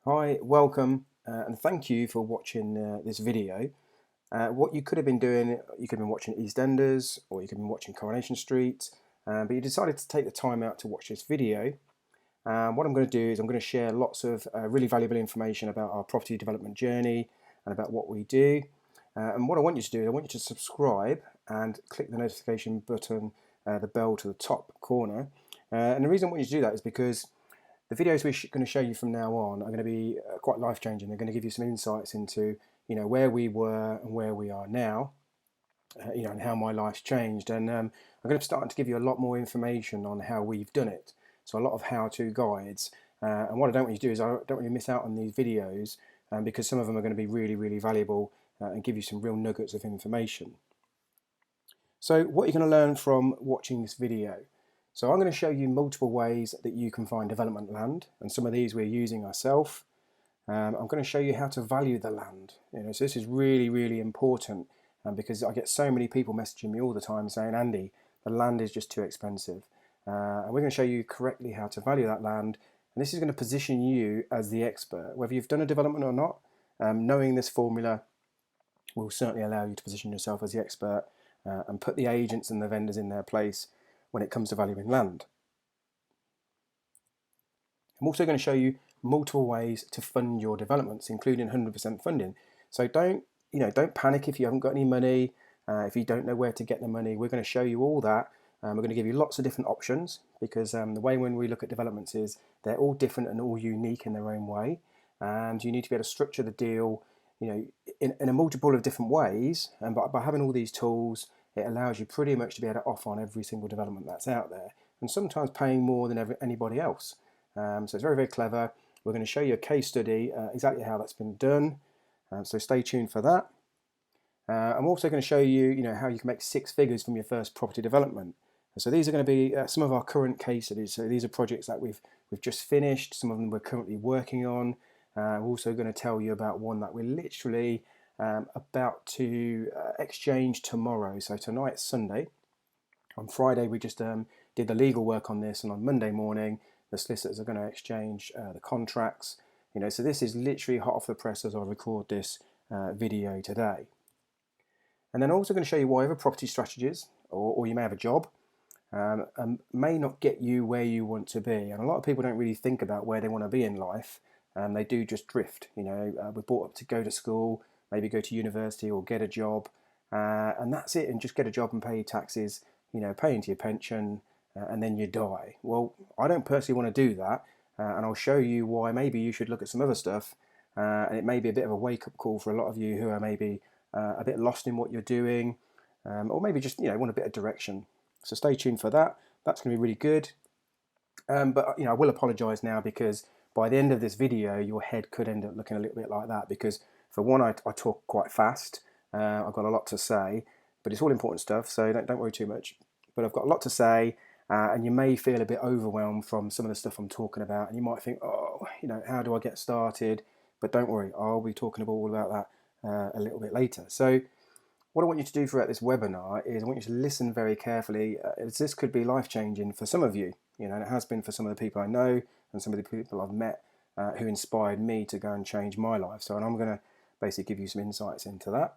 Hi, welcome, and thank you for watching this video. What you could have been doing, you could have been watching EastEnders, or you could have been watching Coronation Street, but you decided to take the time out to watch this video. What I'm going to do is I'm going to share lots of really valuable information about our property development journey and about what we do. And what I want you to do is I want you to subscribe and click the notification button, the bell to the top corner. And the reason I want you to do that is because the videos we're going to show you from now on are going to be quite life-changing. They're going to give you some insights into, where we were and where we are now, and how my life's changed. And I'm going to start to give you a lot more information on how we've done it. So a lot of how-to guides. And what I don't want you to do is I don't want you to miss out on these videos because some of them are going to be really, really valuable and give you some real nuggets of information. So what you're going to learn from watching this video. So I'm going to show you multiple ways that you can find development land, and some of these we're using ourselves. I'm going to show you how to value the land. So this is really, really important because I get so many people messaging me all the time saying, Andy, the land is just too expensive. And we're going to show you correctly how to value that land. And this is going to position you as the expert. Whether you've done a development or not, knowing this formula will certainly allow you to position yourself as the expert and put the agents and the vendors in their place when it comes to valuing land. I'm also going to show you multiple ways to fund your developments, including 100% funding. So don't panic if you haven't got any money, if you don't know where to get the money. We're going to show you all that. We're going to give you lots of different options because the way when we look at developments is they're all different and all unique in their own way, and you need to be able to structure the deal, in a multiple of different ways. And by having all these tools, it allows you pretty much to be able to offer on every single development that's out there, and sometimes paying more than anybody else. So it's very, very clever. We're going to show you a case study, exactly how that's been done. So stay tuned for that. I'm also going to show you, how you can make 6 figures from your first property development. So these are going to be some of our current case studies. So these are projects that we've just finished. Some of them we're currently working on. We're also going to tell you about one that we're literally about to exchange tomorrow. So tonight's Sunday. On Friday we just did the legal work on this, and on Monday morning the solicitors are going to exchange the contracts. So this is literally hot off the press as I record this video today. And then I'm also going to show you why other property strategies, or you may have a job, may not get you where you want to be. And a lot of people don't really think about where they want to be in life. They do just drift. We're brought up to go to school, maybe go to university or get a job, and that's it, and just get a job and pay your taxes, pay into your pension, and then you die. Well, I don't personally want to do that, and I'll show you why maybe you should look at some other stuff, and it may be a bit of a wake-up call for a lot of you who are maybe a bit lost in what you're doing, or maybe just want a bit of direction. So stay tuned for that. That's going to be really good. But I will apologise now because by the end of this video, your head could end up looking a little bit like that because, for one, I talk quite fast. I've got a lot to say, but it's all important stuff, so don't worry too much. But I've got a lot to say, and you may feel a bit overwhelmed from some of the stuff I'm talking about, and you might think, oh, how do I get started? But don't worry, I'll be talking all about that a little bit later. So what I want you to do throughout this webinar is I want you to listen very carefully, as this could be life-changing for some of you. And it has been for some of the people I know and some of the people I've met who inspired me to go and change my life. So, and I'm going to basically give you some insights into that.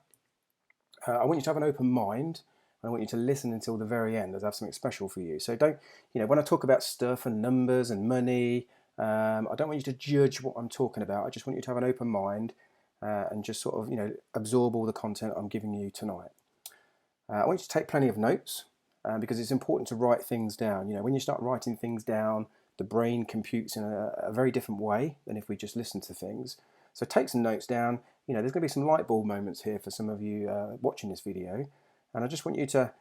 I want you to have an open mind. I want you to listen until the very end, as I have something special for you. So don't, when I talk about stuff and numbers and money, I don't want you to judge what I'm talking about. I just want you to have an open mind and just sort of, absorb all the content I'm giving you tonight. I want you to take plenty of notes because it's important to write things down. When you start writing things down, the brain computes in a very different way than if we just listen to things. So take some notes down. There's going to be some light bulb moments here for some of you watching this video. And I just want you to,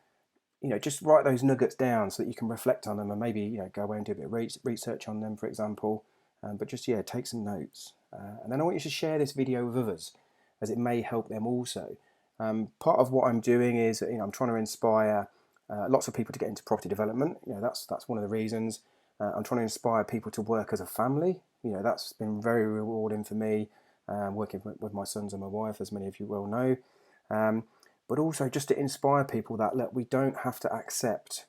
just write those nuggets down so that you can reflect on them and maybe, go away and do a bit of research on them, for example. But just, take some notes. And then I want you to share this video with others, as it may help them also. Part of what I'm doing is, I'm trying to inspire lots of people to get into property development. That's one of the reasons. I'm trying to inspire people to work as a family. That's been very rewarding for me, working with my sons and my wife, as many of you well know. But also just to inspire people that, look, we don't have to accept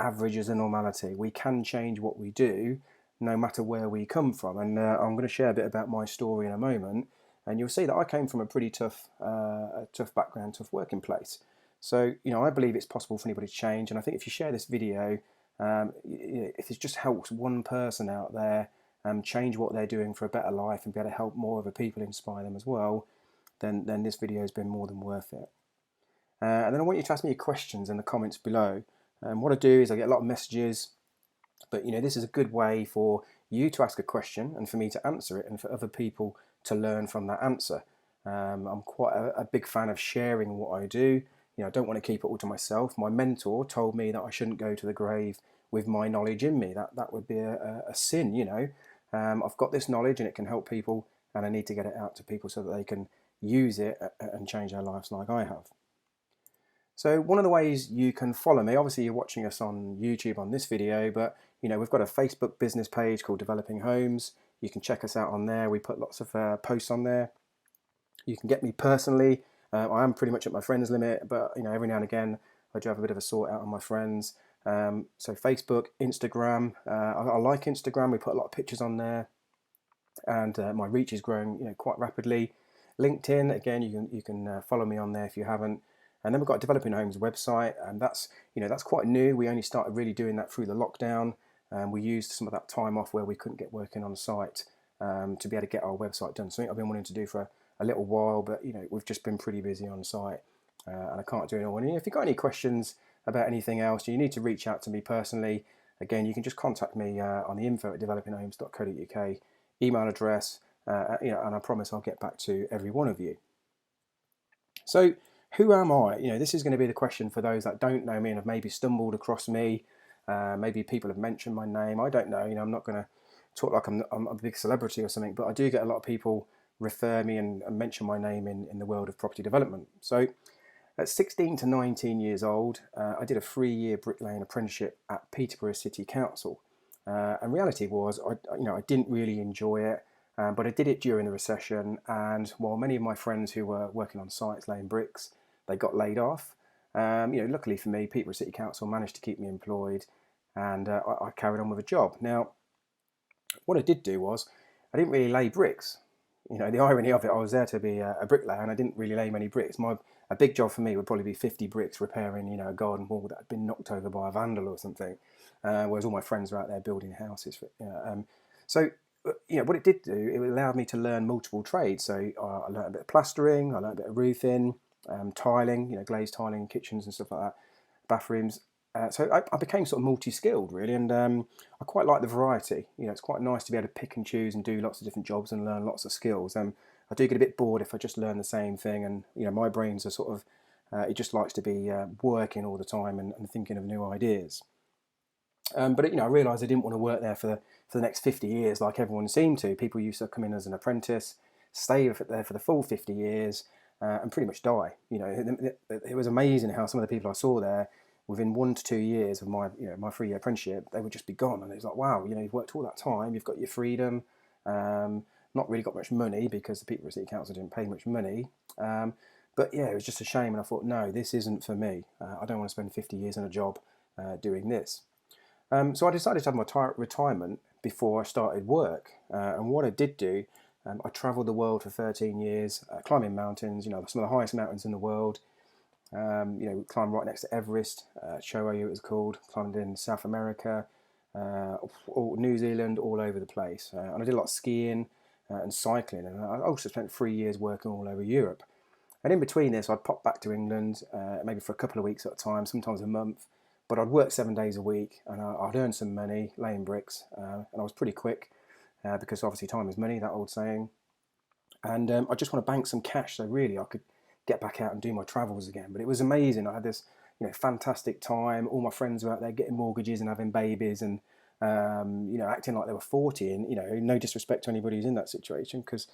average as a normality. We can change what we do, no matter where we come from. And I'm going to share a bit about my story in a moment, and you'll see that I came from a pretty tough background, tough working place. So, I believe it's possible for anybody to change. And I think if you share this video, if it just helps one person out there change what they're doing for a better life and be able to help more other people, inspire them as well, then this video has been more than worth it. And then I want you to ask me your questions in the comments below. And what I do is I get a lot of messages, but this is a good way for you to ask a question and for me to answer it, and for other people to learn from that answer. I'm quite a big fan of sharing what I do. I don't want to keep it all to myself. My mentor told me that I shouldn't go to the grave with my knowledge in me. That would be a sin. I've got this knowledge and it can help people, and I need to get it out to people so that they can use it and change their lives like I have. So one of the ways you can follow me, obviously you're watching us on YouTube on this video, but we've got a Facebook business page called Developing Homes. You can check us out on there. We put lots of posts on there. You can get me personally. I am pretty much at my friends limit, but every now and again I do have a bit of a sort out on my friends. So Facebook, Instagram. I like Instagram. We put a lot of pictures on there, and my reach is growing quite rapidly. LinkedIn, again, you can follow me on there if you haven't. And then we've got a Developing Homes website, and that's quite new. We only started really doing that through the lockdown. We used some of that time off where we couldn't get working on site to be able to get our website done. Something I've been wanting to do for a little while, but we've just been pretty busy on site, and I can't do it all. And if you've got any questions about anything else, you need to reach out to me personally. Again, you can just contact me on the info@developinghomes.co.uk email address, and I promise I'll get back to every one of you. So, who am I? This is going to be the question for those that don't know me and have maybe stumbled across me. Maybe people have mentioned my name. I don't know. I'm not going to talk like I'm a big celebrity or something, but I do get a lot of people refer me and mention my name in the world of property development. So, at 16 to 19 years old, I did a 3-year bricklaying apprenticeship at Peterborough City Council. And reality was, I didn't really enjoy it. But I did it during the recession, and while many of my friends who were working on sites laying bricks, they got laid off. Luckily for me, Peterborough City Council managed to keep me employed, and I carried on with a job. Now, what I did do was, I didn't really lay bricks. The irony of it, I was there to be a bricklayer, and I didn't really lay many bricks. A big job for me would probably be 50 bricks repairing, a garden wall that had been knocked over by a vandal or something, whereas all my friends were out there building houses. So what it did do, it allowed me to learn multiple trades. So I learned a bit of plastering, I learned a bit of roofing, tiling, glazed tiling, kitchens and stuff like that, bathrooms. So I became sort of multi-skilled really, and I quite like the variety. It's quite nice to be able to pick and choose and do lots of different jobs and learn lots of skills. I do get a bit bored if I just learn the same thing, and my brain's are sort of, it just likes to be working all the time and thinking of new ideas. But I realised I didn't want to work there for the next 50 years like everyone seemed to. People used to come in as an apprentice, stay there for the full 50 years, and pretty much die. It was amazing how some of the people I saw there, within 1 to 2 years of my 3-year apprenticeship, they would just be gone. And it was like, wow, you've worked all that time, you've got your freedom, not really got much money because the Peterborough City Council didn't pay much money. But yeah, it was just a shame, and I thought, no, this isn't for me. I don't want to spend 50 years in a job doing this. So I decided to have my retirement before I started work. And what I did do, I travelled the world for 13 years, climbing mountains, some of the highest mountains in the world. Climbed right next to Everest, Choayu it was called, climbed in South America, New Zealand, all over the place. And I did a lot of skiing and cycling. And I also spent 3 years working all over Europe. And in between this, I'd pop back to England, maybe for a couple of weeks at a time, sometimes a month. But I'd work 7 days a week, and I'd earn some money laying bricks, and I was pretty quick because obviously time is money, that old saying. And I just want to bank some cash so really I could get back out and do my travels again. But it was amazing. I had this fantastic time. All my friends were out there getting mortgages and having babies, and acting like they were 40. And no disrespect to anybody who's in that situation, because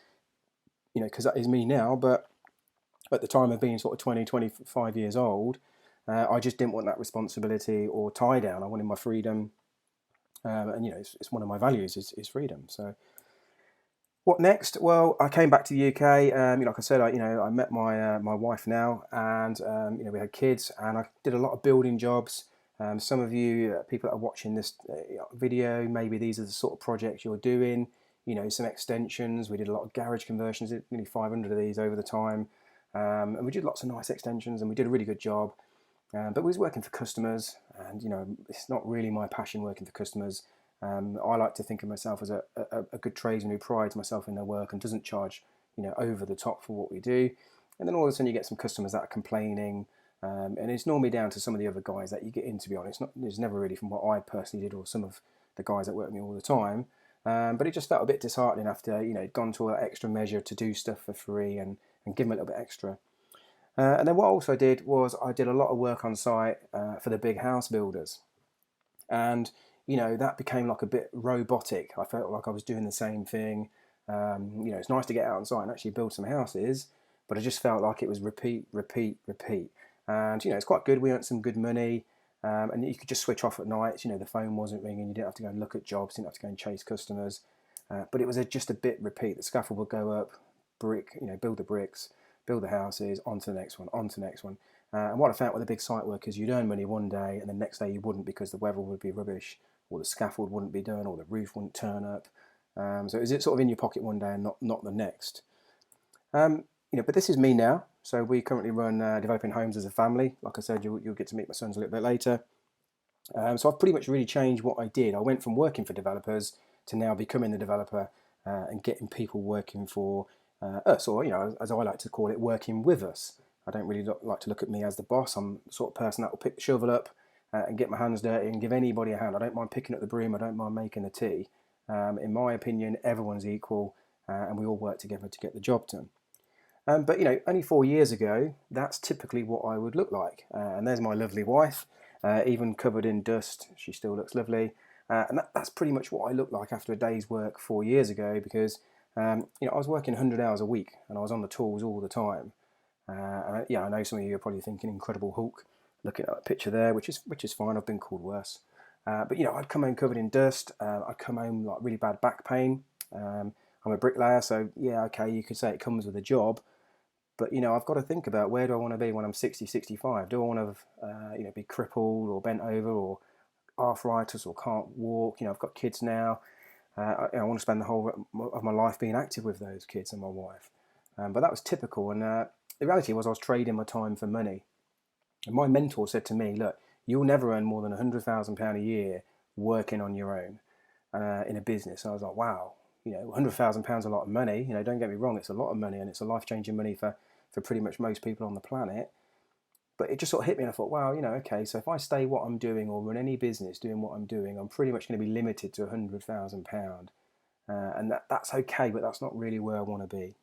that is me now. But at the time of being sort of 20, 25 years old, I just didn't want that responsibility or tie down. I wanted my freedom, and it's one of my values is freedom. So, what next? Well, I came back to the UK. Like I said, I met my wife now, and we had kids, and I did a lot of building jobs. Some of you people that are watching this video, maybe these are the sort of projects you're doing. Some extensions. We did a lot of garage conversions, nearly 500 of these over the time, and we did lots of nice extensions, and we did a really good job. But we was working for customers, and it's not really my passion working for customers. I like to think of myself as a good tradesman who prides myself in their work and doesn't charge over the top for what we do. And then all of a sudden you get some customers that are complaining, and it's normally down to some of the other guys that you get in, to be honest. It's never really from what I personally did or some of the guys that work with me all the time. But it just felt a bit disheartening after gone to an extra measure to do stuff for free and give them a little bit extra. And then what I also did was I did a lot of work on site for the big house builders. And, that became like a bit robotic. I felt like I was doing the same thing. It's nice to get out on site and actually build some houses, but I just felt like it was repeat, repeat, repeat. And, it's quite good. We earned some good money. And you could just switch off at night. The phone wasn't ringing. You didn't have to go and look at jobs. Didn't have to go and chase customers. But it was just a bit repeat. The scaffold would go up, build the bricks, build the houses, on to the next one, on to the next one. And what I found with the big site work is you'd earn money one day and the next day you wouldn't, because the weather would be rubbish, or the scaffold wouldn't be done, or the roof wouldn't turn up. So is it sort of in your pocket one day and not the next? But this is me now. So we currently run developing homes as a family. Like I said, you'll get to meet my sons a little bit later. So I've pretty much really changed what I did. I went from working for developers to now becoming the developer and getting people working for us, or as I like to call it, working with us. I don't really like to look at me as the boss. I'm the sort of person that will pick the shovel up and get my hands dirty and give anybody a hand. I don't mind picking up the broom. I don't mind making the tea. In my opinion, everyone's equal, and we all work together to get the job done. But only 4 years ago, that's typically what I would look like. And there's my lovely wife, even covered in dust. She still looks lovely. And that's pretty much what I looked like after a day's work 4 years ago, because I was working 100 hours a week and I was on the tools all the time. And I know some of you are probably thinking Incredible Hulk, looking at that picture there, which is fine. I've been called worse. But I'd come home covered in dust. I'd come home like really bad back pain. I'm a bricklayer, so yeah, okay, you could say it comes with a job. But I've got to think about, where do I want to be when I'm 60, 65? Do I want to be crippled or bent over or arthritis or can't walk? I've got kids now. I want to spend the whole of my life being active with those kids and my wife. But that was typical. And the reality was I was trading my time for money. And my mentor said to me, look, you'll never earn more than £100,000 a year working on your own in a business. And I was like, wow, £100,000 is a lot of money. Don't get me wrong, it's a lot of money, and it's a life-changing money for pretty much most people on the planet. But it just sort of hit me, and I thought, wow, okay, so if I stay what I'm doing or run any business doing what I'm doing, I'm pretty much going to be limited to £100,000. And that's okay, but that's not really where I want to be.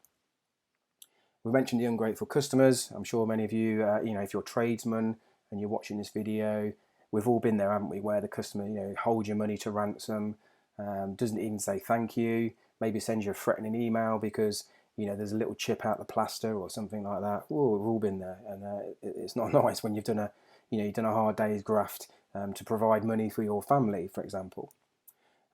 We mentioned the ungrateful customers. I'm sure many of you, if you're tradesmen and you're watching this video, we've all been there, haven't we, where the customer, hold your money to ransom, doesn't even say thank you, maybe sends you a threatening email because there's a little chip out the plaster or something like that. Oh, we've all been there, and it's not nice when you've done a hard day's graft to provide money for your family, for example.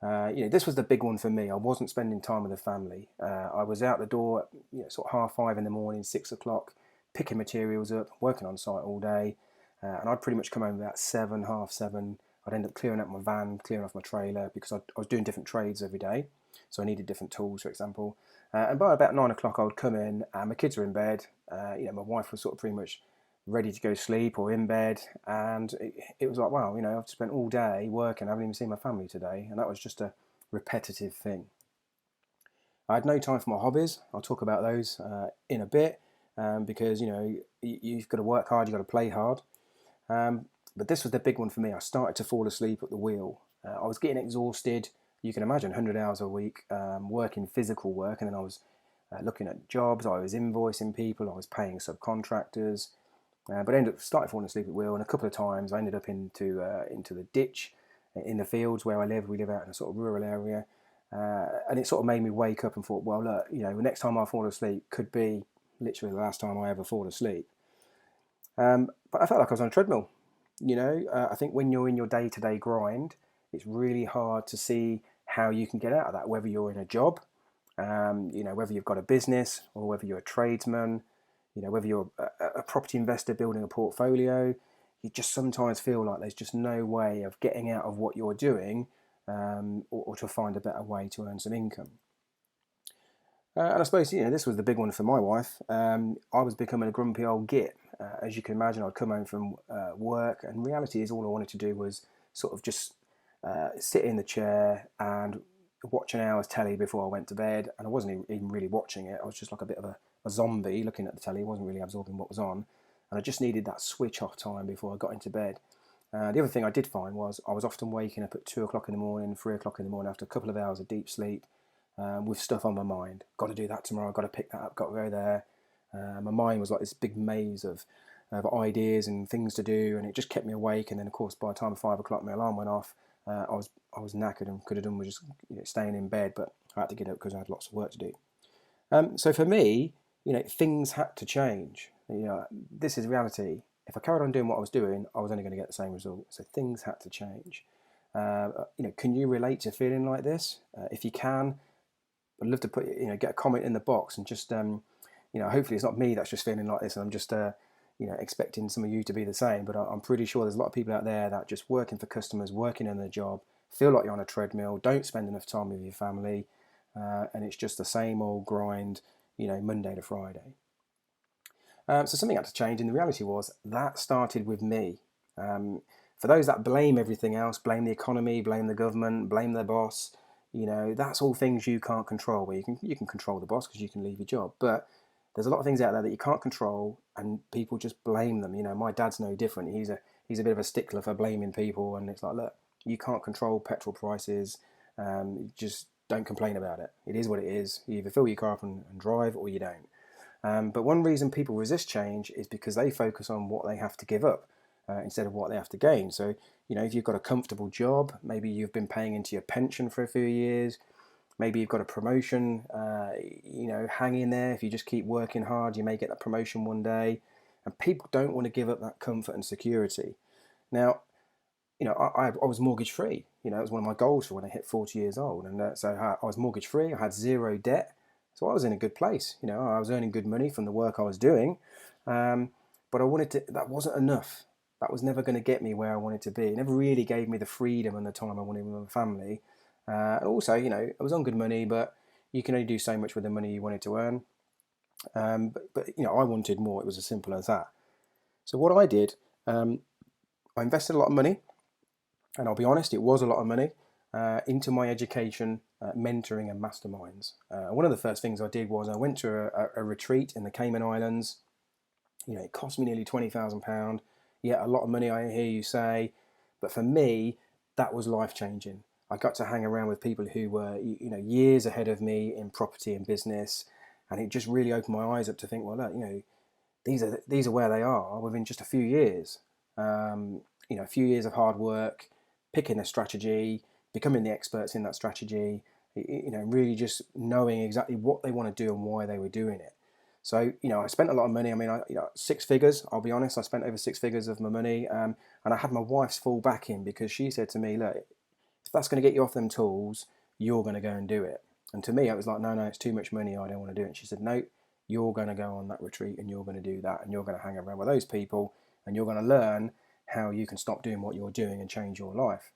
This was the big one for me. I wasn't spending time with the family. I was out the door at sort of 5:30 in the morning, 6 o'clock, picking materials up, working on site all day, and I'd pretty much come home about 7, half 7. I'd end up clearing out my van, clearing off my trailer, because I was doing different trades every day. So I needed different tools, for example. And by about 9 o'clock, I would come in, and my kids were in bed. My wife was sort of pretty much ready to go to sleep or in bed. And it was like, wow, I've spent all day working. I haven't even seen my family today. And that was just a repetitive thing. I had no time for my hobbies. I'll talk about those in a bit, because, you've got to work hard, you've got to play hard. But this was the big one for me. I started to fall asleep at the wheel. I was getting exhausted. You can imagine 100 hours a week working physical work, and then I was looking at jobs. I was invoicing people. I was paying subcontractors. But I ended up starting falling asleep at the wheel, and a couple of times I ended up into the ditch in the fields where I live. We live out in a sort of rural area, and it sort of made me wake up and thought, well, look, the next time I fall asleep could be literally the last time I ever fall asleep. But I felt like I was on a treadmill. I think when you're in your day-to-day grind, it's really hard to see how you can get out of that, whether you're in a job, whether you've got a business, or whether you're a tradesman, whether you're a property investor building a portfolio. you just sometimes feel like there's just no way of getting out of what you're doing, or to find a better way to earn some income. And I suppose, this was the big one for my wife. I was becoming a grumpy old git. As you can imagine, I'd come home from work, and reality is all I wanted to do was sort of just sit in the chair and watch an hour's telly before I went to bed. And I wasn't even really watching it. I was just like a bit of a zombie looking at the telly. I wasn't really absorbing what was on. And I just needed that switch off time before I got into bed. The other thing I did find was I was often waking up at 2 o'clock in the morning, 3 o'clock in the morning after a couple of hours of deep sleep, with stuff on my mind. Got to do that tomorrow, got to pick that up, got to go there. My mind was like this big maze of ideas and things to do, and it just kept me awake. And then, of course, by the time 5 o'clock my alarm went off, I was knackered and could have done with just staying in bed, but I had to get up because I had lots of work to do. So for me, things had to change. This is reality. If I carried on doing what I was doing, I was only going to get the same result. So things had to change. Can you relate to feeling like this? If you can, I'd love to get a comment in the box, and just hopefully it's not me that's just feeling like this, and I'm just expecting some of you to be the same. But I'm pretty sure there's a lot of people out there that just working for customers, working in their job, feel like you're on a treadmill, don't spend enough time with your family, and it's just the same old grind, Monday to Friday. So something had to change, and the reality was that started with me. For those that blame everything else, blame the economy, blame the government, blame their boss, that's all things you can't control. Well, you can control the boss because you can leave your job, but there's a lot of things out there that you can't control, and people just blame them. My dad's no different. He's a bit of a stickler for blaming people, and it's like, look, you can't control petrol prices. Just don't complain about it. It is what it is. You either fill your car up and drive, or you don't. But one reason people resist change is because they focus on what they have to give up, instead of what they have to gain. So, if you've got a comfortable job, maybe you've been paying into your pension for a few years, maybe you've got a promotion, hang in there. If you just keep working hard, you may get that promotion one day. And people don't want to give up that comfort and security. Now, I was mortgage free. It was one of my goals for when I hit 40 years old. And so I was mortgage free. I had zero debt. So I was in a good place. I was earning good money from the work I was doing. But that wasn't enough. That was never going to get me where I wanted to be. It never really gave me the freedom and the time I wanted with my family. And also, I was on good money, but you can only do so much with the money you wanted to earn. But I wanted more. It was as simple as that. So what I did, I invested a lot of money, and I'll be honest, it was a lot of money, into my education, mentoring, and masterminds. One of the first things I did was I went to a retreat in the Cayman Islands. It cost me nearly £20,000. Yeah, a lot of money, I hear you say, but for me, that was life-changing. I got to hang around with people who were, years ahead of me in property and business, and it just really opened my eyes up to think, well, look, these are where they are within just a few years. A few years of hard work, picking a strategy, becoming the experts in that strategy, really just knowing exactly what they want to do and why they were doing it. So, I spent a lot of money. I mean, 6 figures, I'll be honest. I spent over 6 figures of my money. And I had my wife's full backing, because she said to me, look, if that's going to get you off them tools, you're going to go and do it. And to me, I was like, no, it's too much money. I don't want to do it. And she said, no, you're going to go on that retreat, and you're going to do that, and you're going to hang around with those people, and you're going to learn how you can stop doing what you're doing and change your life.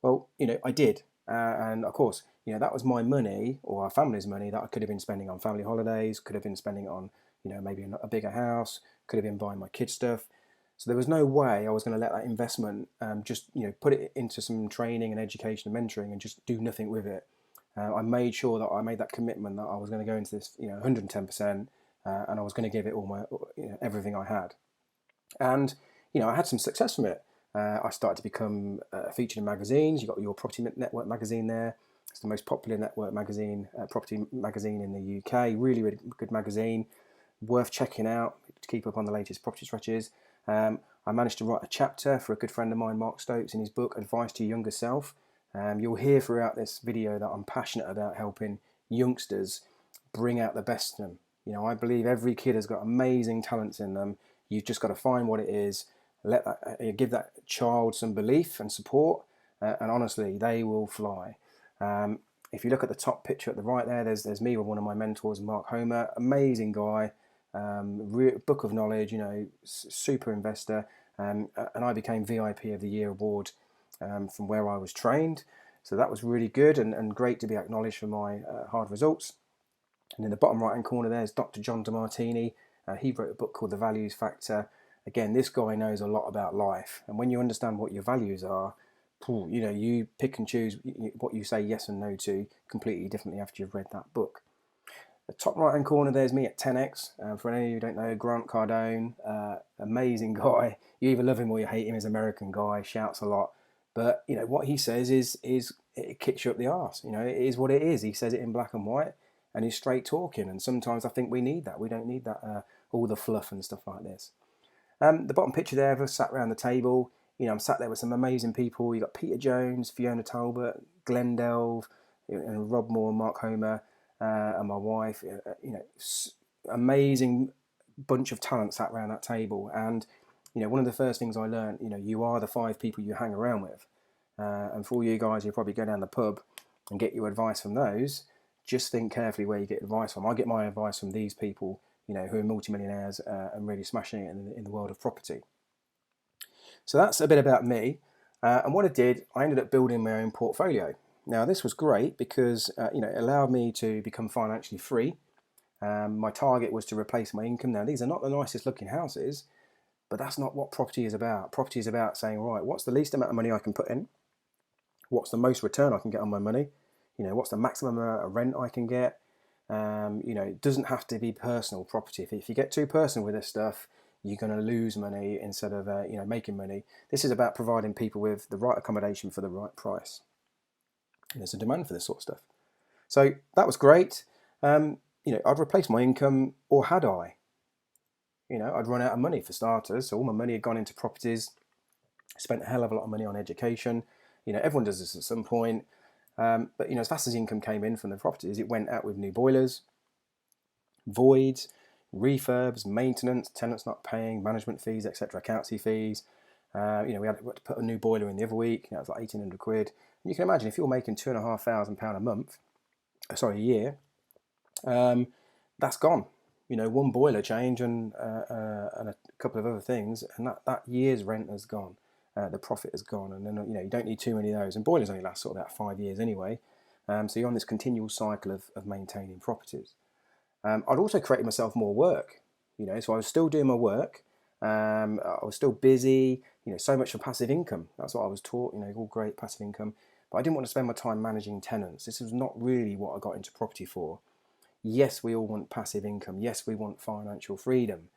Well, I did. And of course, that was my money, or our family's money, that I could have been spending on family holidays, could have been spending on, maybe a bigger house, could have been buying my kids stuff. So there was no way I was going to let that investment just, put it into some training and education and mentoring and just do nothing with it. I made sure that I made that commitment that I was going to go into this, 110%, and I was going to give it all my, everything I had. And, I had some success from it. I started to become featured in magazines. You've got your Property Network magazine there. It's the most popular network magazine, property magazine in the UK. Really, really good magazine, worth checking out to keep up on the latest property strategies. I managed to write a chapter for a good friend of mine, Mark Stokes, in his book, Advice to Your Younger Self. You'll hear throughout this video that I'm passionate about helping youngsters bring out the best in them. I believe every kid has got amazing talents in them. You've just got to find what it is, give that child some belief and support, and honestly, they will fly. If you look at the top picture at the right there, there's me with one of my mentors, Mark Homer, amazing guy, book of knowledge, super investor. and I became VIP of the Year award from where I was trained. So that was really good and great to be acknowledged for my hard results. And in the bottom right hand corner there's Dr. John DeMartini. He wrote a book called The Values Factor. Again, this guy knows a lot about life, and when you understand what your values are, you pick and choose what you say yes and no to completely differently after you've read that book. The top right hand corner there's me at 10x. For any of you who don't know, Grant Cardone, amazing guy. You either love him or you hate him. He's an American guy, shouts a lot, but what he says is it kicks you up the arse. It is what it is. He says it in black and white, and he's straight talking. And sometimes I think we need that. We don't need that all the fluff and stuff like this. The bottom picture there of us sat around the table. I'm sat there with some amazing people. You got Peter Jones, Fiona Talbot, Glenn Delve, and Rob Moore, Mark Homer, and my wife. Amazing bunch of talent sat around that table. And one of the first things I learned, you are the 5 people you hang around with. And for all you guys, you probably go down the pub and get your advice from those. Just think carefully where you get advice from. I get my advice from these people, who are multimillionaires and really smashing it in the world of property. So that's a bit about me. And what I did, I ended up building my own portfolio. Now, this was great because it allowed me to become financially free. My target was to replace my income. Now, these are not the nicest looking houses, but that's not what property is about. Property is about saying, right, what's the least amount of money I can put in? What's the most return I can get on my money? What's the maximum amount of rent I can get? It doesn't have to be personal property. If you get too personal with this stuff, you're going to lose money instead of making money. This is about providing people with the right accommodation for the right price. And there's a demand for this sort of stuff. So that was great. I'd replaced my income, or had I? I'd run out of money for starters. So all my money had gone into properties. Spent a hell of a lot of money on education. Everyone does this at some point. But as fast as income came in from the properties, it went out with new boilers, voids, refurbs, maintenance, tenants not paying, management fees, etc., accountancy fees. We had to put a new boiler in the other week. It was like 1,800 quid. And you can imagine if you're making £2,500 a year, that's gone. One boiler change and a couple of other things, and that year's rent has gone. The profit has gone, and then you don't need too many of those. And boilers only last sort of about 5 years anyway. So you're on this continual cycle of maintaining properties. I'd also created myself more work, so I was still doing my work. I was still busy, so much for passive income. That's what I was taught, all great passive income. But I didn't want to spend my time managing tenants. This was not really what I got into property for. Yes, we all want passive income. Yes, we want financial freedom.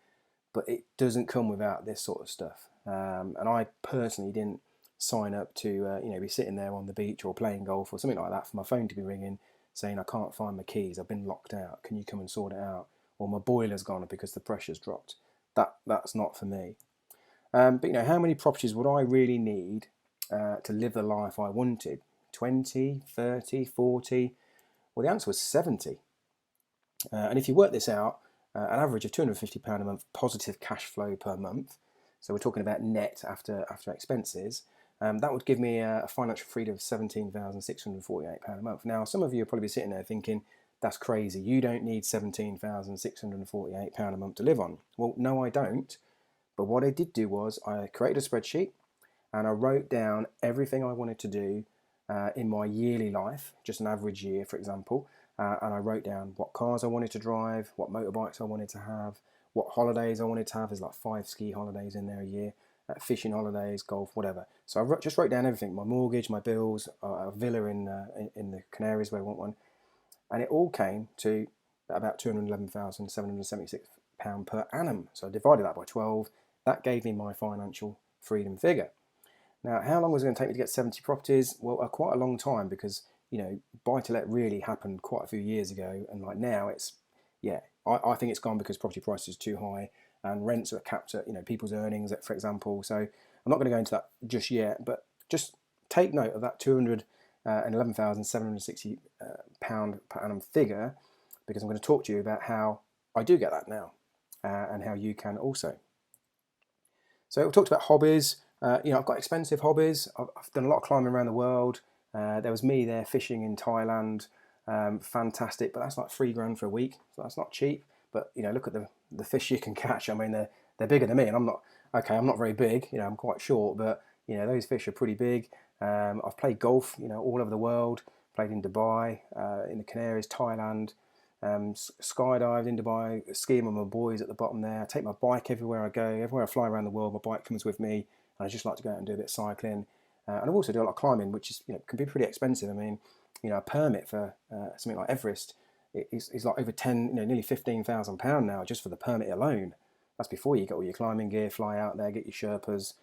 But it doesn't come without this sort of stuff. And I personally didn't sign up to, be sitting there on the beach or playing golf or something like that for my phone to be ringing saying, I can't find my keys, I've been locked out, can you come and sort it out? Or my boiler's gone because the pressure's dropped. That's not for me. But how many properties would I really need to live the life I wanted? 20, 30, 40? Well, the answer was 70. And if you work this out, an average of £250 a month positive cash flow per month, so we're talking about net after expenses, that would give me a financial freedom of £17,648 a month. Now, some of you are probably sitting there thinking, that's crazy. You don't need £17,648 a month to live on. Well, no, I don't. But what I did do was I created a spreadsheet and I wrote down everything I wanted to do in my yearly life, just an average year, for example. And I wrote down what cars I wanted to drive, what motorbikes I wanted to have, what holidays I wanted to have. There's like 5 ski holidays in there a year, fishing holidays, golf, whatever. So I just wrote down everything, my mortgage, my bills, a villa in the Canaries where I want one. And it all came to about £211,776 per annum. So I divided that by 12. That gave me my financial freedom figure. Now, how long was it going to take me to get 70 properties? Well, quite a long time, because buy-to-let really happened quite a few years ago, and like now I think it's gone because property prices are too high and rents are capped at people's earnings, for example. So I'm not going to go into that just yet, but just take note of that £211,760 per annum figure, because I'm going to talk to you about how I do get that now and how you can also. So we talked about hobbies. I've got expensive hobbies. I've done a lot of climbing around the world. There was me there fishing in Thailand. Fantastic, but that's like £3,000 for a week. So that's not cheap. But look at the fish you can catch. I mean, they're bigger than me, and I'm okay, I'm not very big, I'm quite short, but those fish are pretty big. I've played golf, all over the world. Played in Dubai, in the Canaries, Thailand. Skydived in Dubai, skiing with my boys at the bottom there. I take my bike everywhere I go, everywhere I fly around the world. My bike comes with me, and I just like to go out and do a bit of cycling. And I also do a lot of climbing, which is can be pretty expensive. I mean, a permit for something like Everest is like over nearly £15,000 now just for the permit alone. That's before you get all your climbing gear, fly out there, get your Sherpas,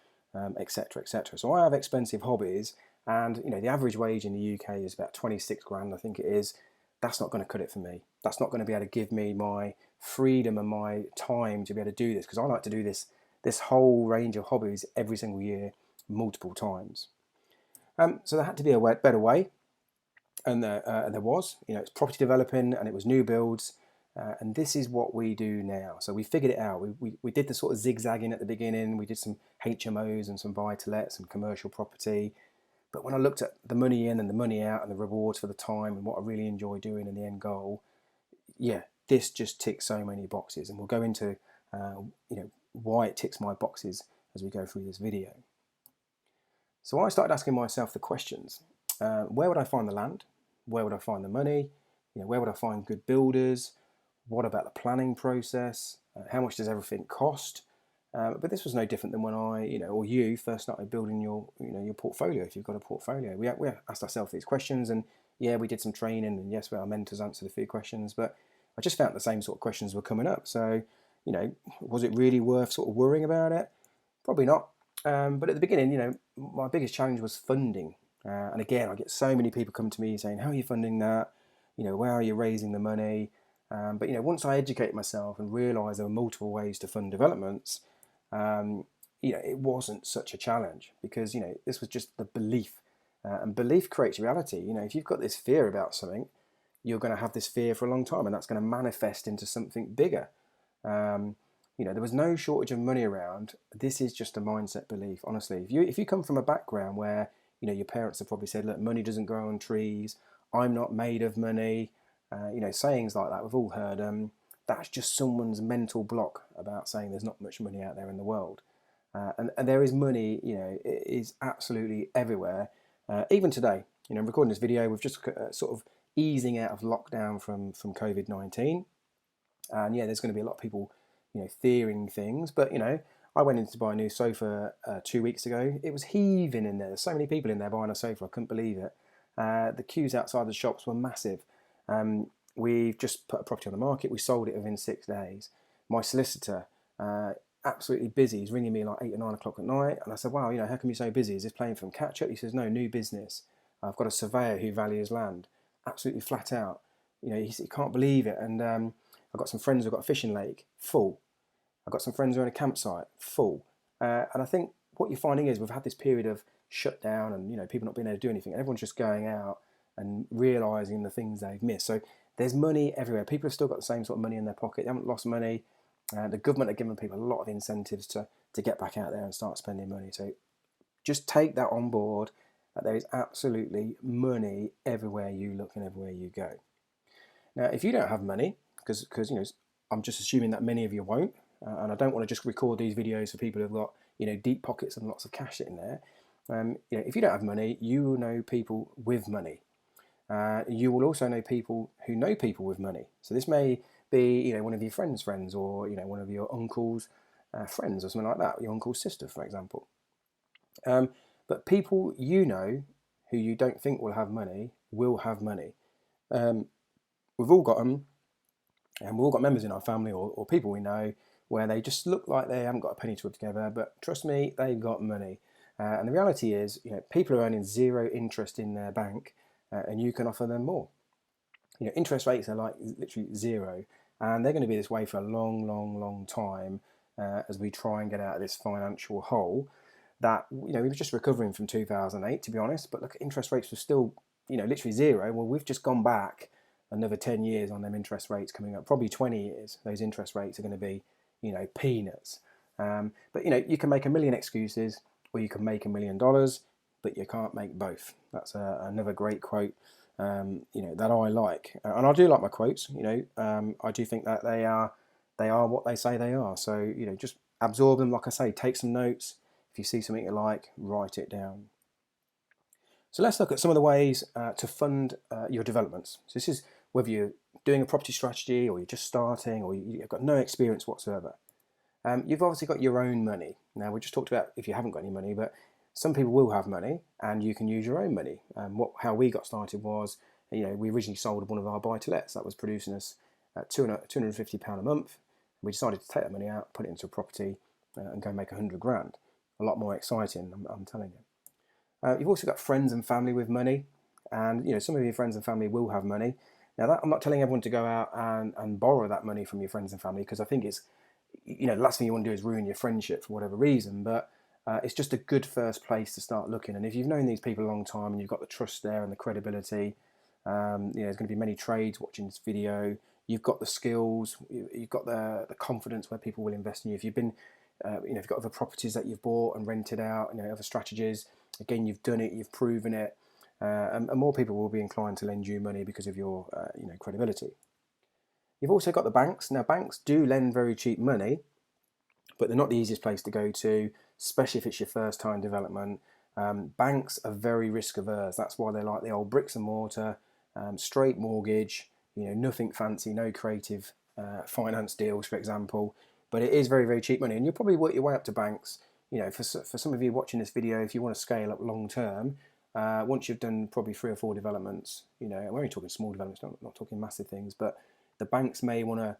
etc., etc. So I have expensive hobbies, and the average wage in the UK is about 26 grand, I think it is. That's not going to cut it for me. That's not going to be able to give me my freedom and my time to be able to do this, because I like to do this whole range of hobbies every single year, multiple times. So there had to be a better way, and there was. It's property developing, and it was new builds, and this is what we do now. So we figured it out. We did the sort of zigzagging at the beginning. We did some HMOs and some buy-to-lets and commercial property. But when I looked at the money in and the money out and the rewards for the time and what I really enjoy doing and the end goal, yeah, this just ticks so many boxes. And we'll go into why it ticks my boxes as we go through this video. So I started asking myself the questions. Where would I find the land? Where would I find the money? Where would I find good builders? What about the planning process? How much does everything cost? But this was no different than when I, or you first started building your portfolio. If you've got a portfolio, we asked ourselves these questions, and yeah, we did some training, and yes, our mentors answered a few questions. But I just found the same sort of questions were coming up. So, was it really worth sort of worrying about it? Probably not. But at the beginning, my biggest challenge was funding. And again, I get so many people come to me saying, "How are you funding that? Where are you raising the money?" But once I educate myself and realised there were multiple ways to fund developments, it wasn't such a challenge, because this was just the belief, and belief creates reality. If you've got this fear about something, you're going to have this fear for a long time, and that's going to manifest into something bigger. There was no shortage of money around. This is just a mindset belief. Honestly, if you come from a background where your parents have probably said, "Look, money doesn't grow on trees. I'm not made of money." Sayings like that we've all heard. That's just someone's mental block about saying there's not much money out there in the world. And there is money, it is absolutely everywhere. Even today, I'm recording this video, we've just sort of easing out of lockdown from COVID-19. And yeah, there's going to be a lot of people, fearing things. But, I went in to buy a new sofa 2 weeks ago. It was heaving in there. There's so many people in there buying a sofa, I couldn't believe it. The queues outside the shops were massive. We've just put a property on the market. We sold it within 6 days. My solicitor, absolutely busy. He's ringing me like 8 or 9 o'clock at night. And I said, "Wow, how come you're so busy? Is this playing from catch up?" He says, "No, new business. I've got a surveyor who values land." Absolutely flat out. He can't believe it. And I've got some friends who've got a fishing lake, full. I've got some friends who are in a campsite, full. And I think what you're finding is we've had this period of shutdown and, people not being able to do anything. And everyone's just going out and realising the things they've missed. So there's money everywhere. People have still got the same sort of money in their pocket. They haven't lost money. The government are giving people a lot of incentives to get back out there and start spending money. So just take that on board, that there is absolutely money everywhere you look and everywhere you go. Now, if you don't have money, because I'm just assuming that many of you won't, and I don't want to just record these videos for people who've got deep pockets and lots of cash sitting there. If you don't have money, you will know people with money. You will also know people who know people with money. So this may be one of your friends' friends, or one of your uncle's friends, or something like that. Your uncle's sister, for example. But people who you don't think will have money will have money. We've all got them, and we've all got members in our family or people we know where they just look like they haven't got a penny to rub together, but trust me, they've got money. And the reality is, people are earning zero interest in their bank, and you can offer them more. Interest rates are like literally zero, and they're going to be this way for a long, long, long time as we try and get out of this financial hole that, we were just recovering from 2008, to be honest. But look, interest rates were still, literally zero. Well, we've just gone back another 10 years on them interest rates coming up, probably 20 years. Those interest rates are going to be, peanuts. But, you can make a million excuses, or you can make $1 million, but you can't make both. That's another great quote, that I like. And I do like my quotes, I do think that they are what they say they are. So, just absorb them. Like I say, take some notes. If you see something you like, write it down. So let's look at some of the ways to fund your developments. So this is whether you're doing a property strategy or you're just starting or you've got no experience whatsoever. You've obviously got your own money. Now, we just talked about if you haven't got any money, but some people will have money and you can use your own money. How we got started was, we originally sold one of our buy-to-lets that was producing us £250 a month. We decided to take that money out, put it into a property and go make 100 grand. A lot more exciting, I'm telling you. You've also got friends and family with money, and some of your friends and family will have money. Now, I'm not telling everyone to go out and borrow that money from your friends and family, because I think it's the last thing you want to do is ruin your friendship for whatever reason. But it's just a good first place to start looking. And if you've known these people a long time and you've got the trust there and the credibility, there's going to be many trades watching this video. You've got the skills, you've got the confidence where people will invest in you. If you've been, if you've got other properties that you've bought and rented out, other strategies. Again, you've done it, you've proven it, and more people will be inclined to lend you money because of your credibility. You've also got the banks. Now, banks do lend very cheap money, but they're not the easiest place to go to, especially if it's your first time development. Banks are very risk averse. That's why they like the old bricks and mortar, straight mortgage, nothing fancy, no creative finance deals, for example. But it is very, very cheap money, and you'll probably work your way up to banks. For some of you watching this video, if you want to scale up long term, once you've done probably 3 or 4 developments, we're only talking small developments, not talking massive things, but the banks may want to,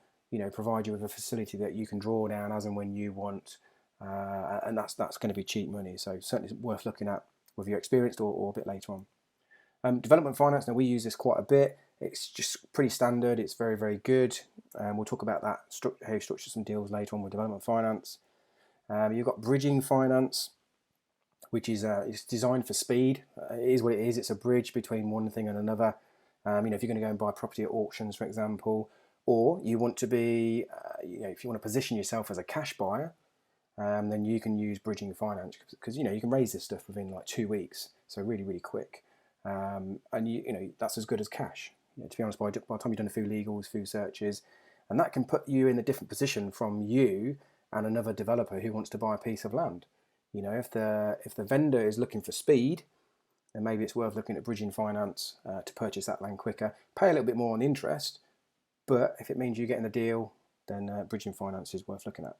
provide you with a facility that you can draw down as and when you want, and that's going to be cheap money. So certainly worth looking at whether you're experienced or a bit later on. Development finance. Now, we use this quite a bit. It's just pretty standard. It's very, very good. We'll talk about that, how you structure some deals later on with development finance. You've got bridging finance, which is it's designed for speed. It is what it is. It's a bridge between one thing and another. If you're going to go and buy property at auctions, for example, or you want to be, if you want to position yourself as a cash buyer, then you can use bridging finance because you can raise this stuff within like 2 weeks, so really, really quick, and that's as good as cash. To be honest, by the time you've done a few legals, few searches, and that can put you in a different position from you and another developer who wants to buy a piece of land. If the vendor is looking for speed, then maybe it's worth looking at bridging finance to purchase that land quicker. Pay a little bit more on interest, but if it means you getting a deal, then bridging finance is worth looking at.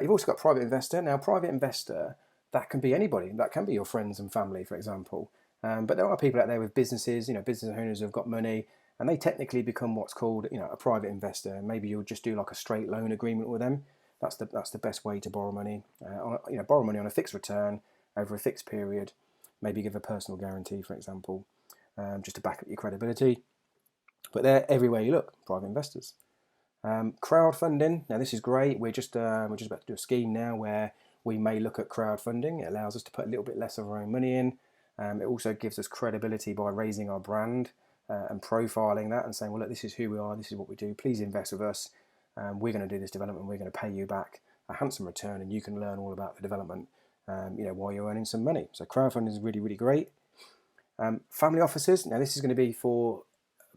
You've also got private investor. Now, private investor, that can be anybody. That can be your friends and family, for example. But there are people out there with businesses, business owners who have got money, and they technically become what's called, a private investor. Maybe you'll just do like a straight loan agreement with them. That's the best way to borrow money. Borrow money on a fixed return over a fixed period. Maybe give a personal guarantee, for example, just to back up your credibility. But they're everywhere you look, private investors. Crowdfunding. Now, this is great. We're just about to do a scheme now where we may look at crowdfunding. It allows us to put a little bit less of our own money in. It also gives us credibility by raising our brand and profiling that and saying, well, look, this is who we are. This is what we do. Please invest with us. We're going to do this development. We're going to pay you back a handsome return, and you can learn all about the development, while you're earning some money. So crowdfunding is really, really great. Family offices. Now, this is going to be for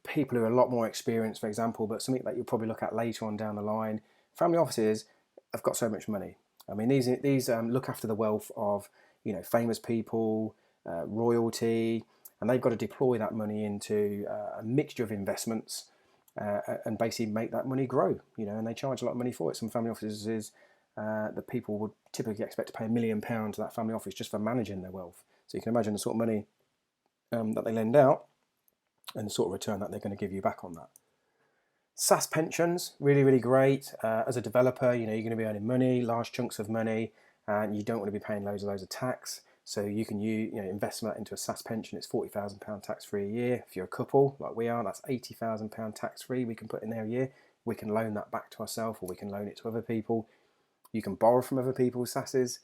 people who are a lot more experienced, for example, but something that you'll probably look at later on down the line. Family offices have got so much money. I mean, these look after the wealth of famous people, royalty, and they've got to deploy that money into a mixture of investments. And basically make that money grow, and they charge a lot of money for it. Some family offices, the people would typically expect to pay £1 million to that family office just for managing their wealth. So you can imagine the sort of money that they lend out and the sort of return that they're going to give you back on that. SaaS pensions, really, really great. As a developer, you're going to be earning money, large chunks of money, and you don't want to be paying loads of tax. So you can invest that into a SaaS pension. It's £40,000 tax-free a year. If you're a couple like we are, that's £80,000 tax-free we can put in there a year. We can loan that back to ourselves, or we can loan it to other people. You can borrow from other people's SaaSes.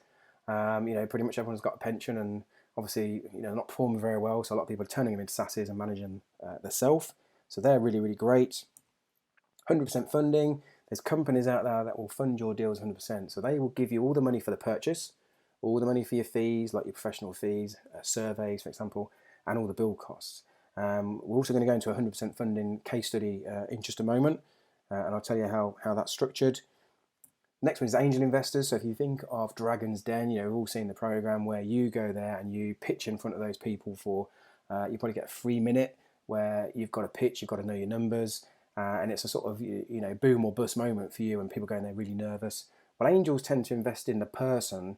Pretty much everyone's got a pension, and obviously, not performing very well. So a lot of people are turning them into SaaSes and managing themselves. So they're really, really great. 100% funding. There's companies out there that will fund your deals 100%. So they will give you all the money for the purchase, all the money for your fees, like your professional fees, surveys, for example, and all the build costs. We're also going to go into a 100% funding case study in just a moment, and I'll tell you how that's structured. Next one is angel investors. So if you think of Dragon's Den, we've all seen the program where you go there and you pitch in front of those people for, you probably get a free minute where you've got to pitch, you've got to know your numbers, and it's a sort of boom or bust moment for you, and people go in there really nervous. Well, angels tend to invest in the person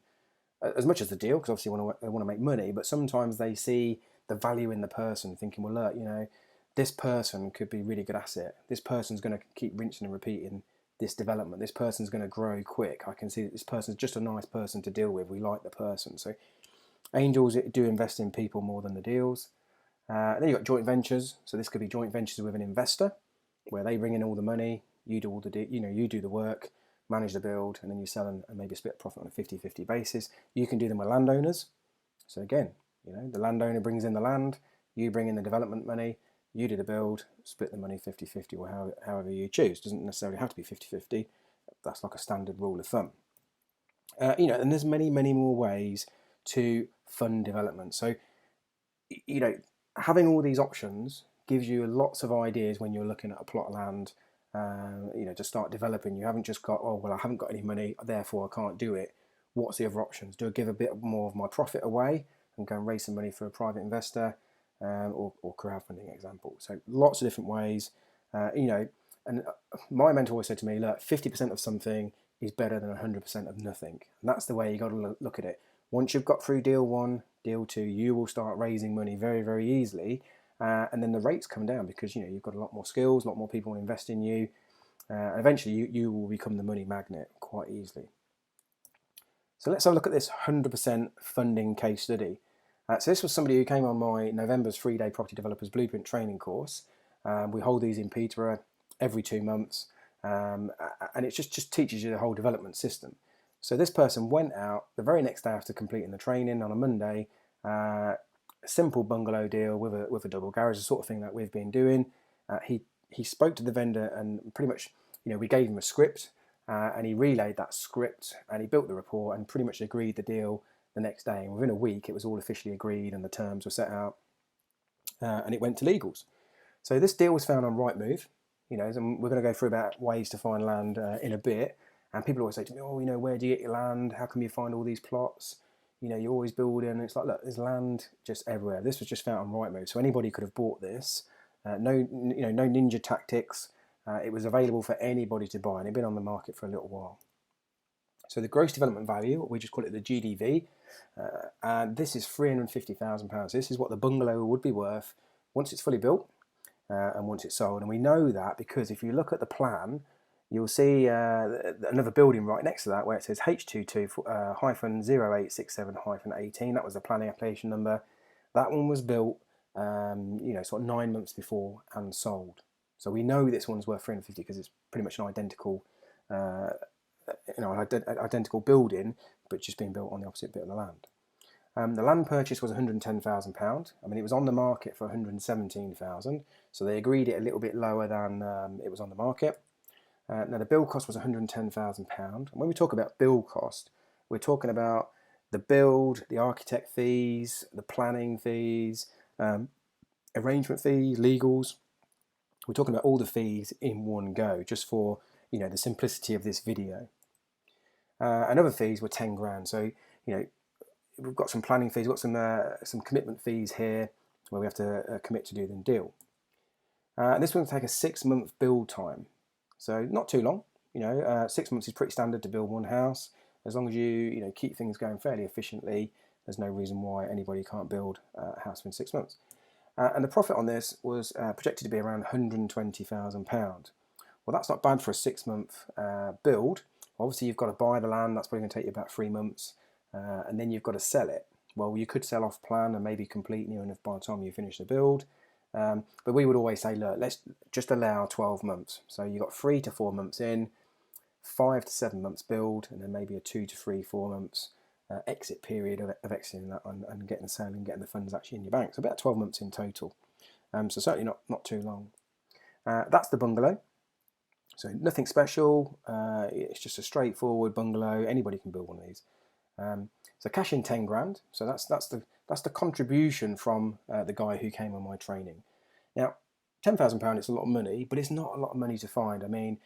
as much as the deal, because obviously they want to make money, but sometimes they see the value in the person, thinking, well, look, this person could be a really good asset. This person's going to keep rinsing and repeating this development. This person's going to grow quick. I can see that this person's just a nice person to deal with. We like the person. So angels do invest in people more than the deals. Then you've got joint ventures. So this could be joint ventures with an investor, where they bring in all the money, you do all the you do the work, manage the build, and then you sell and maybe split profit on a 50-50 basis. You can do them with landowners. So again, the landowner brings in the land, you bring in the development money, you do the build, split the money 50-50, or however you choose. Doesn't necessarily have to be 50-50. That's like a standard rule of thumb. And there's many, many more ways to fund development. So, having all these options gives you lots of ideas when you're looking at a plot of land, to start developing. You haven't just got, oh, well, I haven't got any money, therefore I can't do it. What's the other options? Do I give a bit more of my profit away and go and raise some money for a private investor? Or crowdfunding example. So lots of different ways, and my mentor always said to me, look, 50% of something is better than 100% of nothing. And that's the way you got to look at it. Once you've got through deal one, deal two, you will start raising money very, very easily. And then the rates come down because, you've got a lot more skills, a lot more people will invest in you. And eventually you will become the money magnet quite easily. So let's have a look at this 100% funding case study. So this was somebody who came on my November's 3-day Property Developers Blueprint training course. We hold these in Peterborough every 2 months, and it just teaches you the whole development system. So this person went out the very next day after completing the training on a Monday, a simple bungalow deal with a double garage, the sort of thing that we've been doing. He spoke to the vendor and pretty much, we gave him a script, and he relayed that script and he built the report and pretty much agreed the deal the next day, and within a week it was all officially agreed and the terms were set out, and it went to legals. So this deal was found on Rightmove, and we're going to go through about ways to find land in a bit. And people always say to me, oh, where do you get your land? How come you find all these plots? You're always building. And it's like, look, there's land just everywhere. This was just found on Rightmove, so anybody could have bought this. No ninja tactics. It was available for anybody to buy, and it'd been on the market for a little while. So the gross development value, we just call it the GDV, and this is £350,000. This is what the bungalow would be worth once it's fully built and once it's sold. And we know that because if you look at the plan, you'll see another building right next to that where it says H22-0867-18. That was the planning application number. That one was built, sort of 9 months before and sold. So we know this one's worth 350 because it's pretty much an identical identical building, but just being built on the opposite bit of the land. The land purchase was £110,000. I mean, it was on the market for £117,000, so they agreed it a little bit lower than it was on the market. Now the build cost was £110,000. And when we talk about build cost, we're talking about the build, the architect fees, the planning fees, arrangement fees, legals. We're talking about all the fees in one go, just for the simplicity of this video. And other fees were 10 grand. So we've got some planning fees, we've got some commitment fees here where we have to commit to do the deal. And this one will take a 6-month build time, so not too long. 6 months is pretty standard to build one house. As long as you keep things going fairly efficiently, there's no reason why anybody can't build a house in 6 months. And the profit on this was projected to be around £120,000. Well, that's not bad for a 6-month build. Obviously, you've got to buy the land. That's probably going to take you about 3 months. And then you've got to sell it. Well, you could sell off plan and maybe complete near enough by the time you finish the build. But we would always say, look, let's just allow 12 months. So you've got 3 to 4 months in, 5 to 7 months build, and then maybe a 2 to 3, 4 months exit period of exiting that and getting the sale and getting the funds actually in your bank. So about 12 months in total. So certainly not too long. That's the bungalow. So nothing special. It's just a straightforward bungalow. Anybody can build one of these. So cash in 10 grand. So that's the contribution from the guy who came on my training. Now, £10,000 is a lot of money, but it's not a lot of money to find. I mean,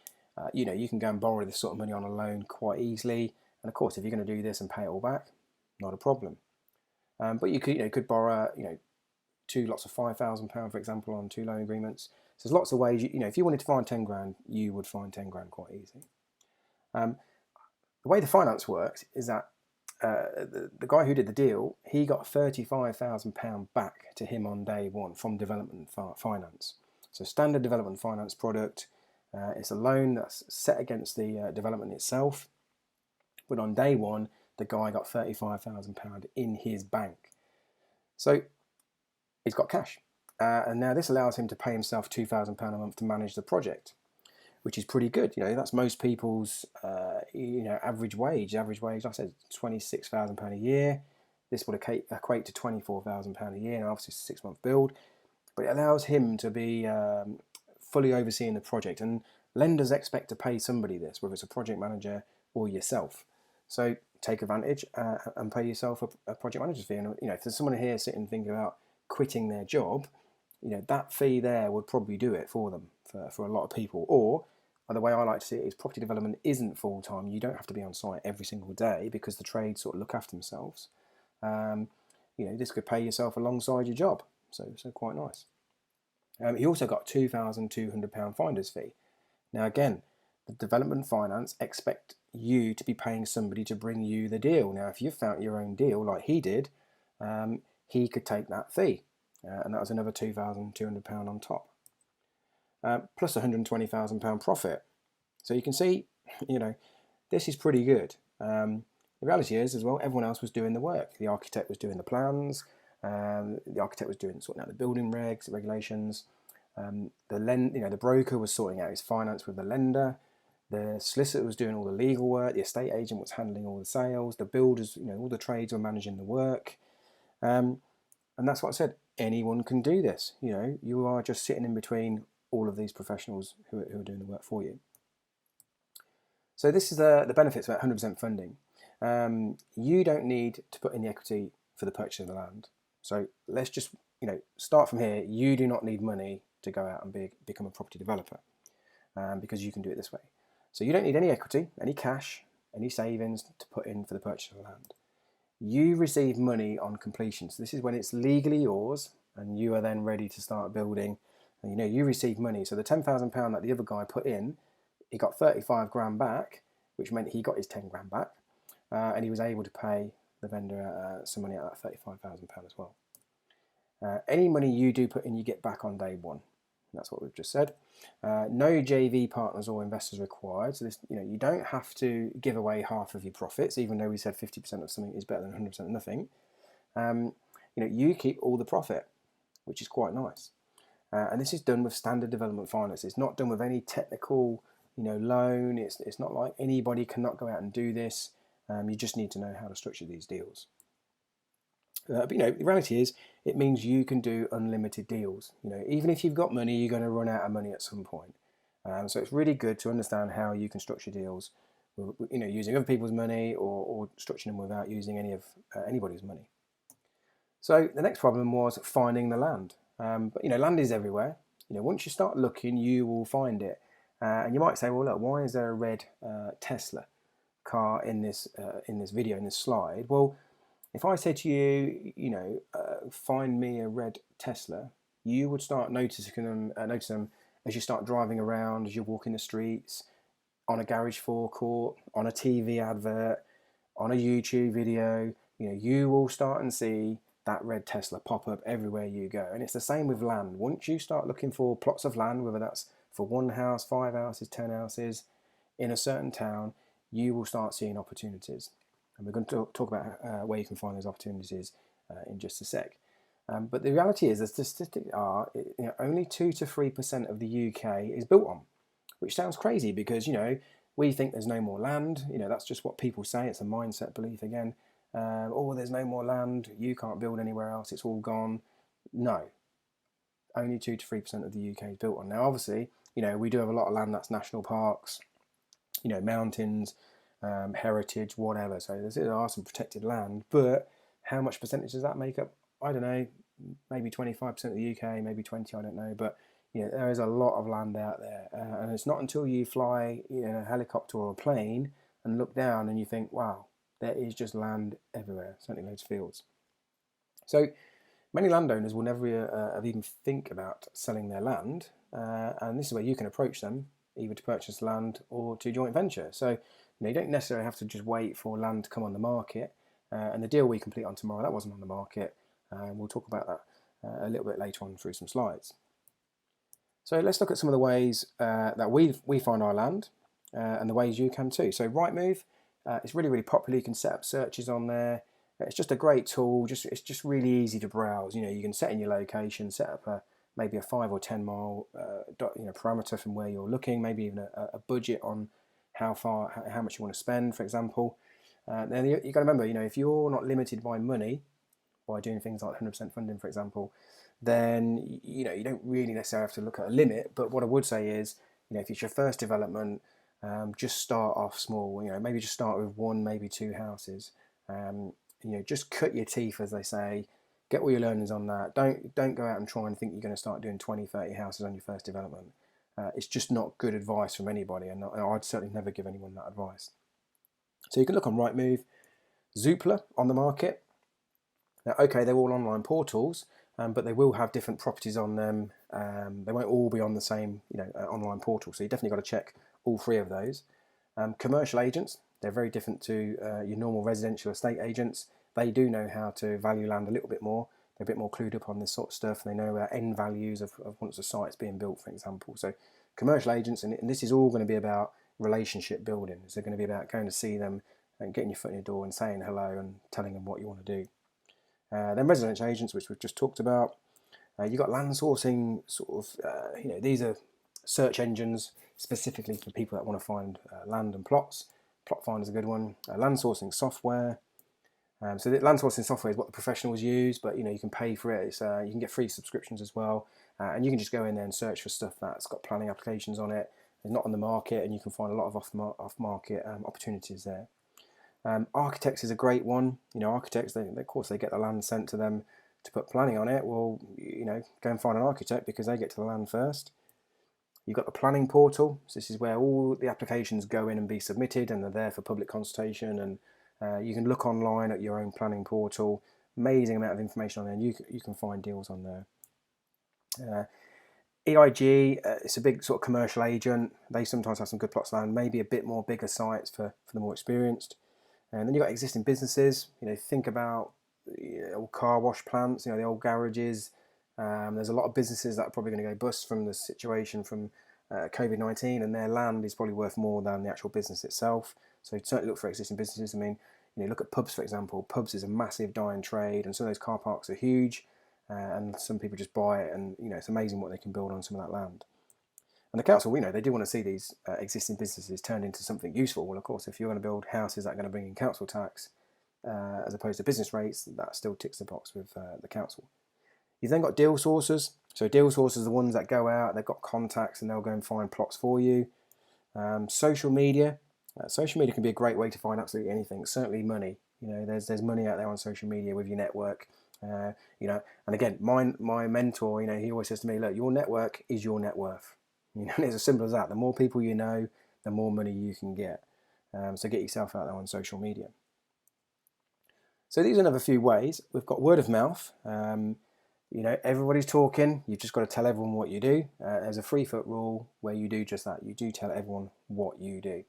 You can go and borrow this sort of money on a loan quite easily. And of course, if you're going to do this and pay it all back, not a problem. But you could borrow, two lots of £5,000, for example, on 2 loan agreements. So there's lots of ways. If you wanted to find 10 grand, you would find 10 grand quite easy. The way the finance works is that the guy who did the deal, he got £35,000 back to him on day one from development finance. So standard development finance product. It's a loan that's set against the development itself. But on day one, the guy got £35,000 in his bank. So he's got cash. And now this allows him to pay himself £2,000 a month to manage the project, which is pretty good. That's most people's average wage. Average wage, like I said, £26,000 a year. This would equate to £24,000 a year. Now, obviously, it's a 6-month build, but it allows him to be fully overseeing the project. And lenders expect to pay somebody this, whether it's a project manager or yourself. So take advantage and pay yourself a project manager's fee. And if there's someone here sitting thinking about quitting their job, that fee there would probably do it for them for a lot of people. Or the way I like to see it is property development isn't full time. You don't have to be on site every single day because the trades sort of look after themselves. This could pay yourself alongside your job. So quite nice. He also got £2,200 finder's fee. Now again, the development finance expect you to be paying somebody to bring you the deal. Now, if you found your own deal like he did, he could take that fee, and that was another £2,200 on top, plus £120,000 profit. So you can see, this is pretty good. The reality is, as well, everyone else was doing the work. The architect was doing the plans. The architect was sorting out the building regs, the regulations. The broker was sorting out his finance with the lender. The solicitor was doing all the legal work. The estate agent was handling all the sales. The builders, all the trades were managing the work. And that's what I said. Anyone can do this. You are just sitting in between all of these professionals who are doing the work for you. So this is the benefits of 100% funding. You don't need to put in the equity for the purchase of the land. So let's just start from here. You do not need money to go out and become a property developer because you can do it this way. So you don't need any equity, any cash, any savings to put in for the purchase of the land. You receive money on completion. So this is when it's legally yours and you are then ready to start building. And you receive money. So the £10,000 that the other guy put in, he got 35 grand back, which meant he got his 10 grand back. And he was able to pay the vendor some money out of that £35,000 as well. Any money you do put in, you get back on day one. That's what we've just said. No JV partners or investors required. So this, you don't have to give away half of your profits, even though we said 50% of something is better than 100% of nothing. You keep all the profit, which is quite nice. And this is done with standard development finance. It's not done with any technical, loan. It's not like anybody cannot go out and do this. You just need to know how to structure these deals. But the reality is, it means you can do unlimited deals. Even if you've got money, you're going to run out of money at some point. So it's really good to understand how you can structure deals, using other people's money or structuring them without using any of anybody's money. So the next problem was finding the land. But land is everywhere. Once you start looking, you will find it. And you might say, well, look, why is there a red Tesla car in this video, in this slide? Well, if I said to you, find me a red Tesla, you would start noticing them as you start driving around, as you're walking the streets, on a garage forecourt, on a TV advert, on a YouTube video. You will start and see that red Tesla pop up everywhere you go. And it's the same with land. Once you start looking for plots of land, whether that's for 1 house, 5 houses, 10 houses, in a certain town, you will start seeing opportunities. And we're going to talk about where you can find those opportunities in just a sec. But the reality is, the statistics are, only 2 to 3% of the UK is built on, which sounds crazy because, we think there's no more land. That's just what people say. It's a mindset belief again. There's no more land. You can't build anywhere else. It's all gone. No. Only 2 to 3% of the UK is built on. Now, obviously, we do have a lot of land that's national parks, mountains, heritage, whatever. So there are some protected land, but how much percentage does that make up? I don't know, maybe 25% of the UK, maybe 20, I don't know. But, there is a lot of land out there, and it's not until you fly a helicopter or a plane and look down and you think, wow, there is just land everywhere, certainly loads of fields. So many landowners will never even think about selling their land, and this is where you can approach them, either to purchase land or to joint venture. So you don't necessarily have to just wait for land to come on the market. And the deal we complete on tomorrow, that wasn't on the market. We'll talk about that a little bit later on through some slides. So let's look at some of the ways that we find our land and the ways you can too. So Rightmove, it's really, really popular. You can set up searches on there. It's just a great tool. It's just really easy to browse. You can set in your location, set up maybe a 5 or 10 mile parameter from where you're looking, maybe even a budget on how much you want to spend, for example. Then you got to remember, if you're not limited by money, by doing things like 100% funding, for example, then you don't really necessarily have to look at a limit. But what I would say is, if it's your first development, just start off small. Maybe just start with 1, maybe 2 houses. Just cut your teeth, as they say. Get all your learnings on that. Don't go out and try and think you're going to start doing 20, 30 houses on your first development. It's just not good advice from anybody, and I'd certainly never give anyone that advice. So you can look on Rightmove, Zoopla on the market. Now, okay, they're all online portals, but they will have different properties on them. They won't all be on the same, online portal. So you definitely got to check all 3 of those. Commercial agents, they're very different to your normal residential estate agents. They do know how to value land a little bit more. They're a bit more clued up on this sort of stuff. They know about end values of once a site's being built, for example. So commercial agents, and this is all going to be about relationship building. So they're going to be about going to see them and getting your foot in your door and saying hello and telling them what you want to do. Then residential agents, which we've just talked about. You've got land sourcing, sort of, these are search engines specifically for people that want to find land and plots. Plot Finder is a good one. Land sourcing software. So the land sourcing software is what the professionals use, but you can pay for it. You can get free subscriptions as well, and you can just go in there and search for stuff that's got planning applications on it. It's not on the market, and you can find a lot of off-market opportunities there. Architects is a great one. Architects, they of course they get the land sent to them to put planning on it. Well, go and find an architect because they get to the land first. You've got the planning portal. So this is where all the applications go in and be submitted, and they're there for public consultation. And you can look online at your own planning portal. Amazing amount of information on there, and you can find deals on there. EIG, it's a big sort of commercial agent. They sometimes have some good plots of land, maybe a bit more bigger sites for the more experienced. And then you've got existing businesses. Think about old car wash plants, the old garages. There's a lot of businesses that are probably going to go bust from the situation from COVID-19, and their land is probably worth more than the actual business itself. So certainly look for existing businesses. I mean, look at pubs, for example. Pubs is a massive dying trade, and some of those car parks are huge, and some people just buy it, and it's amazing what they can build on some of that land. And the council, they do want to see these existing businesses turned into something useful. Well, of course, if you're going to build houses that are going to bring in council tax as opposed to business rates, that still ticks the box with the council. You've then got deal sourcers. So deal sourcers are the ones that go out, they've got contacts, and they'll go and find plots for you. Social media. Social media can be a great way to find absolutely anything. Certainly money. There's money out there on social media with your network. And again, my mentor, he always says to me, look, your network is your net worth. It's as simple as that. The more people you know, the more money you can get. So get yourself out there on social media. So these are another few ways. We've got word of mouth. Everybody's talking. You've just got to tell everyone what you do. There's a 3-foot rule where you do just that. You do tell everyone what you do.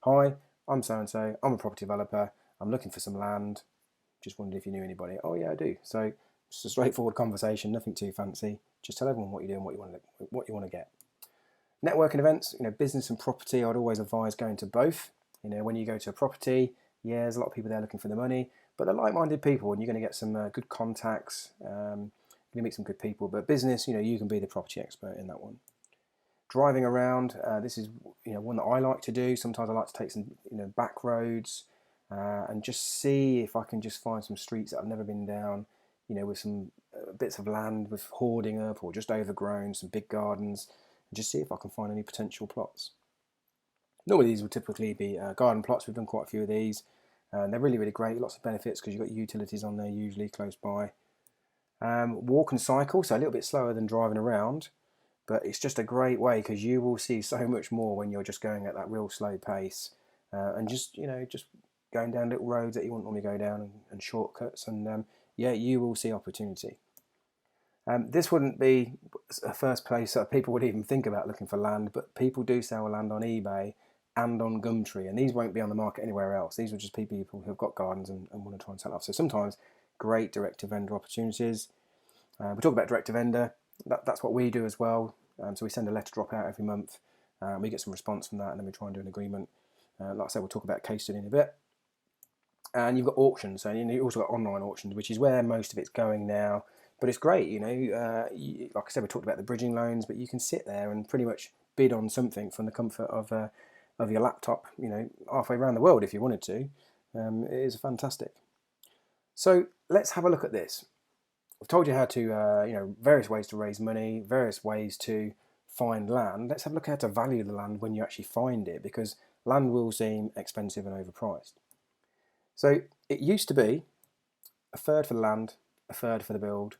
Hi, I'm so-and-so. I'm a property developer. I'm looking for some land. Just wondered if you knew anybody. Oh yeah, I do. So it's a straightforward conversation, nothing too fancy. Just tell everyone what you do and what you want to get. Networking events, business and property, I'd always advise going to both. When you go to a property, there's a lot of people there looking for the money, but they're like-minded people, and you're going to get some good contacts. You're going to meet some good people. But business, you can be the property expert in that one. Driving around, this is one that I like to do. Sometimes I like to take some back roads and just see if I can just find some streets that I've never been down. With some bits of land with hoarding up or just overgrown, some big gardens. And just see if I can find any potential plots. Normally these will typically be garden plots. We've done quite a few of these. They're really, really great. Lots of benefits because you've got utilities on there usually close by. Walk and cycle, so a little bit slower than driving around. but it's just a great way because you will see so much more when you're just going at that real slow pace, and just just going down little roads that you wouldn't normally go down, and shortcuts, and yeah, you will see opportunity. This wouldn't be a first place that people would even think about looking for land, but people do sell land on eBay and on Gumtree, and these won't be on the market anywhere else. These are just people who've got gardens and want to try and sell off. So sometimes great direct-to-vendor opportunities. We talk about direct-to-vendor. That's what we do as well. So we send a letter drop out every month. We get some response from that, and then we try and do an agreement. Like I said, we'll talk about case study in a bit. And you've got auctions, so you've also got online auctions, which is where most of it's going now. But it's great, like I said, we talked about the bridging loans, but you can sit there and pretty much bid on something from the comfort of your laptop, halfway around the world if you wanted to. It is fantastic. So let's have a look at this. I've told you how to, various ways to raise money, various ways to find land. Let's have a look at how to value the land when you actually find it, because land will seem expensive and overpriced. So it used to be a third for the land, a third for the build,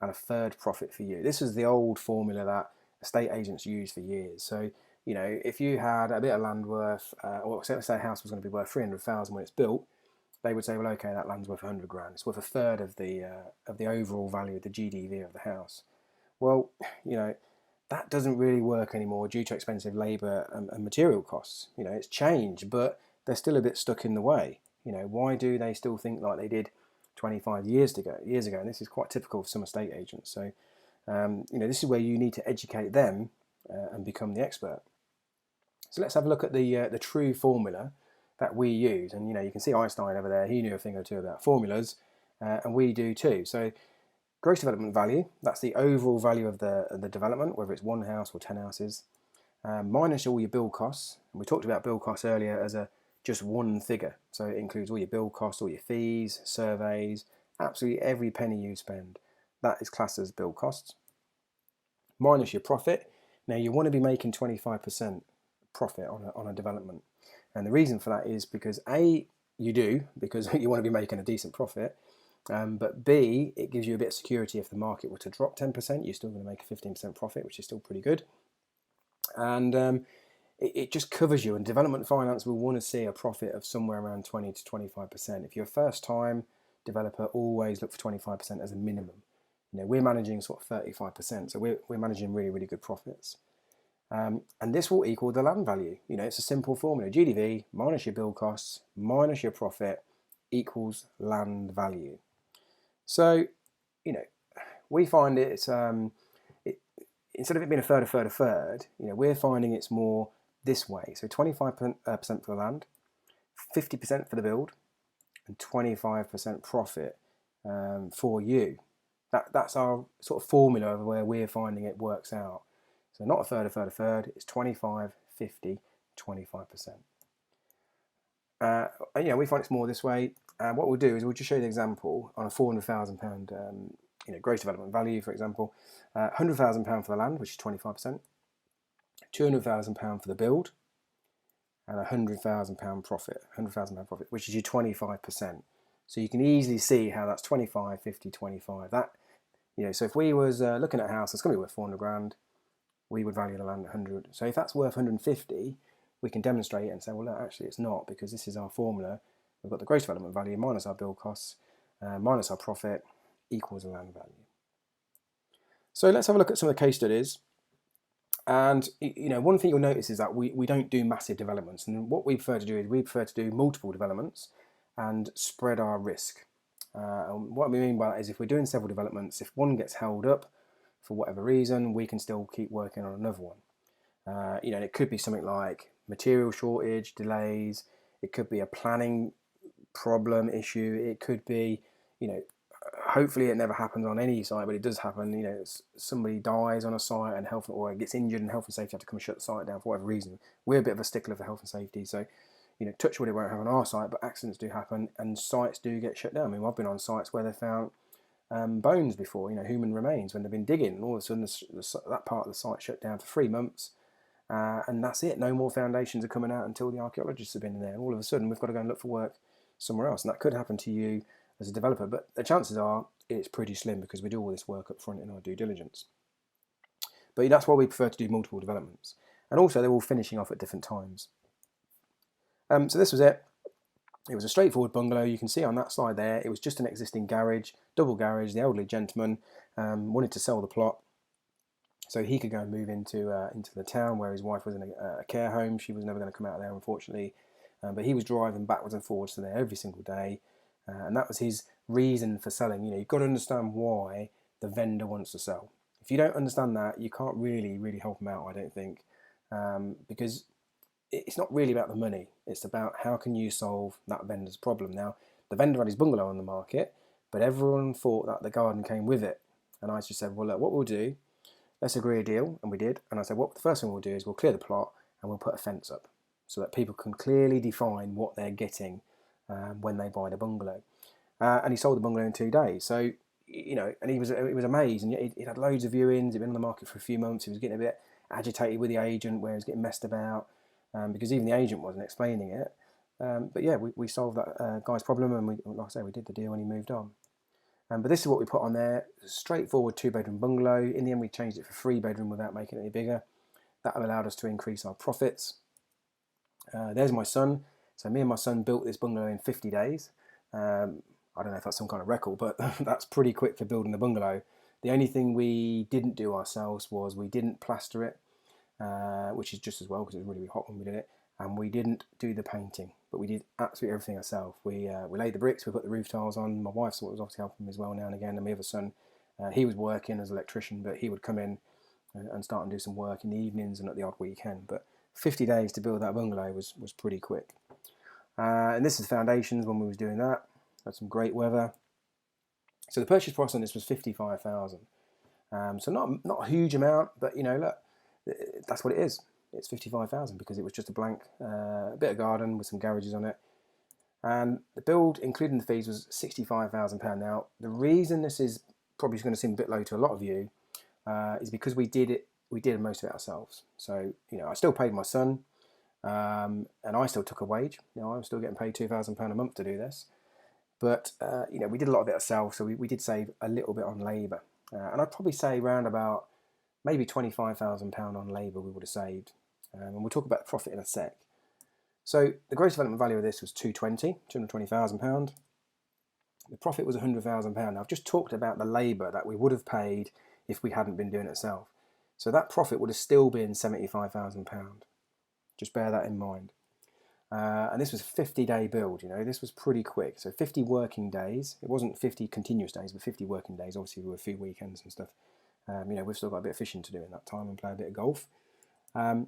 and a third profit for you. This is the old formula that estate agents used for years. So, if you had a bit of land worth, or let's say a house was going to be worth 300,000 when it's built, they would say, well, okay, that land's worth 100 grand. It's worth a third of the overall value of the GDV of the house. Well, that doesn't really work anymore due to expensive labour and material costs. It's changed, but they're still a bit stuck in the way. Why do they still think like they did 25 years ago? And this is quite typical of some estate agents. So, this is where you need to educate them and become the expert. So let's have a look at the true formula that we use. And you can see Einstein over there. He knew a thing or two about formulas, and we do too. So gross development value, that's the overall value of the development, whether it's one house or 10 houses, minus all your build costs. And we talked about build costs earlier as just one figure. So it includes all your build costs, all your fees, surveys, absolutely every penny you spend. That is classed as build costs. Minus your profit. Now you want to be making 25% profit on a development. And the reason for that is because A, you do, because you want to be making a decent profit. But B, it gives you a bit of security if the market were to drop 10%, you're still going to make a 15% profit, which is still pretty good. And it just covers you, and development finance will want to see a profit of somewhere around 20 to 25%. If you're a first time developer, always look for 25% as a minimum. We're managing sort of 35%, so we're managing really, really good profits. And this will equal the land value. It's a simple formula. GDV minus your build costs minus your profit equals land value. So, we find it's instead of it being a third, we're finding it's more this way. So 25% for the land, 50% for the build, and 25% profit for you. That's our sort of formula of where we're finding it works out. So not a third, it's 25, 50, 25%. We find it's more this way. What we'll do is we'll just show you the example on a £400,000 gross development value, for example. £100,000 for the land, which is 25%. £200,000 for the build, and £100,000 profit. £100,000 profit, which is your 25%. So you can easily see how that's 25, 50, 25. That, so if we was looking at a house that's going to be worth 400 grand, we would value the land at 100. So if that's worth 150, we can demonstrate it and say, well, no, actually it's not, because this is our formula. We've got the gross development value minus our build costs, minus our profit, equals the land value. So let's have a look at some of the case studies. And one thing you'll notice is that we don't do massive developments. And what we prefer to do is we prefer to do multiple developments and spread our risk. And what we mean by that is if we're doing several developments, if one gets held up for whatever reason, we can still keep working on another one. And it could be something like material shortage, delays. It could be a planning problem issue. It could be, hopefully it never happens on any site, but it does happen. Somebody dies on a site and or gets injured, and health and safety have to come and shut the site down for whatever reason. We're a bit of a stickler for health and safety, so touch wood, it won't happen on our site, but accidents do happen and sites do get shut down. I've been on sites where they found bones before, human remains, when they've been digging, and all of a sudden that part of the site shut down for 3 months, and that's it. No more foundations are coming out until the archaeologists have been in there. And all of a sudden we've got to go and look for work somewhere else, and that could happen to you as a developer, but the chances are it's pretty slim because we do all this work up front in our due diligence. But that's why we prefer to do multiple developments. And also they're all finishing off at different times. So this was it. It was a straightforward bungalow. You can see on that slide there, it was just an existing garage, double garage. The elderly gentleman wanted to sell the plot so he could go and move into the town where his wife was in a care home. She was never going to come out of there, unfortunately. But he was driving backwards and forwards to there every single day. And that was his reason for selling. You've got to understand why the vendor wants to sell. If you don't understand that, you can't really help them out, I don't think. Because it's not really about the money. It's about how can you solve that vendor's problem. Now, the vendor had his bungalow on the market, but everyone thought that the garden came with it. And I just said, well, look, what we'll do, let's agree a deal. And we did. And I said, well, the first thing we'll do is we'll clear the plot and we'll put a fence up so that people can clearly define what they're getting when they buy the bungalow. And he sold the bungalow in 2 days. So, and he was amazed. And he had loads of viewings. He'd been on the market for a few months. He was getting a bit agitated with the agent where he was getting messed about. Because even the agent wasn't explaining it. But yeah, we solved that guy's problem, and like I say, we did the deal and he moved on. But this is what we put on there: straightforward 2-bedroom bungalow. In the end, we changed it for 3-bedroom without making it any bigger. That allowed us to increase our profits. There's my son. So me and my son built this bungalow in 50 days. I don't know if that's some kind of record, but that's pretty quick for building a bungalow. The only thing we didn't do ourselves was we didn't plaster it. Which is just as well because it was really hot when we did it, and we didn't do the painting, but we did absolutely everything ourselves. We laid the bricks, we put the roof tiles on. My wife was obviously helping me as well now and again, and my other son, he was working as an electrician, but he would come in and start and do some work in the evenings and at the odd weekend. But 50 days to build that bungalow was pretty quick. And this is foundations when we was doing that. Had some great weather. So the purchase price on this was $55,000. So not a huge amount, but look. That's what it is. It's $55,000 because it was just a blank bit of garden with some garages on it. And the build, including the fees, was £65,000. Now, the reason this is probably going to seem a bit low to a lot of you is because we did most of it ourselves. So, I still paid my son, and I still took a wage. I was still getting paid £2,000 a month to do this. But, we did a lot of it ourselves, so we did save a little bit on labour. And I'd probably say around about maybe £25,000 on labour we would have saved. And we'll talk about the profit in a sec. So the gross development value of this was £220,000. The profit was £100,000. Now I've just talked about the labour that we would have paid if we hadn't been doing it ourselves. So that profit would have still been £75,000. Just bear that in mind. And this was a 50-day build, this was pretty quick. So 50 working days. It wasn't 50 continuous days, but 50 working days. Obviously, there were a few weekends and stuff. We've still got a bit of fishing to do in that time and play a bit of golf. And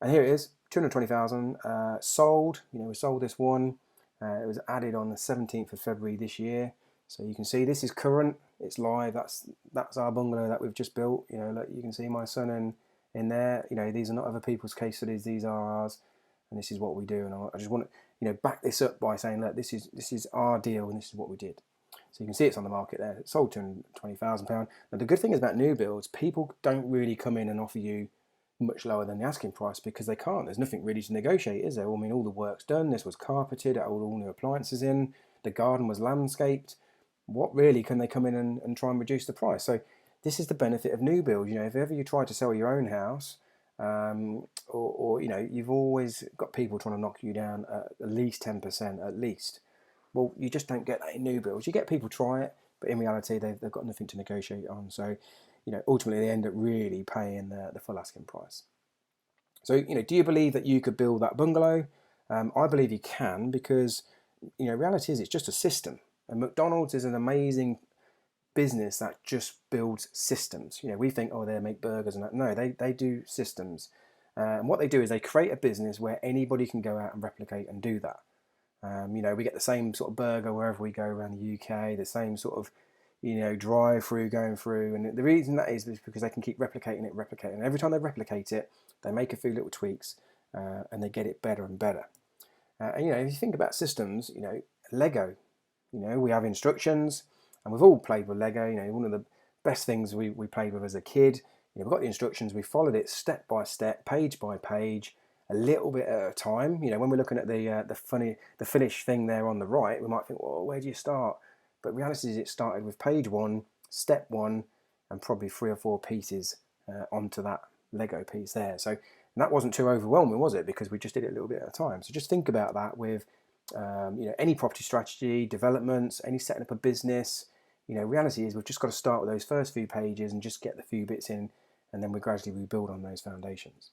here it is, 220,000 sold. We sold this one. It was added on the 17th of February this year. So you can see this is current. It's live. That's our bungalow that we've just built. Look, you can see my son in there. These are not other people's case studies. These are ours, and this is what we do. And I just want to back this up by saying, look, this is our deal, and this is what we did. So you can see it's on the market there. It sold £220,000. Now the good thing is about new builds, people don't really come in and offer you much lower than the asking price because they can't. There's nothing really to negotiate, is there? All the work's done. This was carpeted, all new appliances in. The garden was landscaped. What really can they come in and try and reduce the price? So this is the benefit of new builds. If ever you try to sell your own house, or you've always got people trying to knock you down at least 10%, at least. Well, you just don't get that in new builds. You get people try it, but in reality, they've got nothing to negotiate on. So, ultimately, they end up really paying the full asking price. So, do you believe that you could build that bungalow? I believe you can because, reality is it's just a system. And McDonald's is an amazing business that just builds systems. We think, they make burgers and that. No, they do systems. And what they do is they create a business where anybody can go out and replicate and do that. We get the same sort of burger wherever we go around the UK, the same sort of, drive-through going through. And the reason that is because they can keep replicating it. And every time they replicate it, they make a few little tweaks and they get it better and better. And, if you think about systems, Lego, we have instructions and we've all played with Lego. One of the best things we played with as a kid, we've got the instructions, we followed it step by step, page by page, a little bit at a time. When we're looking at the finished thing there on the right, we might think, well, where do you start? But reality is it started with page 1, step 1, and probably 3 or 4 pieces onto that Lego piece there. So that wasn't too overwhelming, was it? Because we just did it a little bit at a time. So just think about that with any property strategy, developments, any setting up a business. Reality is we've just got to start with those first few pages and just get the few bits in, and then we gradually rebuild on those foundations.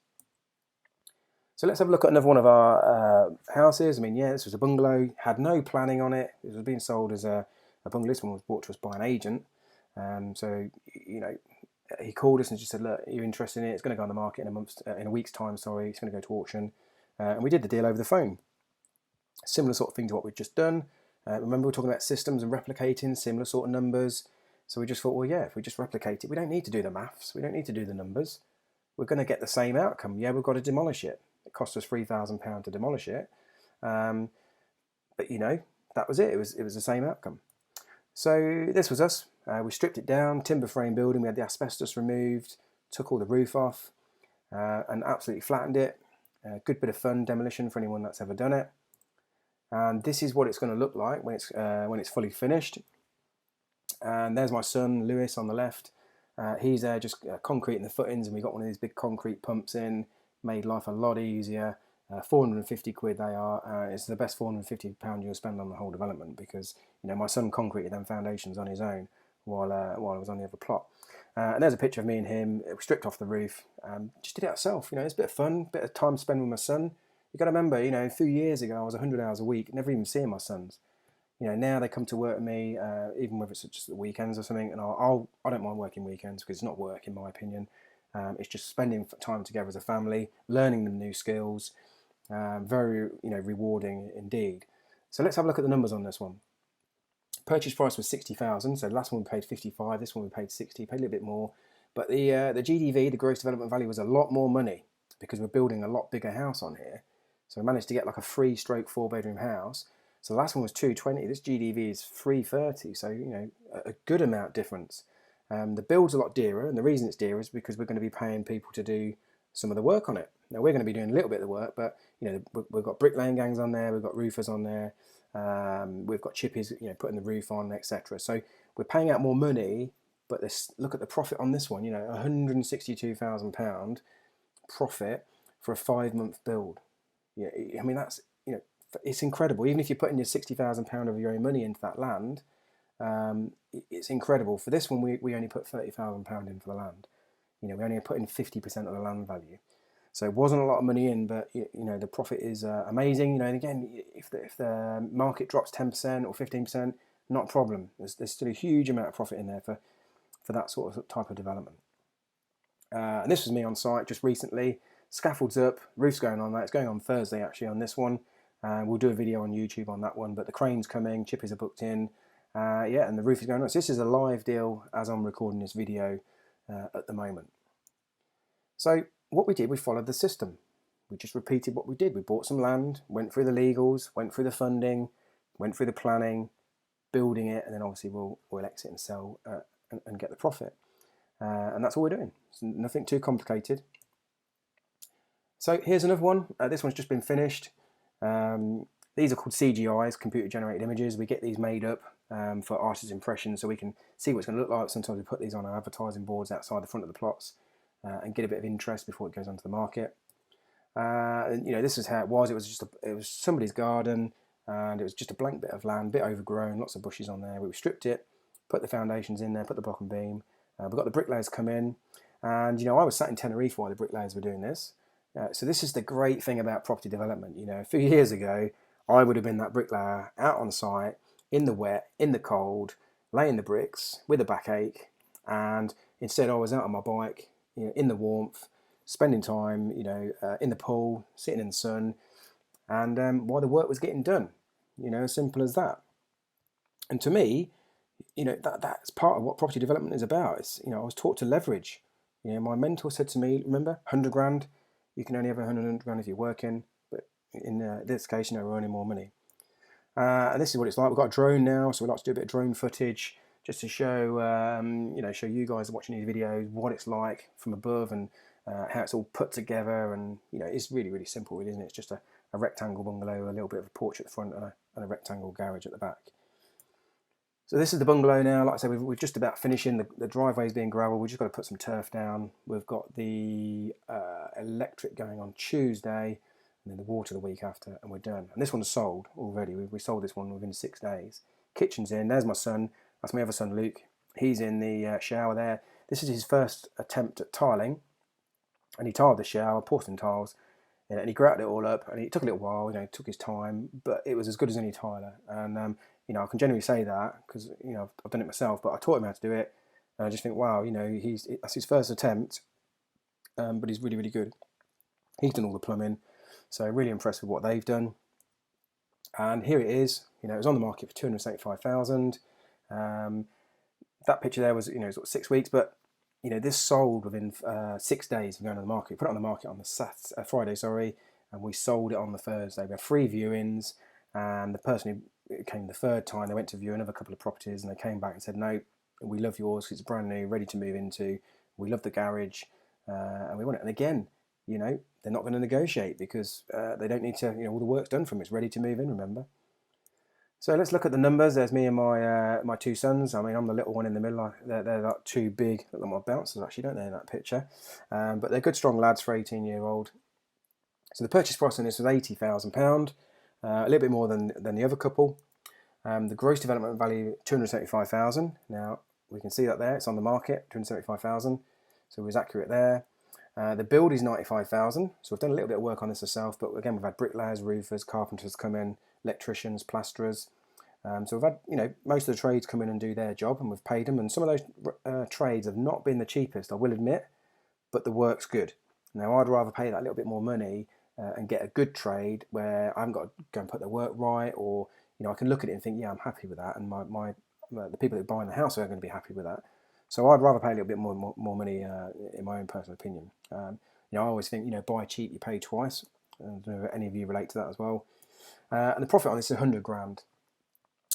So let's have a look at another one of our houses. I mean, yeah, this was a bungalow, had no planning on it. It was being sold as a bungalow. This one was bought to us by an agent. So, he called us and just said, look, are you interested in it? It's going to go on the market in a week's time, sorry. It's going to go to auction. And we did the deal over the phone. Similar sort of thing to what we've just done. Remember, we were talking about systems and replicating, similar sort of numbers. So we just thought, well, yeah, if we just replicate it, we don't need to do the maths. We don't need to do the numbers. We're going to get the same outcome. Yeah, we've got to demolish it. It cost us £3,000 to demolish it. But, that was it. It was the same outcome. So this was us. We stripped it down, timber frame building. We had the asbestos removed, took all the roof off, and absolutely flattened it. Good bit of fun demolition for anyone that's ever done it. And this is what it's going to look like when it's fully finished. And there's my son Lewis on the left. He's there just concreting the footings, and we got one of these big concrete pumps in. Made life a lot easier. 450 quid they are. It's the best £450 you'll spend on the whole development, because my son concreted them foundations on his own while I was on the other plot. And there's a picture of me and him. We stripped off the roof. Just did it ourselves. It's a bit of fun, bit of time spent with my son. You got to remember, a few years ago I was 100 hours a week, never even seeing my sons. Now they come to work with me, even whether it's just the weekends or something. And I don't mind working weekends, because it's not work in my opinion. It's just spending time together as a family, learning them new skills. Very rewarding indeed. So let's have a look at the numbers on this one. Purchase price was 60,000. So the last one we paid 55. This one we paid 60. Paid a little bit more, but the GDV, the gross development value, was a lot more money because we're building a lot bigger house on here. So we managed to get like a 3/4-bedroom house. So the last one was 220. This GDV is 330. So a good amount difference. The build's a lot dearer, and the reason it's dearer is because we're going to be paying people to do some of the work on it. Now we're going to be doing a little bit of the work, but we've got bricklaying gangs on there, we've got roofers on there, we've got chippies, putting the roof on, etc. So we're paying out more money, but look at the profit on this one. £162,000 profit for a 5-month build. I mean that's it's incredible. Even if you're putting your £60,000 of your own money into that land, it's incredible. For this one, we only put £30,000 in for the land. We only put in 50% of the land value. So it wasn't a lot of money in, but the profit is amazing. And again, if the market drops 10% or 15%, not a problem. There's still a huge amount of profit in there for that sort of type of development. And this was me on site just recently. Scaffold's up, roof's going on. It's going on Thursday actually on this one. We'll do a video on YouTube on that one. But the crane's coming, chippies are booked in. And the roof is going on. So this is a live deal as I'm recording this video at the moment. So what we did, we followed the system. We just repeated what we did. We bought some land, went through the legals, went through the funding, went through the planning, building it, and then obviously we'll exit and sell and get the profit. And that's all we're doing. It's nothing too complicated. So here's another one. This one's just been finished. These are called CGIs, computer generated images. We get these made up for artist impressions so we can see what it's going to look like. Sometimes we put these on our advertising boards outside the front of the plots and get a bit of interest before it goes onto the market. This is how it was. It was somebody's garden, and it was just a blank bit of land, a bit overgrown, lots of bushes on there. We stripped it, put the foundations in there, put the block and beam. We got the bricklayers come in, and I was sat in Tenerife while the bricklayers were doing this. So this is the great thing about property development. A few years ago, I would have been that bricklayer out on site in the wet, in the cold, laying the bricks with a backache, and instead I was out on my bike, in the warmth, spending time, in the pool, sitting in the sun, and while the work was getting done, as simple as that. And to me, that's part of what property development is about. It's, I was taught to leverage. My mentor said to me, remember, 100 grand, you can only have 100 grand if you're working, but in this case, we're earning more money. And this is what it's like. We've got a drone now, so we like to do a bit of drone footage just to show, show you guys watching these videos what it's like from above and how it's all put together. And it's really, really simple, really, isn't it? It's just a rectangle bungalow, a little bit of a porch at the front, and a rectangle garage at the back. So this is the bungalow now. Like I said, we're just about finishing. The driveway's being gravel. We've just got to put some turf down. We've got the electric going on Tuesday, and then the water the week after, and we're done. And this one's sold already. We sold this one within 6 days. Kitchen's in. There's my son. That's my other son, Luke. He's in the shower there. This is his first attempt at tiling, and he tiled the shower, porcelain tiles, and he grouted it all up. And it took a little while. It took his time, but it was as good as any tiler. And I can genuinely say that because I've done it myself. But I taught him how to do it, and I just think, wow, that's his first attempt, but he's really, really good. He's done all the plumbing, so really impressed with what they've done. And here it is. It was on the market for 275,000. That picture there was, sort of 6 weeks, but this sold within 6 days of going on the market. We put it on the market on the Friday, and we sold it on the Thursday. We had 3 viewings, and the person who came the third time, they went to view another couple of properties, and they came back and said, no, we love yours, it's brand new, ready to move into. We love the garage, and we want it. And again, they're not going to negotiate because they don't need to, all the work's done for them. It's ready to move in, remember? So let's look at the numbers. There's me and my 2 sons. I mean, I'm the little one in the middle. They're like 2 big, look like my bouncers actually, don't they, in that picture? But they're good, strong lads for 18-year-old. So the purchase price on this was £80,000, a little bit more than the other couple. The gross development value, 275,000. Now we can see that there. It's on the market, 275,000. So it was accurate there. The build is 95,000. So we've done a little bit of work on this ourselves, but again, we've had bricklayers, roofers, carpenters come in, electricians, plasterers. So we've had, most of the trades come in and do their job, and we've paid them. And some of those trades have not been the cheapest, I will admit, but the work's good. Now, I'd rather pay that little bit more money and get a good trade where I haven't got to go and put the work right, or I can look at it and think, yeah, I'm happy with that, and the people that are buying the house are going to be happy with that. So I'd rather pay a little bit more money, in my own personal opinion. I always think, buy cheap, you pay twice. I don't know if any of you relate to that as well. And the profit on this is 100 grand.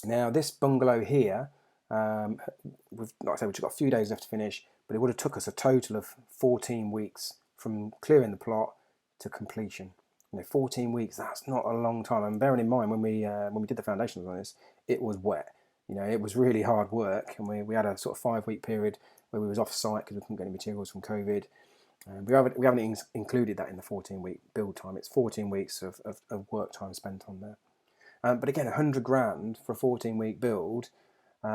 Now, this bungalow here, like I said, we've just got a few days left to finish, but it would have took us a total of 14 weeks from clearing the plot to completion. 14 weeks, that's not a long time. And bearing in mind, when we did the foundations on this, it was wet. It was really hard work, and we had a sort of 5-week period where we was off site because we couldn't get any materials from COVID. We haven't included that in the 14-week build time. It's 14 weeks of work time spent on there. But again, 100 grand for a 14-week build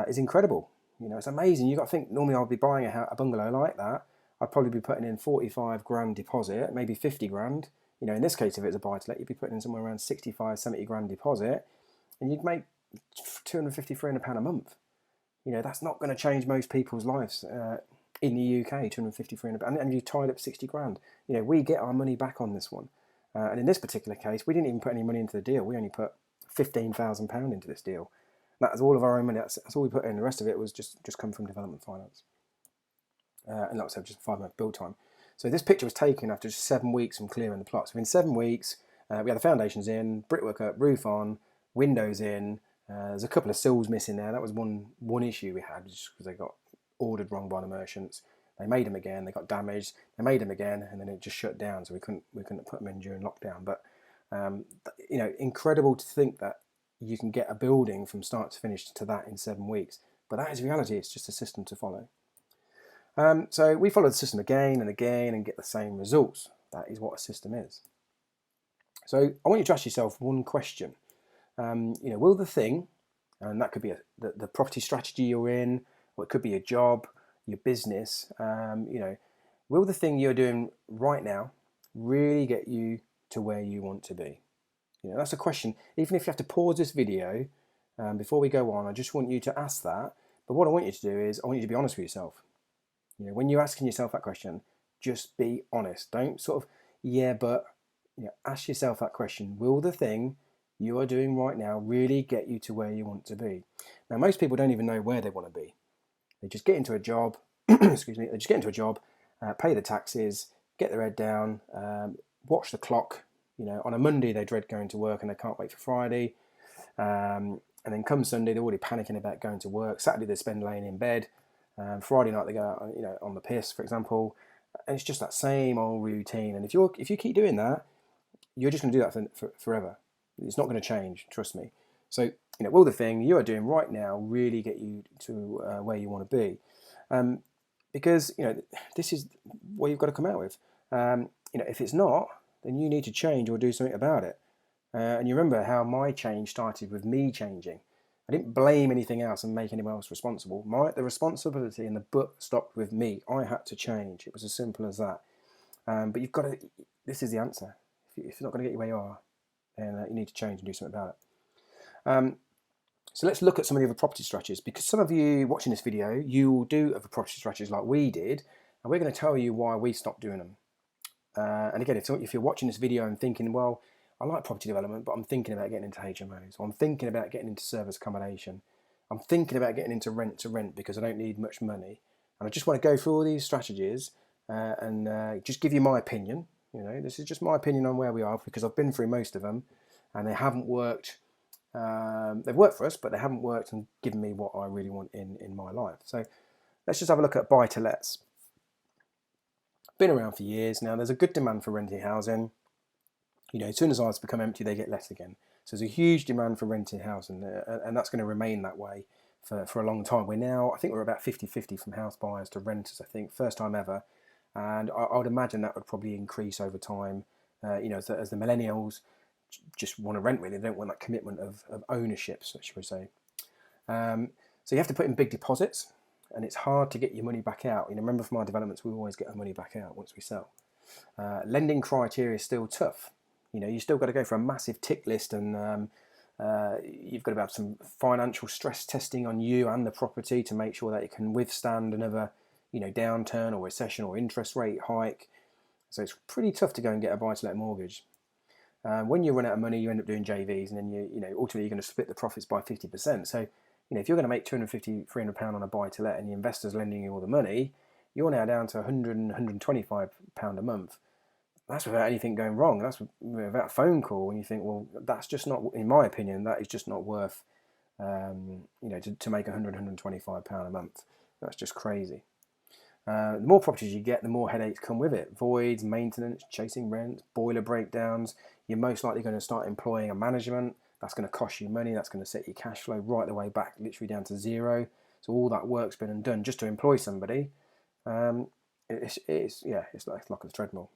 is incredible. It's amazing. You've got to think, normally I'll be buying a bungalow like that. I'd probably be putting in 45 grand deposit, maybe 50 grand. In this case, if it's a buy-to-let, you'd be putting in somewhere around 65, 70 grand deposit, and you'd make £250, £300 a month. That's not going to change most people's lives in the UK, 250, £300, and you tied up 60 grand. We get our money back on this one. And in this particular case, we didn't even put any money into the deal. We only put £15,000 into this deal. That was all of our own money. That's all we put in. The rest of it was just come from development finance. And like I said, just 5-month build time. So this picture was taken after just 7 weeks from clearing the plot. So in 7 weeks, we had the foundations in, brickwork up, roof on, windows in. There's a couple of sills missing there. That was one issue we had, just because they got ordered wrong by the merchants. They made them again. They got damaged. They made them again, and then it just shut down. So we couldn't put them in during lockdown. But incredible to think that you can get a building from start to finish to that in 7 weeks. But that is reality. It's just a system to follow. So we follow the system again and again and get the same results. That is what a system is. So I want you to ask yourself one question. Will the thing, and that could be the property strategy you're in, or it could be a job, your business, will the thing you're doing right now really get you to where you want to be? That's a question. Even if you have to pause this video before we go on, I just want you to ask that. But what I want you to do is I want you to be honest with yourself. When you're asking yourself that question, just be honest. Don't sort of, but ask yourself that question. Will the thing you are doing right now really get you to where you want to be? Now, most people don't even know where they want to be. They just get into a job, excuse me, they just get into a job, pay the taxes, get their head down, watch the clock. On a Monday, they dread going to work and they can't wait for Friday. And then come Sunday, they're already panicking about going to work. Saturday, they spend laying in bed. Friday night, they go out, on the piss, for example. And it's just that same old routine. And if you keep doing that, you're just going to do that for forever. It's not going to change, trust me. So will the thing you are doing right now really get you to where you want to be? Because this is what you've got to come out with. If it's not, then you need to change or do something about it. And you remember how my change started with me changing. I didn't blame anything else and make anyone else responsible. The responsibility and the book stopped with me. I had to change. It was as simple as that. But you've got to. This is the answer. If it's not going to get you where you are, then you need to change and do something about it. So let's look at some of the other property strategies, because some of you watching this video, you will do other property strategies like we did, and we're going to tell you why we stopped doing them. And again, if you're watching this video and thinking, well, I like property development, but I'm thinking about getting into HMOs, or I'm thinking about getting into service accommodation, I'm thinking about getting into rent to rent because I don't need much money, and I just want to go through all these strategies and just give you my opinion. This is just my opinion on where we are, because I've been through most of them, and they haven't worked. They've worked for us, but they haven't worked and given me what I really want in my life. So let's just have a look at buy-to-lets. Been around for years now. There's a good demand for renting housing. As soon as ours become empty, they get let again. So there's a huge demand for renting housing, and that's going to remain that way for a long time. I think we're about 50-50 from house buyers to renters, I think, first time ever. And I would imagine that would probably increase over time, as the millennials just want to rent, really. They don't want that commitment of ownership, should we say. So you have to put in big deposits, and it's hard to get your money back out. Remember, from our developments, we always get our money back out once we sell. Lending criteria is still tough. You still got to go for a massive tick list, and you've got to have some financial stress testing on you and the property to make sure that it can withstand another downturn or recession or interest rate hike. So it's pretty tough to go and get a buy-to-let mortgage. When you run out of money, you end up doing JVs, and then ultimately you're going to split the profits by 50%. So if you're going to make £250, £300 on a buy-to-let, and the investor's lending you all the money, you're now down to £100, £125 a month. That's without anything going wrong. That's without a phone call. And you think, well, that's just not, in my opinion, that is just not worth, to make £100, £125 a month. That's just crazy. The more properties you get, the more headaches come with it. Voids, maintenance, chasing rent, boiler breakdowns. You're most likely going to start employing a management. That's going to cost you money. That's going to set your cash flow right the way back, literally down to zero. So all that work's been undone just to employ somebody. It's like a treadmill.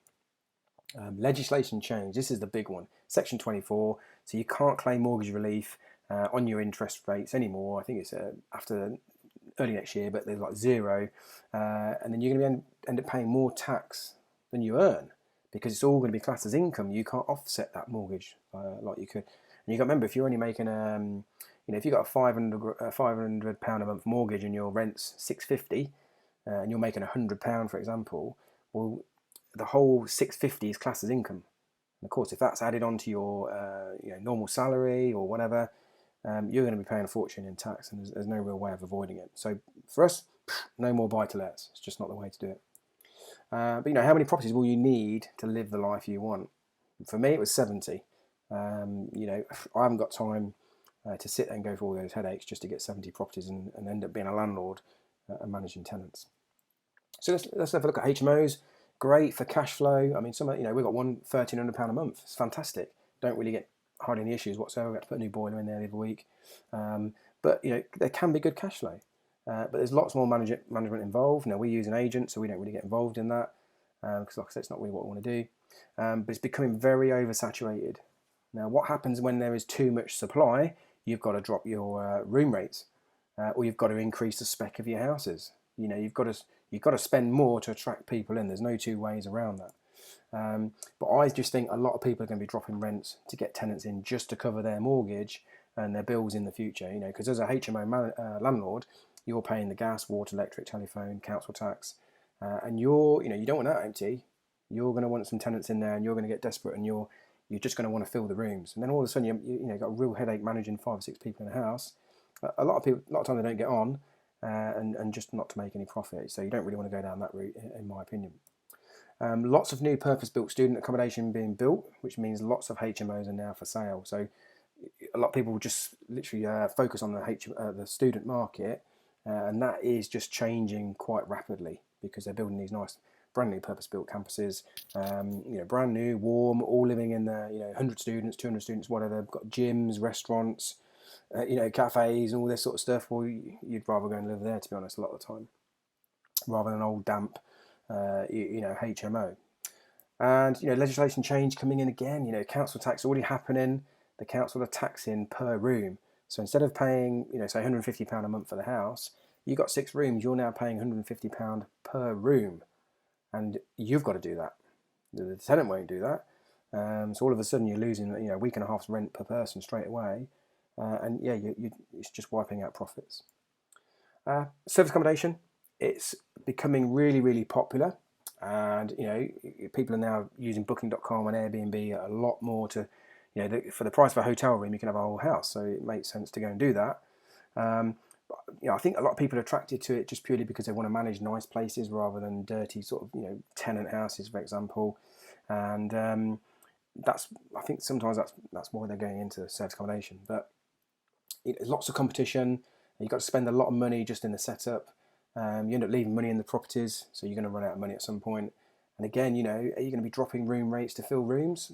Legislation change. This is the big one. Section 24. So you can't claim mortgage relief on your interest rates anymore. I think it's after early next year, but there's like zero, and then you're going to end up paying more tax than you earn, because it's all going to be classed as income. You can't offset that mortgage like you could. And you got to remember, if you're only making if you got a £500 a month mortgage and your rent's £650, and you're making £100, for example, well, the whole £650 is classed as income. And of course, if that's added onto your normal salary or whatever, you're going to be paying a fortune in tax, and there's no real way of avoiding it. So for us, no more buy-to-lets. It's just not the way to do it. But how many properties will you need to live the life you want? For me, it was 70. I haven't got time to sit and go through all those headaches just to get 70 properties and end up being a landlord and managing tenants. So let's have a look at HMOs. Great for cash flow. I mean, we've got one £1,300 a month. It's fantastic. Don't really get hardly any issues whatsoever. We have to put a new boiler in there every week. But there can be good cash flow. But there's lots more management involved. Now, we use an agent, so we don't really get involved in that, because like I said, it's not really what we want to do. But it's becoming very oversaturated. Now, what happens when there is too much supply? You've got to drop your room rates, or you've got to increase the spec of your houses. You've got to spend more to attract people in. There's no two ways around that. But I just think a lot of people are going to be dropping rents to get tenants in just to cover their mortgage and their bills in the future. Because as a HMO landlord, you're paying the gas, water, electric, telephone, council tax, and you don't want that empty. You're going to want some tenants in there, and you're going to get desperate, and you're just going to want to fill the rooms. And then all of a sudden, you've got a real headache managing 5 or 6 people in a house. A lot of time they don't get on, and just not to make any profit. So you don't really want to go down that route, in my opinion. Lots of new purpose-built student accommodation being built, which means lots of HMOs are now for sale. So a lot of people just literally focus on the student market, and that is just changing quite rapidly, because they're building these nice brand new purpose-built campuses, brand new, warm, all living in there, 100 students, 200 students, whatever. They've got gyms, restaurants, cafes and all this sort of stuff. Well, you'd rather go and live there, to be honest, a lot of the time, rather than an old damp, HMO. And legislation change coming in again. Council tax already happening. The council are taxing per room. So instead of paying, say £150 a month for the house, you got 6 rooms. You're now paying £150 per room, and you've got to do that. The tenant won't do that. So all of a sudden you're losing, a week and a half's rent per person straight away, and it's just wiping out profits. Service accommodation, it's becoming really, really popular. And people are now using Booking.com and Airbnb a lot more to, for the price of a hotel room, you can have a whole house. So it makes sense to go and do that. I think a lot of people are attracted to it just purely because they want to manage nice places rather than dirty sort of tenant houses, for example. And I think sometimes that's why they're going into service accommodation. But there's lots of competition. You've got to spend a lot of money just in the setup. You end up leaving money in the properties, so you're going to run out of money at some point. And again, are you going to be dropping room rates to fill rooms?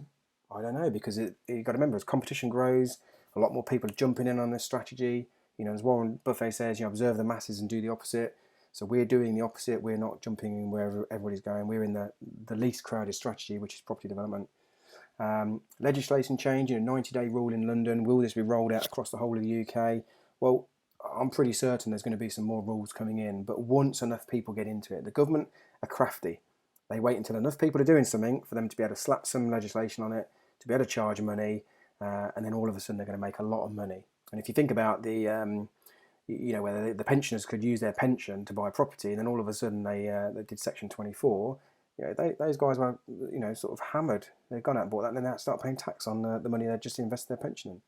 I don't know, because you've got to remember, as competition grows, a lot more people are jumping in on this strategy. As Warren Buffett says, observe the masses and do the opposite. So we're doing the opposite. We're not jumping in wherever everybody's going. We're in the least crowded strategy, which is property development. Legislation change, 90-day rule in London. Will this be rolled out across the whole of the UK? Well, I'm pretty certain there's going to be some more rules coming in, but once enough people get into it, the government are crafty. They wait until enough people are doing something for them to be able to slap some legislation on it, to be able to charge money, and then all of a sudden they're going to make a lot of money. And if you think about whether the pensioners could use their pension to buy property, and then all of a sudden they did Section 24, those guys were sort of hammered. They've gone out and bought that, and then they have to start paying tax on the money they just invested their pension in.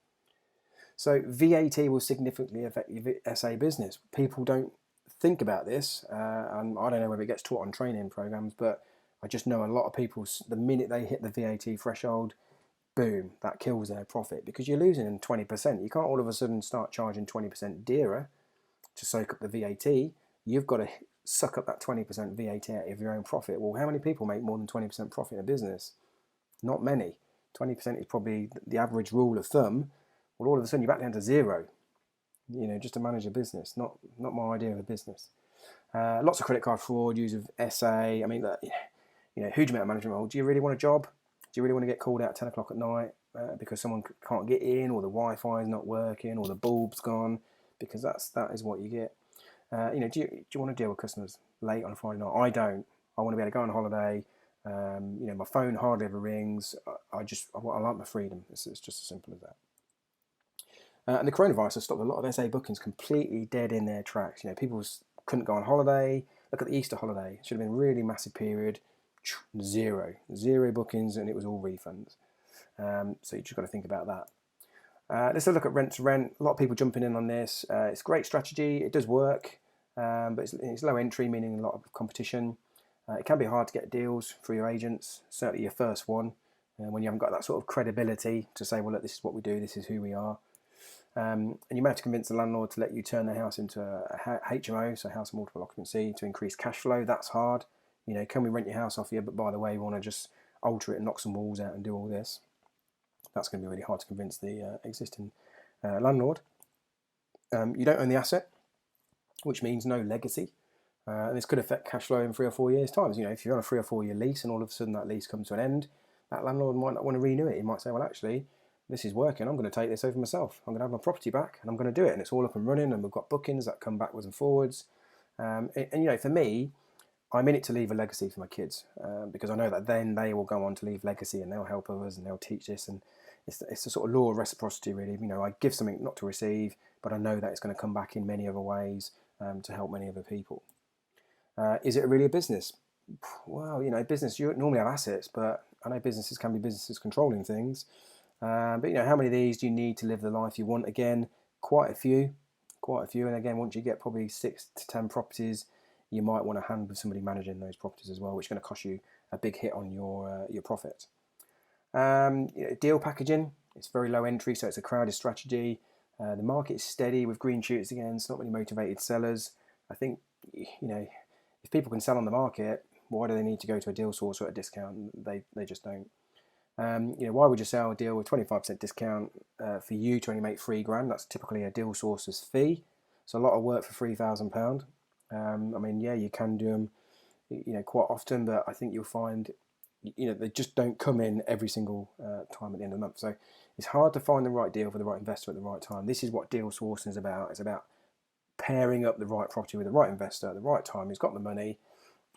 So VAT will significantly affect your SA business. People don't think about this, and I don't know whether it gets taught on training programs, but I just know a lot of people, the minute they hit the VAT threshold, boom, that kills their profit, because you're losing 20%. You can't all of a sudden start charging 20% dearer to soak up the VAT. You've got to suck up that 20% VAT out of your own profit. Well, how many people make more than 20% profit in a business? Not many. 20% is probably the average rule of thumb. Well, all of a sudden you're back down to zero, just to manage a business. Not my idea of a business. Lots of credit card fraud, use of SA. I mean, huge amount of management role. Do you really want a job? Do you really want to get called out at 10 o'clock at night because someone can't get in, or the Wi-Fi is not working, or the bulb's gone? Because that is what you get. Do you want to deal with customers late on a Friday night? I don't. I want to be able to go on holiday. My phone hardly ever rings. I like my freedom. It's just as simple as that. And the coronavirus has stopped a lot of SA bookings completely dead in their tracks. People couldn't go on holiday. Look at the Easter holiday. It should have been a really massive period. Zero bookings, and it was all refunds. So you just got to think about that. Let's have a look at rent to rent. A lot of people jumping in on this. It's a great strategy. It does work, but it's low entry, meaning a lot of competition. It can be hard to get deals for your agents, certainly your first one, when you haven't got that sort of credibility to say, well, look, this is what we do, this is who we are. And you may have to convince the landlord to let you turn their house into a HMO, so house of multiple occupancy, to increase cash flow. That's hard. Can we rent your house off you, but by the way, we want to just alter it and knock some walls out and do all this. That's going to be really hard to convince the existing landlord. You don't own the asset, which means no legacy. And this could affect cash flow in 3 or 4 years' time. If you're on a 3 or 4 year lease and all of a sudden that lease comes to an end, that landlord might not want to renew it. He might say, well, actually, this is working. I'm going to take this over myself. I'm going to have my property back, and I'm going to do it. And it's all up and running, and we've got bookings that come backwards and forwards. And for me, I'm in it to leave a legacy for my kids, because I know that then they will go on to leave legacy, and they'll help others, and they'll teach this. And it's a sort of law of reciprocity, really. I give something not to receive, but I know that it's going to come back in many other ways to help many other people. Is it really a business? Well, business, you normally have assets, but I know businesses can be businesses controlling things. But how many of these do you need to live the life you want? Again, quite a few. And again, once you get probably 6 to 10 properties, you might want to hand with somebody managing those properties as well, which is going to cost you a big hit on your profit. Deal packaging, it's very low entry, so it's a crowded strategy. The market is steady with green shoots again. It's not many motivated sellers. I think, if people can sell on the market, why do they need to go to a deal source or a discount? They just don't. Why would you sell a deal with 25% discount for you to only make £3,000? That's typically a deal sourcer's fee. So a lot of work for £3,000. You can do them, quite often, but I think you'll find, they just don't come in every single time at the end of the month. So it's hard to find the right deal for the right investor at the right time. This is what deal sourcing is about. It's about pairing up the right property with the right investor at the right time who's got the money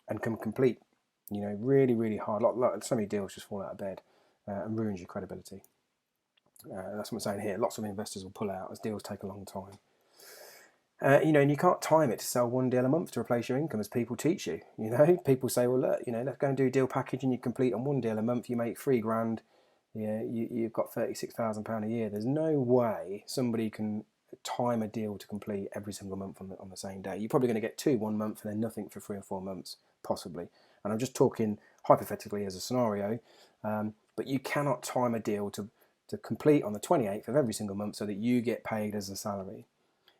and can complete. Really, really hard. So many deals just fall out of bed and ruins your credibility. That's what I'm saying here. Lots of investors will pull out as deals take a long time. And you can't time it to sell one deal a month to replace your income, as people teach you. People say, well, look, let's go and do a deal package, and you complete on one deal a month, you make £3,000. Yeah, you've got £36,000 a year. There's no way somebody can time a deal to complete every single month on the same day. You're probably going to get 2 1 month and then nothing for 3 or 4 months, possibly. And I'm just talking hypothetically as a scenario, but you cannot time a deal to complete on the 28th of every single month so that you get paid as a salary.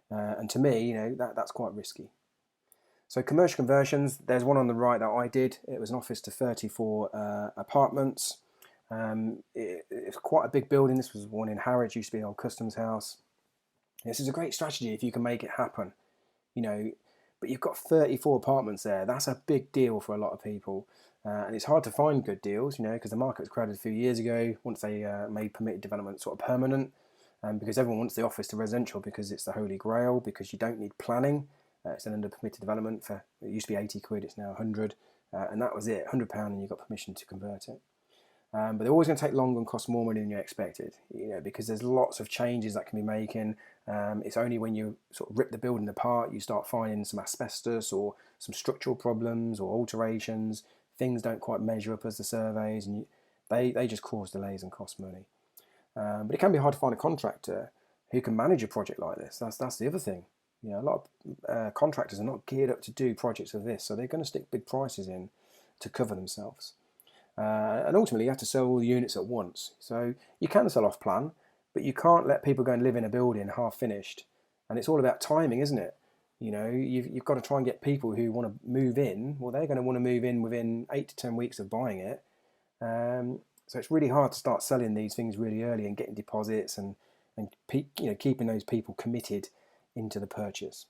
And to me, that's quite risky. So commercial conversions, there's one on the right that I did. It was an office to 34 apartments. It's quite a big building. This was one in Harwich, used to be an old customs house. This is a great strategy if you can make it happen, but you've got 34 apartments there. That's a big deal for a lot of people. And it's hard to find good deals, because the market was crowded a few years ago, once they made permitted development sort of permanent. Because everyone wants the office to residential because it's the holy grail, because you don't need planning. It's then under permitted development it used to be 80 quid, it's now 100. And that was it, £100, and you got permission to convert it. But they're always going to take longer and cost more money than you expected, because there's lots of changes that can be making. It's only when you sort of rip the building apart, you start finding some asbestos or some structural problems or alterations. Things don't quite measure up as the surveys, and they just cause delays and cost money. But it can be hard to find a contractor who can manage a project like this. That's the other thing. A lot of contractors are not geared up to do projects of this, so they're going to stick big prices in to cover themselves. And ultimately, you have to sell all the units at once. So you can sell off plan, but you can't let people go and live in a building half finished. And it's all about timing, isn't it? You've got to try and get people who want to move in. Well, they're going to want to move in within 8 to 10 weeks of buying it. So it's really hard to start selling these things really early and getting deposits and keeping those people committed into the purchase.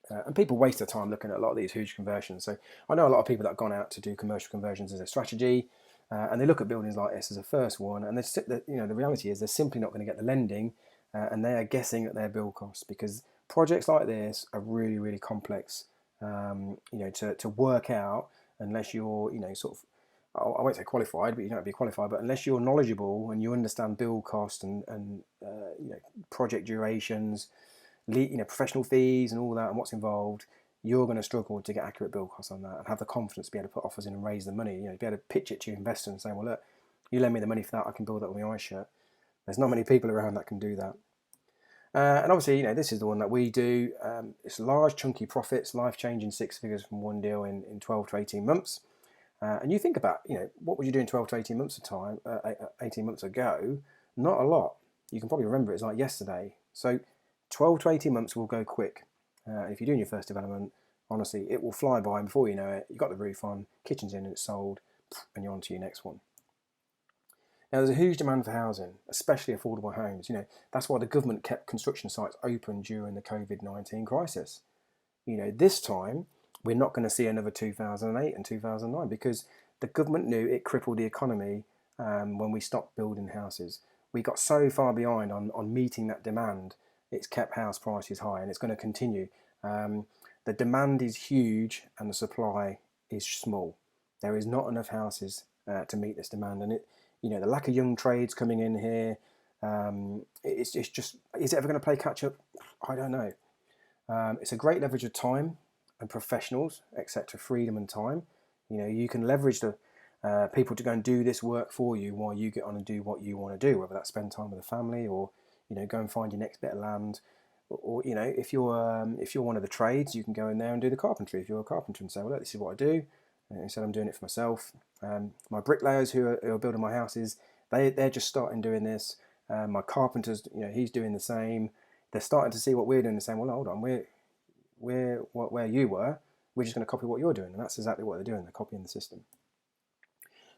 And people waste their time looking at a lot of these huge conversions. So I know a lot of people that have gone out to do commercial conversions as a strategy, and they look at buildings like this as a first one, and the reality is they're simply not going to get the lending, and they are guessing at their build costs, because projects like this are really, really complex, to work out unless you're, sort of, I won't say qualified, but you don't have to be qualified, but unless you're knowledgeable and you understand build cost and project durations, professional fees and all that and what's involved, you're going to struggle to get accurate build costs on that and have the confidence to be able to put offers in and raise the money, be able to pitch it to your investor and say, well, look, you lend me the money for that, I can build that with my eyes shut. There's not many people around that can do that. And obviously, this is the one that we do. It's large, chunky profits, life-changing 6 figures from one deal in 12 to 18 months. And you think about, what would you do in 12 to 18 months of time, 18 months ago? Not a lot. You can probably remember it's like yesterday. So 12 to 18 months will go quick. If you're doing your first development, honestly, it will fly by, and before you know it, you've got the roof on, kitchen's in and it's sold, and you're on to your next one. Now, there's a huge demand for housing, especially affordable homes. That's why the government kept construction sites open during the COVID-19 crisis. This time, we're not going to see another 2008 and 2009 because the government knew it crippled the economy when we stopped building houses. We got so far behind on meeting that demand, it's kept house prices high, and it's going to continue. The demand is huge and the supply is small. There is not enough houses to meet this demand, and the lack of young trades coming in here, it's just, is it ever going to play catch up? I don't know. It's a great leverage of time and professionals, etc., freedom and time. You can leverage the people to go and do this work for you while you get on and do what you want to do, whether that's spend time with the family or go and find your next bit of land, or if you're one of the trades, you can go in there and do the carpentry. If you're a carpenter and say, well, look, this is what I do, instead I'm doing it for myself. My bricklayers who are building my houses, they're just starting doing this. My carpenters, he's doing the same. They're starting to see what we're doing and saying, well, hold on, we're where you were, we're just going to copy what you're doing. And that's exactly what they're doing. They're copying the system.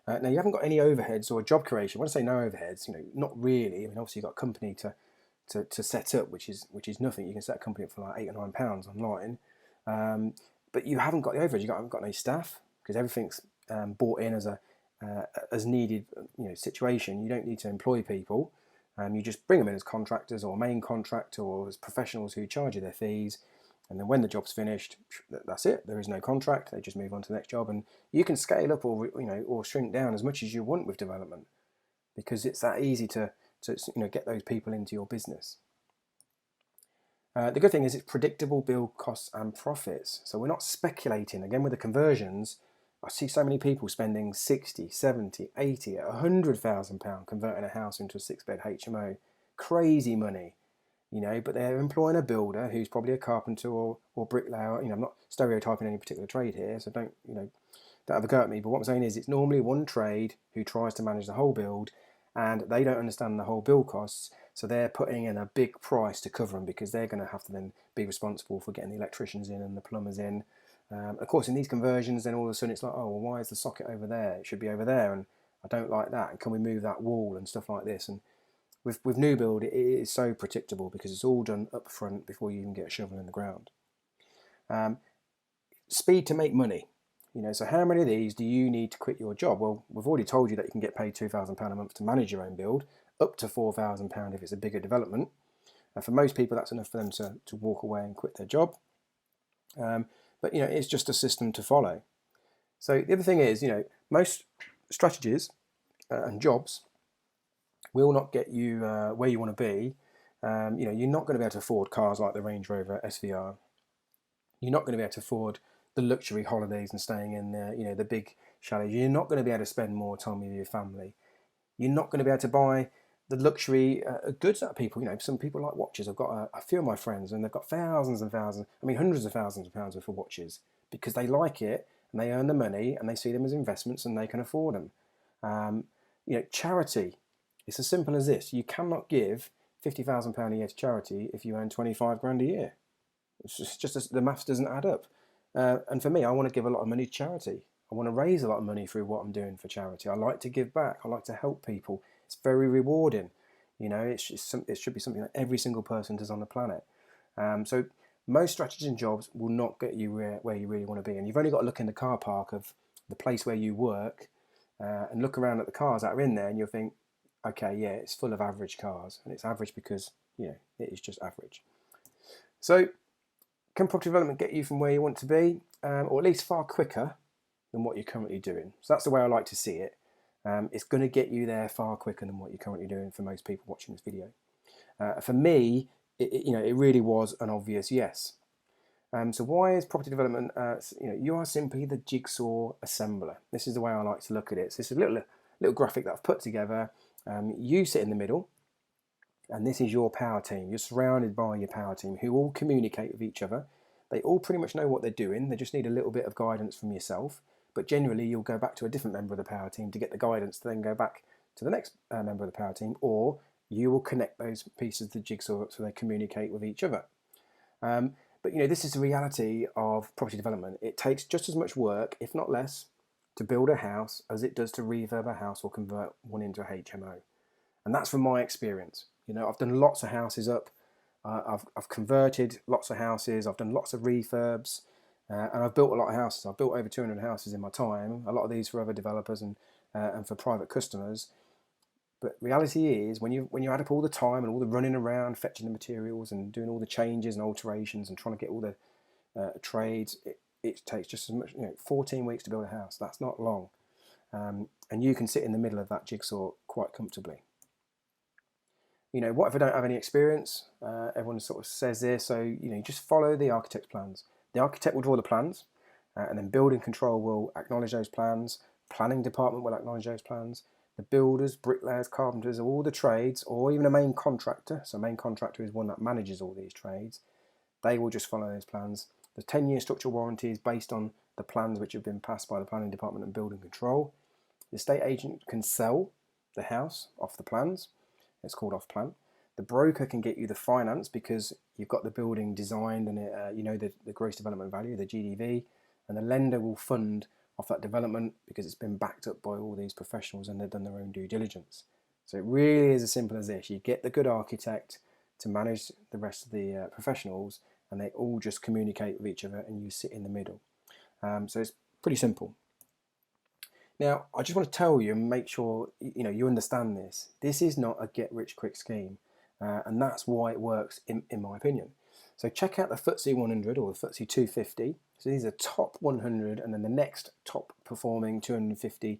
Now you haven't got any overheads or job creation. When I say no overheads, not really. I mean, obviously you've got a company to set up, which is nothing. You can set a company up for like £8 or £9 online, but you haven't got the overhead. You haven't got any staff because everything's bought in as a as needed situation. You don't need to employ people. You just bring them in as contractors or main contractor or as professionals who charge you their fees. And then when the job's finished, that's it. There is no contract. They just move on to the next job, and you can scale up or shrink down as much as you want with development because it's that easy to get those people into your business. The good thing is it's predictable build costs and profits. So we're not speculating. Again, with the conversions, I see so many people spending 60, 70, 80, £100,000 converting a house into a 6-bed HMO. Crazy money. But they're employing a builder who's probably a carpenter or bricklayer. I'm not stereotyping any particular trade here, so don't have a go at me. But what I'm saying is it's normally one trade who tries to manage the whole build, and they don't understand the whole build costs, so they're putting in a big price to cover them because they're going to have to then be responsible for getting the electricians in and the plumbers in. Of course, in these conversions, then all of a sudden it's like, oh, well, why is the socket over there? It should be over there, and I don't like that. And can we move that wall and stuff like this? And with new build, it is so predictable because it's all done up front before you even get a shovel in the ground. Speed to make money. So how many of these do you need to quit your job? Well, we've already told you that you can get paid £2,000 a month to manage your own build, up to £4,000 if it's a bigger development. For most people, that's enough for them to walk away and quit their job. But it's just a system to follow. So the other thing is, most strategies and jobs will not get you where you want to be. You're not going to be able to afford cars like the Range Rover SVR. You're not going to be able to afford the luxury holidays and staying in the big chalets. You're not going to be able to spend more time with your family. You're not going to be able to buy the luxury goods that people, some people like watches. I've got a few of my friends and they've got thousands and thousands, hundreds of thousands of pounds worth of watches because they like it and they earn the money and they see them as investments and they can afford them. Charity. It's as simple as this. You cannot give £50,000 a year to charity if you earn 25 grand a year. It's just the maths doesn't add up. And for me, I want to give a lot of money to charity. I want to raise a lot of money through what I'm doing for charity. I like to give back. I like to help people. It's very rewarding. It should be something that every single person does on the planet. So most strategies and jobs will not get you where you really want to be. And you've only got to look in the car park of the place where you work and look around at the cars that are in there and you'll think, okay, yeah, it's full of average cars. And it's average because, it is just average. So can property development get you from where you want to be, or at least far quicker than what you're currently doing? So that's the way I like to see it. It's going to get you there far quicker than what you're currently doing for most people watching this video. For me, it really was an obvious yes. So why is property development? You are simply the jigsaw assembler. This is the way I like to look at it. So it's a little graphic that I've put together. You sit in the middle, and this is your power team. You're surrounded by your power team who all communicate with each other. They all pretty much know what they're doing. They just need a little bit of guidance from yourself. But generally, you'll go back to a different member of the power team to get the guidance to then go back to the next member of the power team, or you will connect those pieces of the jigsaw so they communicate with each other. But this is the reality of property development. It takes just as much work, if not less, to build a house as it does to refurb a house or convert one into a HMO. And that's from my experience. I've done lots of houses up. I've converted lots of houses. I've done lots of refurbs. And I've built a lot of houses. I've built over 200 houses in my time. A lot of these for other developers and for private customers. But reality is, when you add up all the time and all the running around, fetching the materials and doing all the changes and alterations and trying to get all the trades, it takes just as much. 14 weeks to build a house. That's not long, and you can sit in the middle of that jigsaw quite comfortably. What if I don't have any experience? Everyone sort of says this, so just follow the architect's plans. The architect will draw the plans, and then building control will acknowledge those plans. Planning department will acknowledge those plans. The builders, bricklayers, carpenters, all the trades, or even a main contractor. So a main contractor is one that manages all these trades. They will just follow those plans. The 10-year structural warranty is based on the plans which have been passed by the planning department and building control. The estate agent can sell the house off the plans. It's called off plan. The broker can get you the finance because you've got the building designed and the gross development value, the GDV, and the lender will fund off that development because it's been backed up by all these professionals and they've done their own due diligence. So it really is as simple as this. You get the good architect to manage the rest of the professionals, and they all just communicate with each other, and you sit in the middle. So it's pretty simple. Now, I just want to tell you and make sure you understand this. This is not a get-rich-quick scheme, and that's why it works, in my opinion. So check out the FTSE 100 or the FTSE 250. So these are top 100, and then the next top performing 250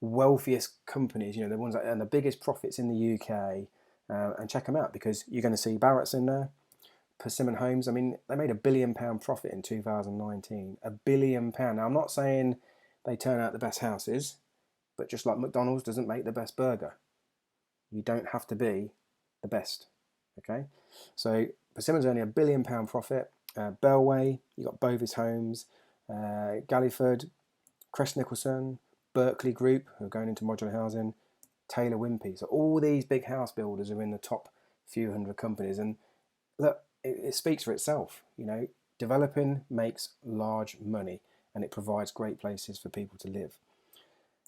wealthiest companies. The ones that earn the biggest profits in the UK, and check them out because you're going to see Barratt's in there. Persimmon Homes. I mean, they made £1 billion profit in 2019. £1 billion. Now, I'm not saying they turn out the best houses, but just like McDonald's doesn't make the best burger, you don't have to be the best. Okay, so Persimmon's only £1 billion profit. Bellway, you got Bovis Homes, Galliford, Crest Nicholson, Berkeley Group, who are going into modular housing, Taylor Wimpey. So all these big house builders are in the top few hundred companies, and look, it speaks for itself. Developing makes large money, and it provides great places for people to live.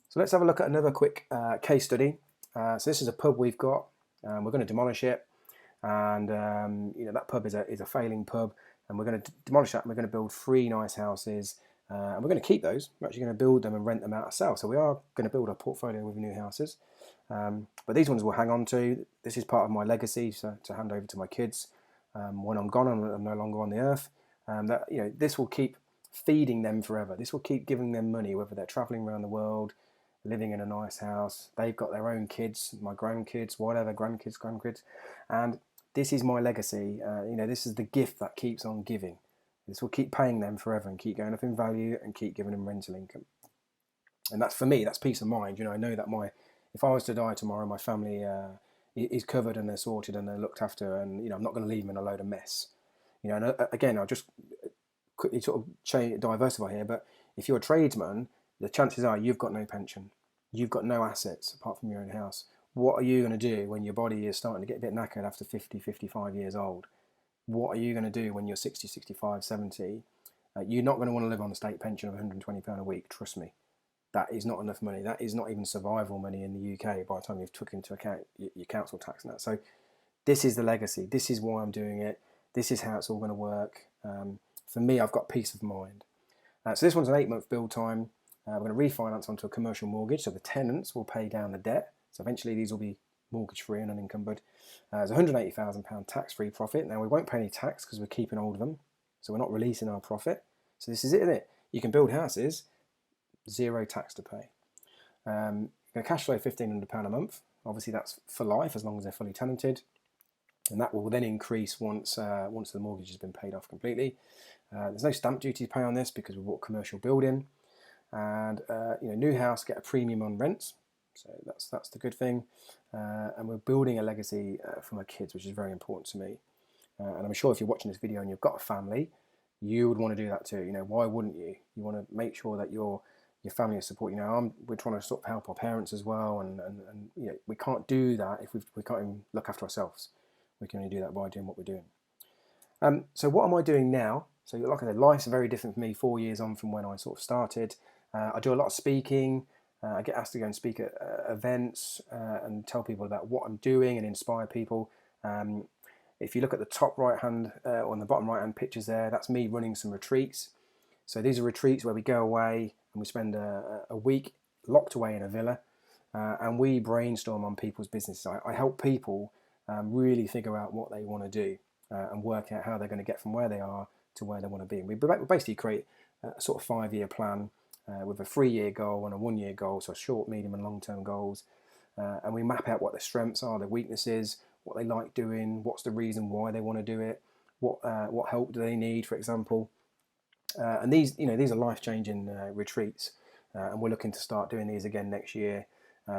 So let's have a look at another quick case study. So this is a pub we've got. We're going to demolish it, and that pub is a failing pub, and we're going to demolish that, and we're going to build 3 nice houses, and we're going to keep those. We're actually going to build them and rent them out ourselves. So we are going to build a portfolio with new houses, but these ones we'll hang on to. This is part of my legacy, so to hand over to my kids when I'm gone and I'm no longer on the earth. This will keep feeding them forever. This will keep giving them money, whether they're traveling around the world, living in a nice house, they've got their own kids, my grandkids, whatever, grandkids, and this is my legacy. This is the gift that keeps on giving. This will keep paying them forever and keep going up in value and keep giving them rental income. And that's, for me, that's peace of mind. I know that if I was to die tomorrow, my family is covered and they're sorted and they're looked after, and I'm not going to leave them in a load of mess. And again, I'll just quickly sort of diversify here, but if you're a tradesman, the chances are you've got no pension, you've got no assets apart from your own house. What are you going to do when your body is starting to get a bit knackered after 50, 55 years old? What are you going to do when you're 60, 65, 70? You're not going to want to live on a state pension of £120 a week, trust me. That is not enough money. That is not even survival money in the UK by the time you've took into account your council tax and that. So this is the legacy. This is why I'm doing it. This is how it's all going to work. For me, I've got peace of mind. So this one's an 8-month build time. We're going to refinance onto a commercial mortgage, so the tenants will pay down the debt. So eventually these will be mortgage-free and unencumbered. There's £180,000 tax-free profit. Now, we won't pay any tax because we're keeping hold of them, so we're not releasing our profit. So this is it, isn't it? You can build houses, 0 tax to pay. Going to cash flow £1,500 a month. Obviously, that's for life as long as they're fully tenanted, and that will then increase once the mortgage has been paid off completely. There's no stamp duty to pay on this because we bought a commercial building, and new house, get a premium on rents. So that's the good thing, and we're building a legacy for my kids, which is very important to me. And I'm sure if you're watching this video and you've got a family, you would want to do that too. Why wouldn't you? You want to make sure that your family is supporting. We're trying to sort of help our parents as well, and we can't do that if we can't even look after ourselves. We can only do that by doing what we're doing. So what am I doing now? So like I said, life's very different for me 4 years on from when I sort of started. I do a lot of speaking. I get asked to go and speak at events and tell people about what I'm doing and inspire people. If you look at the top right hand or on the bottom right hand pictures there, that's me running some retreats. So these are retreats where we go away and we spend a week locked away in a villa, and we brainstorm on people's businesses. I help people really figure out what they want to do and work out how they're going to get from where they are to where they want to be. And we basically create a sort of 5-year plan with a 3-year goal and a 1-year goal, so short, medium and long-term goals. And we map out what their strengths are, their weaknesses, what they like doing, what's the reason why they want to do it, what help do they need, for example. And these are life-changing retreats, and we're looking to start doing these again next year.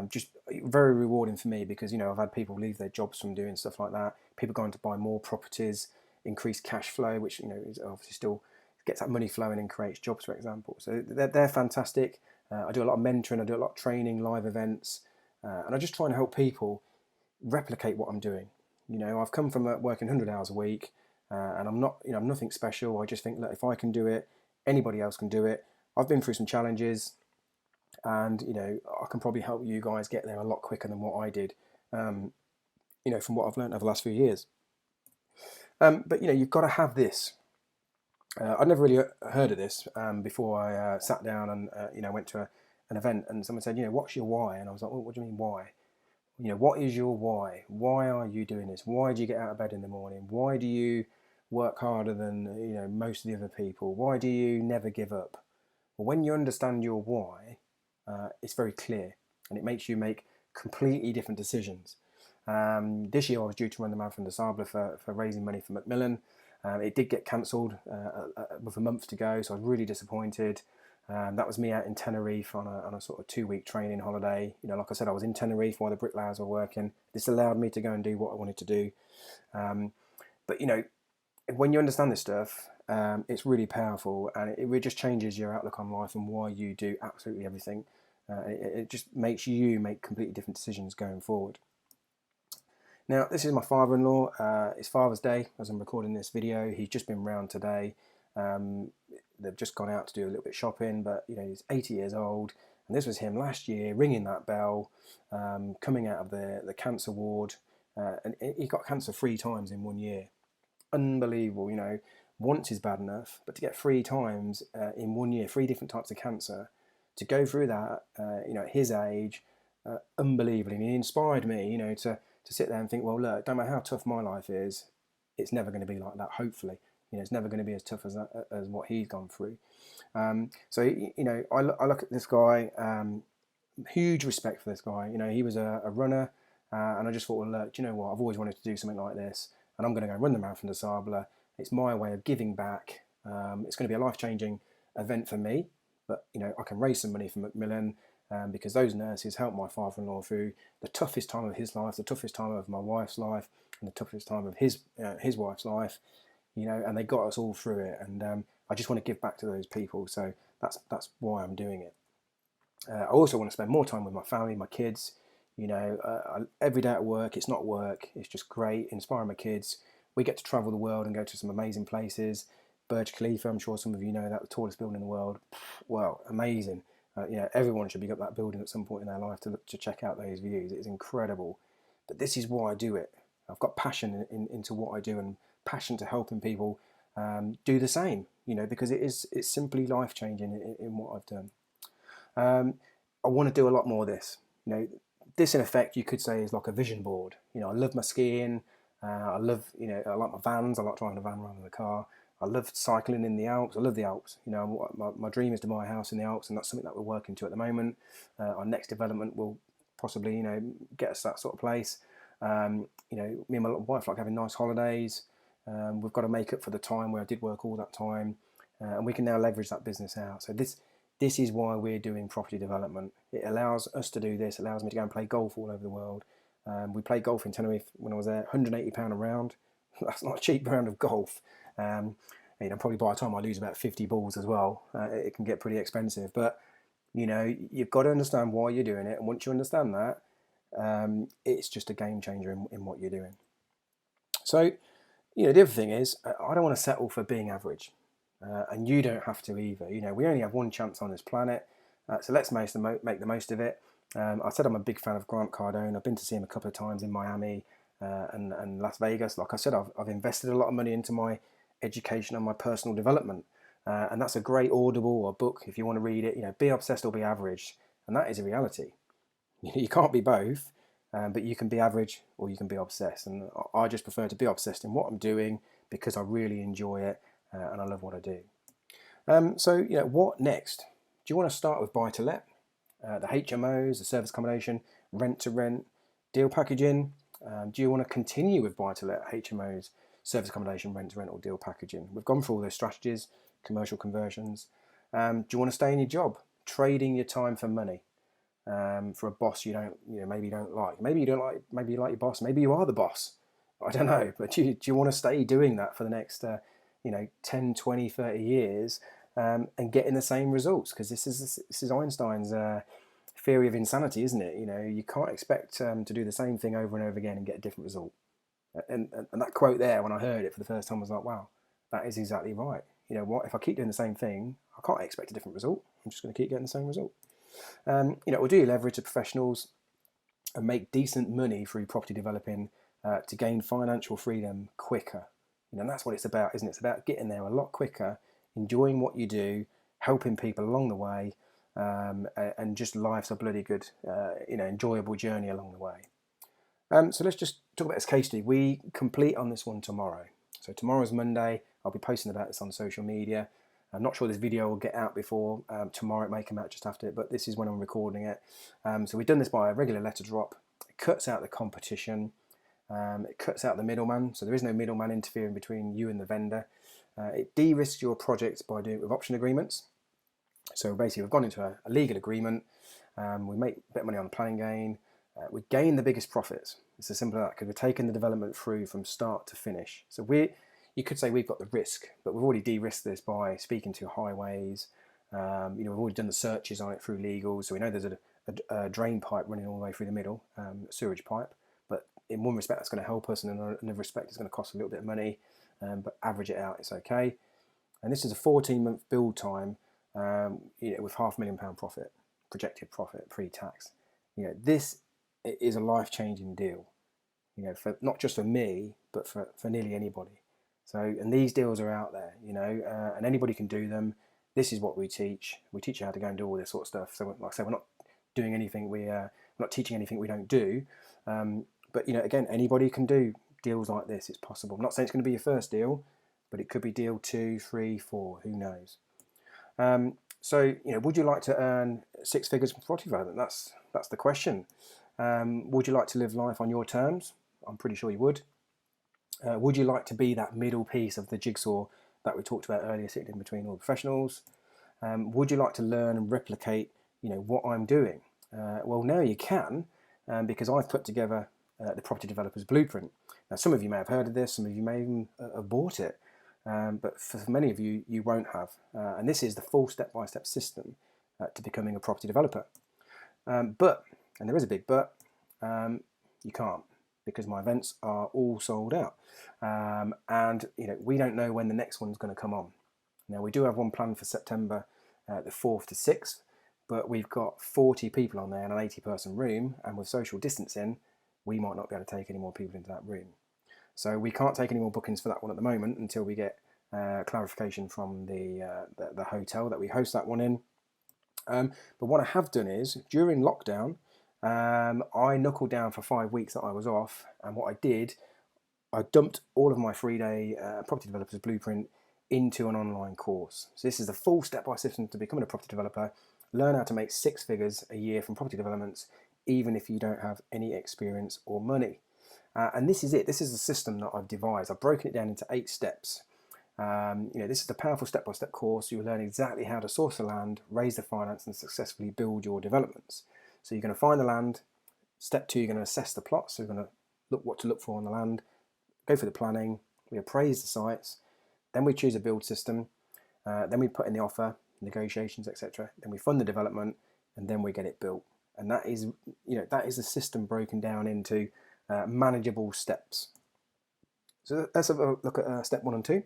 Just very rewarding for me because I've had people leave their jobs from doing stuff like that. People going to buy more properties, increase cash flow, which is obviously still gets that money flowing and creates jobs, for example. So they're fantastic. I do a lot of mentoring, I do a lot of training, live events, and I just try and help people replicate what I'm doing. I've come from working 100 hours a week, and I'm not, I'm nothing special. I just think, look, if I can do it, anybody else can do it. I've been through some challenges, and I can probably help you guys get there a lot quicker than what I did. From what I've learned over the last few years. But you've got to have this. I'd never really heard of this before I sat down and went to an event, and someone said, what's your why? And I was like, well, what do you mean why? What is your why? Why are you doing this? Why do you get out of bed in the morning? Why do you work harder than most of the other people? Why do you never give up? Well, when you understand your why, it's very clear, and it makes you make completely different decisions. This year I was due to run the Marathon des Sables for raising money for Macmillan. It did get cancelled with a month to go, so I was really disappointed. That was me out in Tenerife on a sort of 2-week training holiday. Like I said, I was in Tenerife while the bricklayers were working. This allowed me to go and do what I wanted to do. But when you understand this stuff, it's really powerful, and it just changes your outlook on life and why you do absolutely everything. It just makes you make completely different decisions going forward. Now, this is my father-in-law. It's Father's Day as I'm recording this video. He's just been round today. They've just gone out to do a little bit of shopping, but he's 80 years old, and this was him last year ringing that bell, coming out of the cancer ward, and he got cancer 3 times in 1 year. Unbelievable. Once is bad enough, but to get 3 times in 1 year, 3 different types of cancer, to go through that, at his age, unbelievable. And he inspired me, to sit there and think, well, look, don't matter how tough my life is, it's never going to be like that, hopefully. It's never going to be as tough as what he's gone through. So I look at this guy, huge respect for this guy. He was a runner, and I just thought, well, look, do you know what? I've always wanted to do something like this, and I'm going to go run the Marathon des Sables. It's my way of giving back. It's going to be a life-changing event for me, but I can raise some money for Macmillan. Because those nurses helped my father-in-law through the toughest time of his life, the toughest time of my wife's life, and the toughest time of his wife's life, and they got us all through it. And I just want to give back to those people, so that's why I'm doing it. I also want to spend more time with my family, my kids. Every day at work, it's not work, it's just great, inspiring my kids. We get to travel the world and go to some amazing places. Burj Khalifa, I'm sure some of you know that, the tallest building in the world. Well, amazing. Everyone should be up that building at some point in their life to check out those views. It is incredible. But this is why I do it. I've got passion into what I do, and passion to helping people do the same, because it's simply life-changing in what I've done. I want to do a lot more of this. This in effect you could say is like a vision board. I love my skiing. I love, I like my vans. I like driving a van rather than a car. I love cycling in the Alps. I love the Alps. My dream is to buy a house in the Alps, and that's something that we're working to at the moment. Our next development will possibly, get us that sort of place. Me and my little wife like having nice holidays. We've got to make up for the time where I did work all that time, and we can now leverage that business out. So this is why we're doing property development. It allows us to do this. It allows me to go and play golf all over the world. We played golf in Tenerife when I was there, £180 a round. That's not a cheap round of golf. Probably by the time I lose about 50 balls as well, it can get pretty expensive. But you've got to understand why you're doing it, and once you understand that, it's just a game changer in what you're doing. So, the other thing is, I don't want to settle for being average, and you don't have to either. We only have one chance on this planet, so let's make the most of it. I said I'm a big fan of Grant Cardone. I've been to see him a couple of times in Miami and Las Vegas. Like I said, I've invested a lot of money into my education and my personal development, and that's a great audible or book if you want to read it. Be obsessed or be average, and that is a reality. You can't be both, but you can be average or you can be obsessed, and I just prefer to be obsessed in what I'm doing because I really enjoy it and I love what I do. So what next? Do you want to start with buy to let, the HMOs, the service accommodation, rent to rent, deal packaging? Do you want to continue with buy to let, HMOs, service accommodation, rent to rent, or deal packaging? We've gone through all those strategies, commercial conversions. Do you want to stay in your job, trading your time for money, for a boss you don't, maybe you don't like, maybe you like your boss, maybe you are the boss, I don't know, but do you want to stay doing that for the next 10, 20, 30 years and getting the same results? Because this is Einstein's theory of insanity, isn't it? You can't expect to do the same thing over and over again and get a different result. And that quote there, when I heard it for the first time, I was like, wow, that is exactly right. What if I keep doing the same thing, I can't expect a different result. I'm just going to keep getting the same result. Or do you leverage the professionals and make decent money through property developing to gain financial freedom quicker? And that's what it's about, isn't it? It's about getting there a lot quicker, enjoying what you do, helping people along the way, and just life's a bloody good, enjoyable journey along the way. So let's just talk about this case study. We complete on this one tomorrow. So tomorrow's Monday. I'll be posting about this on social media. I'm not sure this video will get out before tomorrow. It may come out just after it, but this is when I'm recording it. So we've done this by a regular letter drop. It cuts out the competition. It cuts out the middleman, so there is no middleman interfering between you and the vendor. It de-risks your project by doing it with option agreements. So basically, we've gone into a legal agreement. We make a bit of money on the planning gain. We gain the biggest profits. It's as simple as that, because we're taking the development through from start to finish. So you could say we've got the risk, but we've already de-risked this by speaking to highways. We've already done the searches on it through legal, so we know there's a drain pipe running all the way through the middle, a sewage pipe. But in one respect, that's going to help us, and in another respect, it's going to cost a little bit of money. But average it out, it's okay. And this is a 14-month build time, with £500,000 profit, projected profit pre-tax. This is a life-changing deal. For not just for me, but for nearly anybody. So, and these deals are out there, and anybody can do them. This is what we teach. We teach you how to go and do all this sort of stuff. So, like I say, we're not doing anything. We're not teaching anything we don't do. But again, anybody can do deals like this. It's possible. I'm not saying it's going to be your first deal, but it could be deal 2, 3, 4. Who knows? So, would you like to earn 6 figures from property development? That's the question. Would you like to live life on your terms? I'm pretty sure you would. Would you like to be that middle piece of the jigsaw that we talked about earlier, sitting in between all the professionals? Would you like to learn and replicate, what I'm doing? Well, now you can, because I've put together the Property Developer's Blueprint. Now, some of you may have heard of this, some of you may even have bought it, but for many of you, you won't have. And this is the full step-by-step system to becoming a property developer. But, and there is a big but, you can't, because my events are all sold out. And we don't know when the next one's going to come on. Now, we do have one planned for September the 4th to 6th, but we've got 40 people on there in an 80-person room, and with social distancing, we might not be able to take any more people into that room. So we can't take any more bookings for that one at the moment until we get clarification from the hotel that we host that one in. But what I have done is, during lockdown, I knuckled down for 5 weeks that I was off, and what I did, I dumped all of my 3-day Property Developer's Blueprint into an online course. So this is the full step-by-step system to becoming a property developer. Learn how to make 6 figures a year from property developments, even if you don't have any experience or money. And this is it. This is the system that I've devised. I've broken it down into 8 steps. This is the powerful step-by-step course. You'll learn exactly how to source the land, raise the finance, and successfully build your developments. So you're going to find the land. Step 2, you're going to assess the plot. So you're going to look what to look for on the land, go for the planning, we appraise the sites, then we choose a build system, then we put in the offer, negotiations, etc. Then we fund the development, and then we get it built. And that is, that is a system broken down into manageable steps. So let's have a look at step 1 and 2.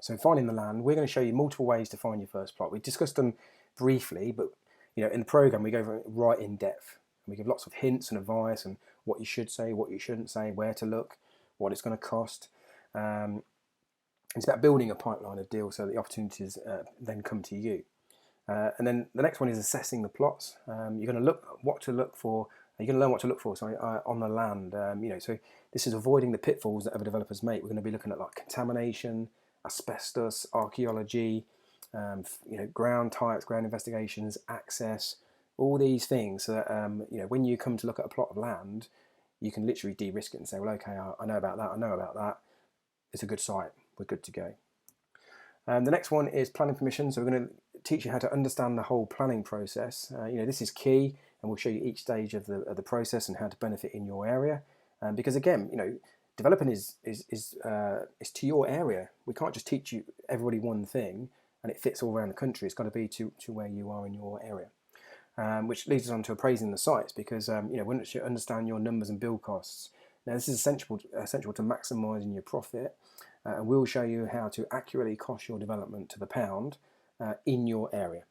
So finding the land, we're going to show you multiple ways to find your first plot. We discussed them briefly, but in the program we go right in depth. We give lots of hints and advice and what you should say, what you shouldn't say, where to look, what it's going to cost. It's about building a pipeline of deals so the opportunities then come to you. And then the next one is assessing the plots. You're going to look what to look for. You're going to learn what to look for. On the land. So this is avoiding the pitfalls that other developers make. We're going to be looking at like contamination, asbestos, archaeology, ground types, ground investigations, access, all these things. So that when you come to look at a plot of land, you can literally de-risk it and say, well, okay, I know about that. I know about that. It's a good site. We're good to go. The next one is planning permission. So we're going to teach you how to understand the whole planning process. This is key, and we'll show you each stage of the process and how to benefit in your area. Because again, developing is to your area. We can't just teach you everybody one thing and it fits all around the country. It's got to be to where you are in your area. Which leads us on to appraising the sites, because once you understand your numbers and build costs. Now this is essential to maximising your profit. And we'll show you how to accurately cost your development to the pound, in your area.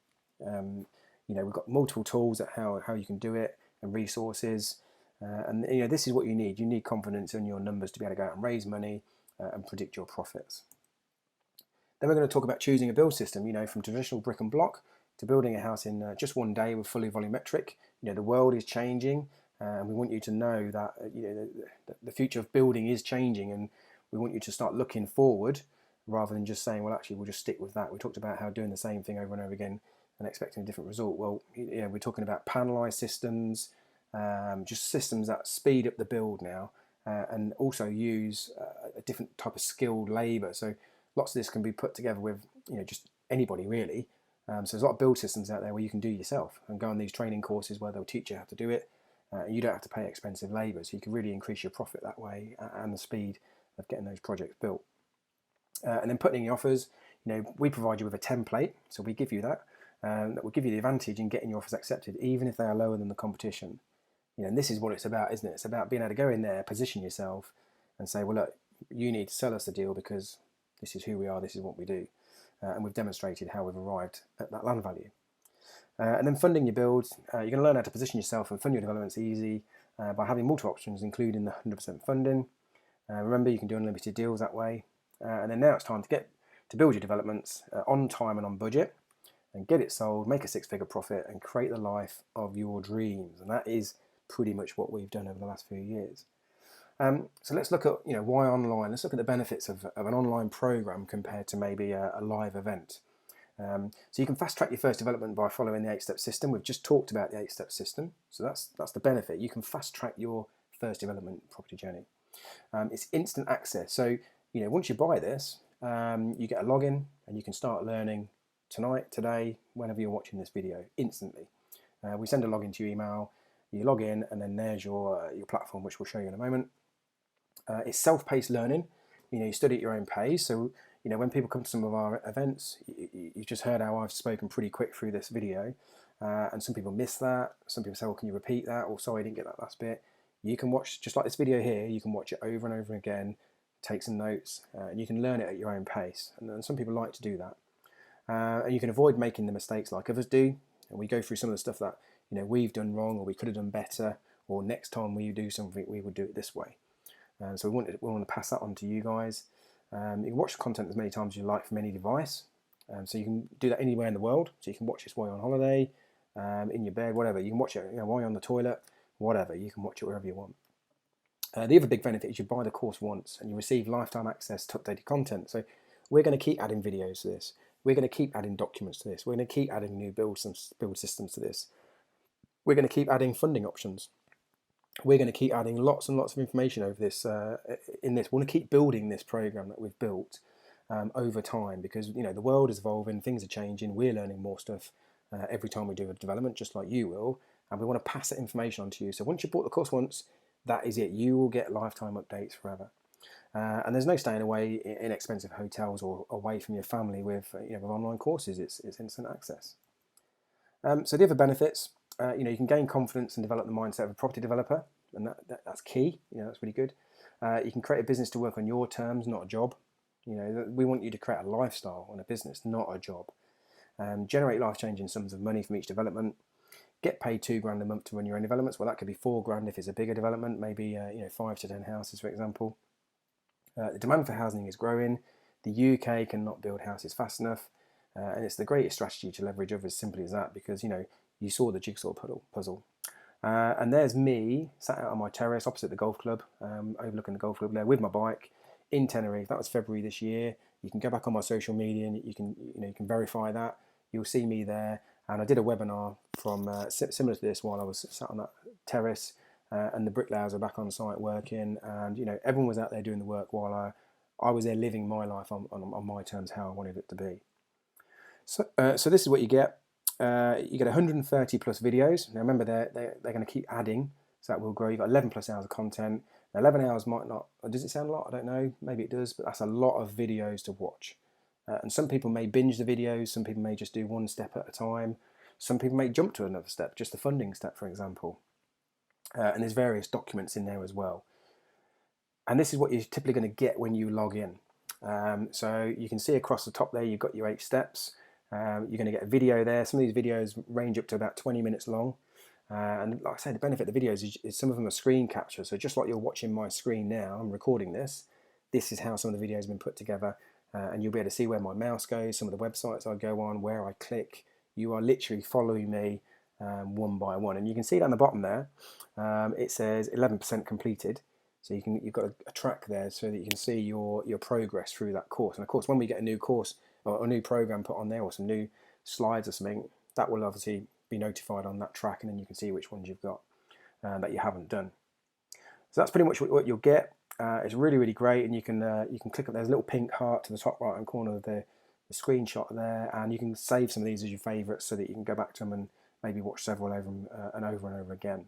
We've got multiple tools at how you can do it and resources. And this is what you need. You need confidence in your numbers to be able to go out and raise money and predict your profits. Then we're going to talk about choosing a build system, from traditional brick and block to building a house in just one day with fully volumetric. The world is changing, and we want you to know that the future of building is changing, and we want you to start looking forward rather than just saying, well, actually, we'll just stick with that. We talked about how doing the same thing over and over again and expecting a different result. Well, we're talking about panelized systems, just systems that speed up the build now, and also use a different type of skilled labour. So lots of this can be put together with just anybody really. So there's a lot of build systems out there where you can do yourself and go on these training courses where they'll teach you how to do it. You don't have to pay expensive labour, so you can really increase your profit that way and the speed of getting those projects built. And then putting in your offers, we provide you with a template, so we give you that. That will give you the advantage in getting your offers accepted, even if they are lower than the competition. And this is what it's about, isn't it? It's about being able to go in there, position yourself, and say, well, look, you need to sell us the deal because this is who we are, this is what we do. And we've demonstrated how we've arrived at that land value. And then funding your builds, you're going to learn how to position yourself and fund your developments easy by having multiple options, including the 100% funding. Remember, you can do unlimited deals that way. And then now it's time to build your developments on time and on budget, and get it sold, make a six-figure profit, and create the life of your dreams. And that is pretty much what we've done over the last few years. So let's look at why online. Let's look at the benefits of an online program compared to maybe a live event. So you can fast track your first development by following the 8-step system. We've just talked about the 8-step system, so that's the benefit. You can fast track your first development property journey. It's instant access. So once you buy this, you get a login and you can start learning tonight, today, whenever you're watching this video, instantly. We send a login to your email. You log in, and then there's your platform, which we'll show you in a moment. It's self-paced learning. You study at your own pace. So when people come to some of our events, you've just heard how I've spoken pretty quick through this video, and some people miss that. Some people say, well, can you repeat that? Or sorry, I didn't get that last bit. You can watch, just like this video here, you can watch it over and over again, take some notes, and you can learn it at your own pace. And some people like to do that. And you can avoid making the mistakes like others do. And we go through some of the stuff that we've done wrong, or we could have done better, or next time we do something, we would do it this way. So we want to pass that on to you guys. You can watch the content as many times as you like from any device. So you can do that anywhere in the world. So you can watch this while you're on holiday, in your bed, whatever. You can watch it while you're on the toilet, whatever. You can watch it wherever you want. The other big benefit is you buy the course once and you receive lifetime access to updated content. So we're going to keep adding videos to this. We're going to keep adding documents to this. We're going to keep adding new build systems to this. We're going to keep adding funding options. We're going to keep adding lots and lots of information over this. In this, we want to keep building this program that we've built over time, because the world is evolving, things are changing. We're learning more stuff every time we do a development, just like you will, and we want to pass that information on to you. So once you bought the course once, that is it. You will get lifetime updates forever. And there's no staying away in expensive hotels or away from your family with with online courses. It's instant access. So the other benefits, you can gain confidence and develop the mindset of a property developer, and that's key. That's really good. You can create a business to work on your terms, not a job. We want you to create a lifestyle and a business, not a job. Generate life-changing sums of money from each development. Get paid $2,000 a month to run your own developments. Well, that could be $4,000 if it's a bigger development, maybe 5 to 10 houses, for example. The demand for housing is growing. The UK cannot build houses fast enough, and it's the greatest strategy to leverage others. Simply as that, because you saw the jigsaw puzzle. And there's me sat out on my terrace opposite the golf club, overlooking the golf club there with my bike in Tenerife. That was February this year. You can go back on my social media and you can verify that. You'll see me there. And I did a webinar from similar to this while I was sat on that terrace, and the bricklayers are back on site working, and everyone was out there doing the work while I was there living my life on my terms, how I wanted it to be. So this is what you get. You get 130 plus videos. Now remember, they're going to keep adding, so that will grow. You've got 11 plus hours of content. Now 11 hours might not, does it sound a lot? I don't know, maybe it does, but that's a lot of videos to watch. And some people may binge the videos, some people may just do one step at a time. Some people may jump to another step, just the funding step, for example. And there's various documents in there as well. And this is what you're typically going to get when you log in. So you can see across the top there, you've got your 8 steps. You're going to get a video there. Some of these videos range up to about 20 minutes long. And like I say, the benefit of the videos is some of them are screen capture. So just like you're watching my screen now, I'm recording this. This is how some of the videos have been put together. And you'll be able to see where my mouse goes, some of the websites I go on, where I click. You are literally following me one by one. And you can see down the bottom there, it says 11% completed. So you've got a track there so that you can see your progress through that course. And of course, when we get a new course or a new program put on there or some new slides or something, that will obviously be notified on that track, and then you can see which ones you've got that you haven't done. So that's pretty much what you'll get. It's really, really great, and you can click on, there's a little pink heart to the top right hand corner of the screenshot there, and you can save some of these as your favourites so that you can go back to them and maybe watch several over them and over again.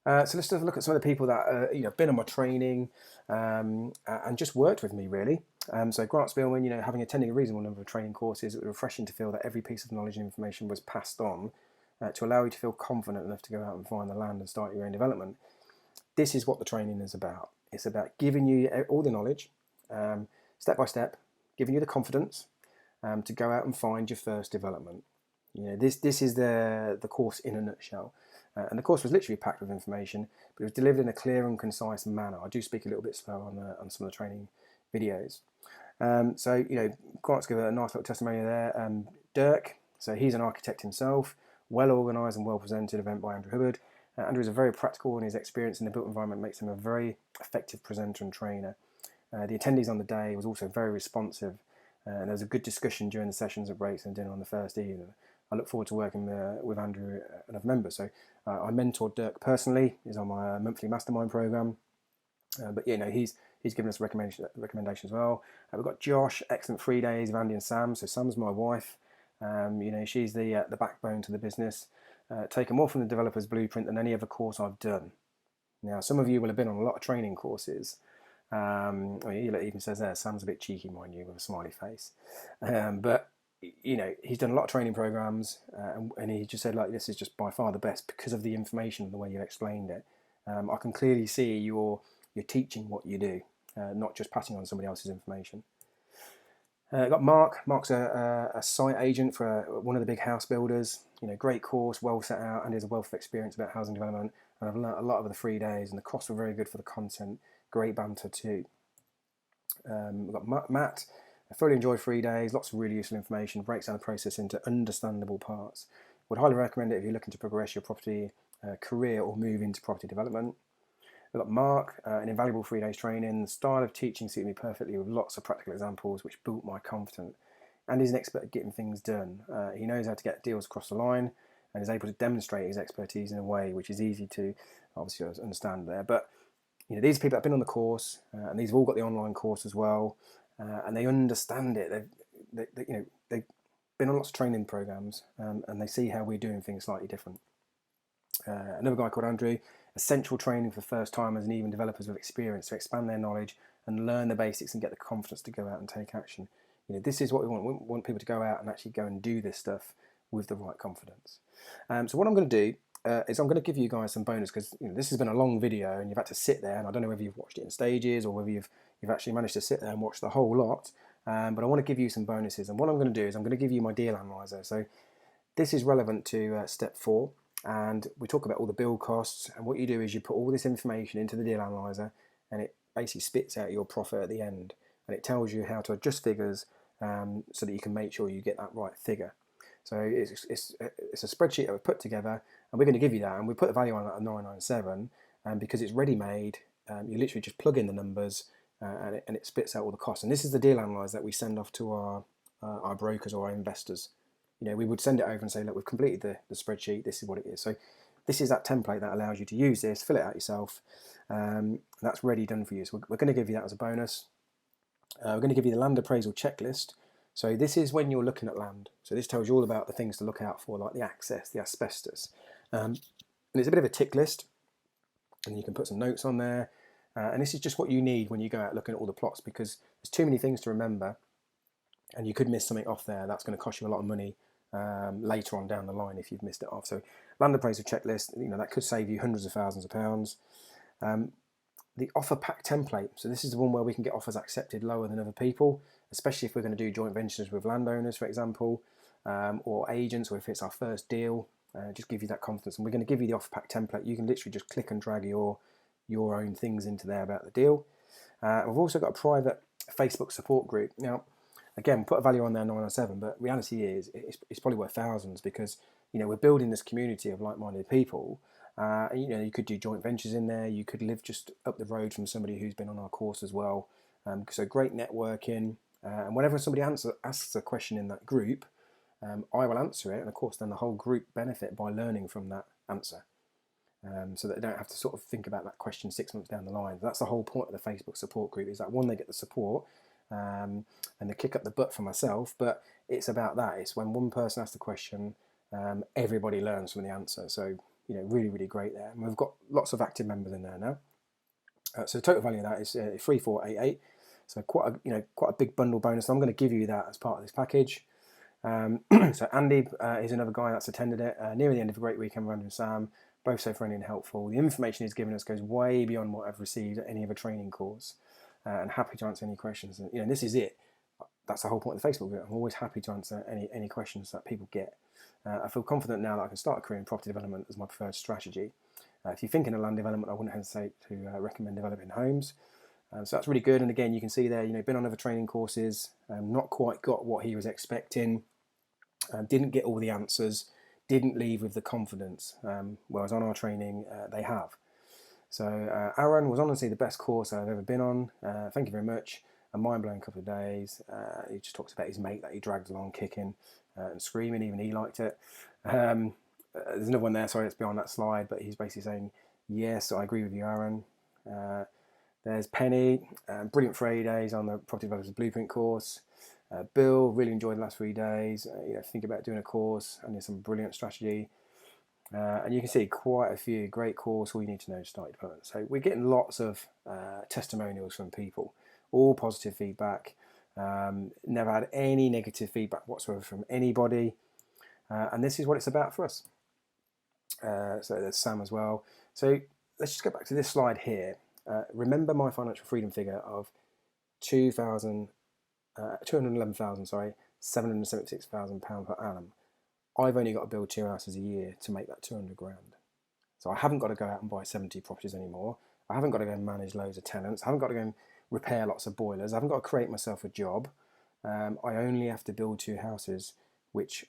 So let's have a look at some of the people that have been on my training and just worked with me really. So Grant Spielman, having attended a reasonable number of training courses, it was refreshing to feel that every piece of knowledge and information was passed on to allow you to feel confident enough to go out and find the land and start your own development. This is what the training is about. It's about giving you all the knowledge, step by step, giving you the confidence to go out and find your first development. This is the course in a nutshell. And the course was literally packed with information, but it was delivered in a clear and concise manner. I do speak a little bit slow on some of the training videos. Grant's given a nice little testimony there. Dirk, so he's an architect himself, well organised and well presented event by Andrew Hubbard. Andrew is a very practical, and his experience in the built environment makes him a very effective presenter and trainer. The attendees on the day was also very responsive, and there was a good discussion during the sessions at breaks and dinner on the first evening. I look forward to working with Andrew and other members. So I mentored Dirk personally. He's on my monthly mastermind program. But he's given us a recommendation as well. We've got Josh, excellent 3 days of Andy and Sam. So Sam's my wife. She's the backbone to the business. Taken more from the developer's blueprint than any other course I've done. Now, some of you will have been on a lot of training courses. He even says there, Sam's a bit cheeky, mind you, with a smiley face. But he's done a lot of training programs, and he just said, this is just by far the best because of the information and the way you've explained it. I can clearly see you're teaching what you do, not just passing on somebody else's information. Got Mark. Mark's a site agent for one of the big house builders. Great course, well set out, and has a wealth of experience about housing development. And I've learnt a lot over the 3 days, and the costs were very good for the content. Great banter too. We've got Matt. I thoroughly enjoyed 3 days. Lots of really useful information. Breaks down the process into understandable parts. Would highly recommend it if you're looking to progress your property career or move into property development. We've got Mark, an invaluable 3 days training. The style of teaching suited me perfectly with lots of practical examples which built my confidence. And he's an expert at getting things done. He knows how to get deals across the line and is able to demonstrate his expertise in a way which is easy to obviously understand there. But these people that have been on the course, and these have all got the online course as well, and they understand it. They've been on lots of training programs, and they see how we're doing things slightly different. Another guy called Andrew, essential training for first timers and even developers with experience to expand their knowledge and learn the basics and get the confidence to go out and take action. This is what we want. We want people to go out and actually go and do this stuff with the right confidence. So what I'm going to do is I'm going to give you guys some bonus, because this has been a long video and you've had to sit there, and I don't know whether you've watched it in stages or whether you've actually managed to sit there and watch the whole lot. But I want to give you some bonuses, and what I'm going to do is I'm going to give you my deal analyzer. So this is relevant to step 4. And we talk about all the build costs, and what you do is you put all this information into the deal analyzer, and it basically spits out your profit at the end, and it tells you how to adjust figures so that you can make sure you get that right figure. So it's a spreadsheet that we've put together, and we're going to give you that, and we put the value on at 997, and because it's ready made, you literally just plug in the numbers and it spits out all the costs. And this is the deal analyzer that we send off to our brokers or our investors. We would send it over and say, look, we've completed the spreadsheet, this is what it is. So this is that template that allows you to use this, fill it out yourself, that's ready, done for you. So we're going to give you that as a bonus. We're going to give you the land appraisal checklist. So this is when you're looking at land. So this tells you all about the things to look out for, like the access, the asbestos. And it's a bit of a tick list, and you can put some notes on there. And this is just what you need when you go out looking at all the plots, because there's too many things to remember, and you could miss something off there. That's going to cost you a lot of money later on down the line if you've missed it off. So land appraisal checklist, that could save you hundreds of thousands of pounds. The offer pack template. So this is the one where we can get offers accepted lower than other people. especially if we're going to do joint ventures with landowners, for example, or agents, or if it's our first deal. Just give you that confidence. And we're going to give you the offer pack template. You can literally just click and drag your own things into there about the deal. We've also got a private Facebook support group. Now, again, put a value on there, 907, but reality is it's probably worth thousands, because we're building this community of like-minded people. You could do joint ventures in there. You could live just up the road from somebody who's been on our course as well. So great networking. And whenever somebody asks a question in that group, I will answer it, and of course then the whole group benefit by learning from that answer, so that they don't have to sort of think about that question 6 months down the line. That's the whole point of the Facebook support group, is that one, they get the support, and they kick up the butt for myself, but it's about that. It's when one person asks the question, everybody learns from the answer. So really, really great there. And we've got lots of active members in there now. So the total value of that is 3488. So quite a big bundle bonus. I'm going to give you that as part of this package. So Andy is another guy that's attended it. Near the end of a great weekend with Andrew and Sam, both so friendly and helpful. The information he's given us goes way beyond what I've received at any other training course, and happy to answer any questions. And this is it. That's the whole point of the Facebook group. I'm always happy to answer any questions that people get. I feel confident now that I can start a career in property development as my preferred strategy. If you're thinking of land development, I wouldn't hesitate to recommend developing homes. So that's really good. And again, you can see there, been on other training courses, not quite got what he was expecting, didn't get all the answers, didn't leave with the confidence, whereas on our training, they have. So Aaron was honestly the best course I've ever been on. Thank you very much. A mind-blowing couple of days. He just talks about his mate that he dragged along kicking and screaming. Even he liked it. There's another one there, sorry, it's beyond that slide, but he's basically saying, yes, I agree with you, Aaron. There's Penny, brilliant for 8 days on the Property Developers Blueprint course. Bill, really enjoyed the last 3 days. Think about doing a course, and there's some brilliant strategy. And you can see quite a few great course, all you need to know to start your development. So we're getting lots of testimonials from people, all positive feedback. Never had any negative feedback whatsoever from anybody. And this is what it's about for us. So there's Sam as well. So let's just go back to this slide here. Remember my financial freedom figure of £776,000 per annum. I've only got to build 2 houses a year to make that 200 grand. So I haven't got to go out and buy 70 properties anymore. I haven't got to go and manage loads of tenants. I haven't got to go and repair lots of boilers. I haven't got to create myself a job. I only have to build 2 houses, which,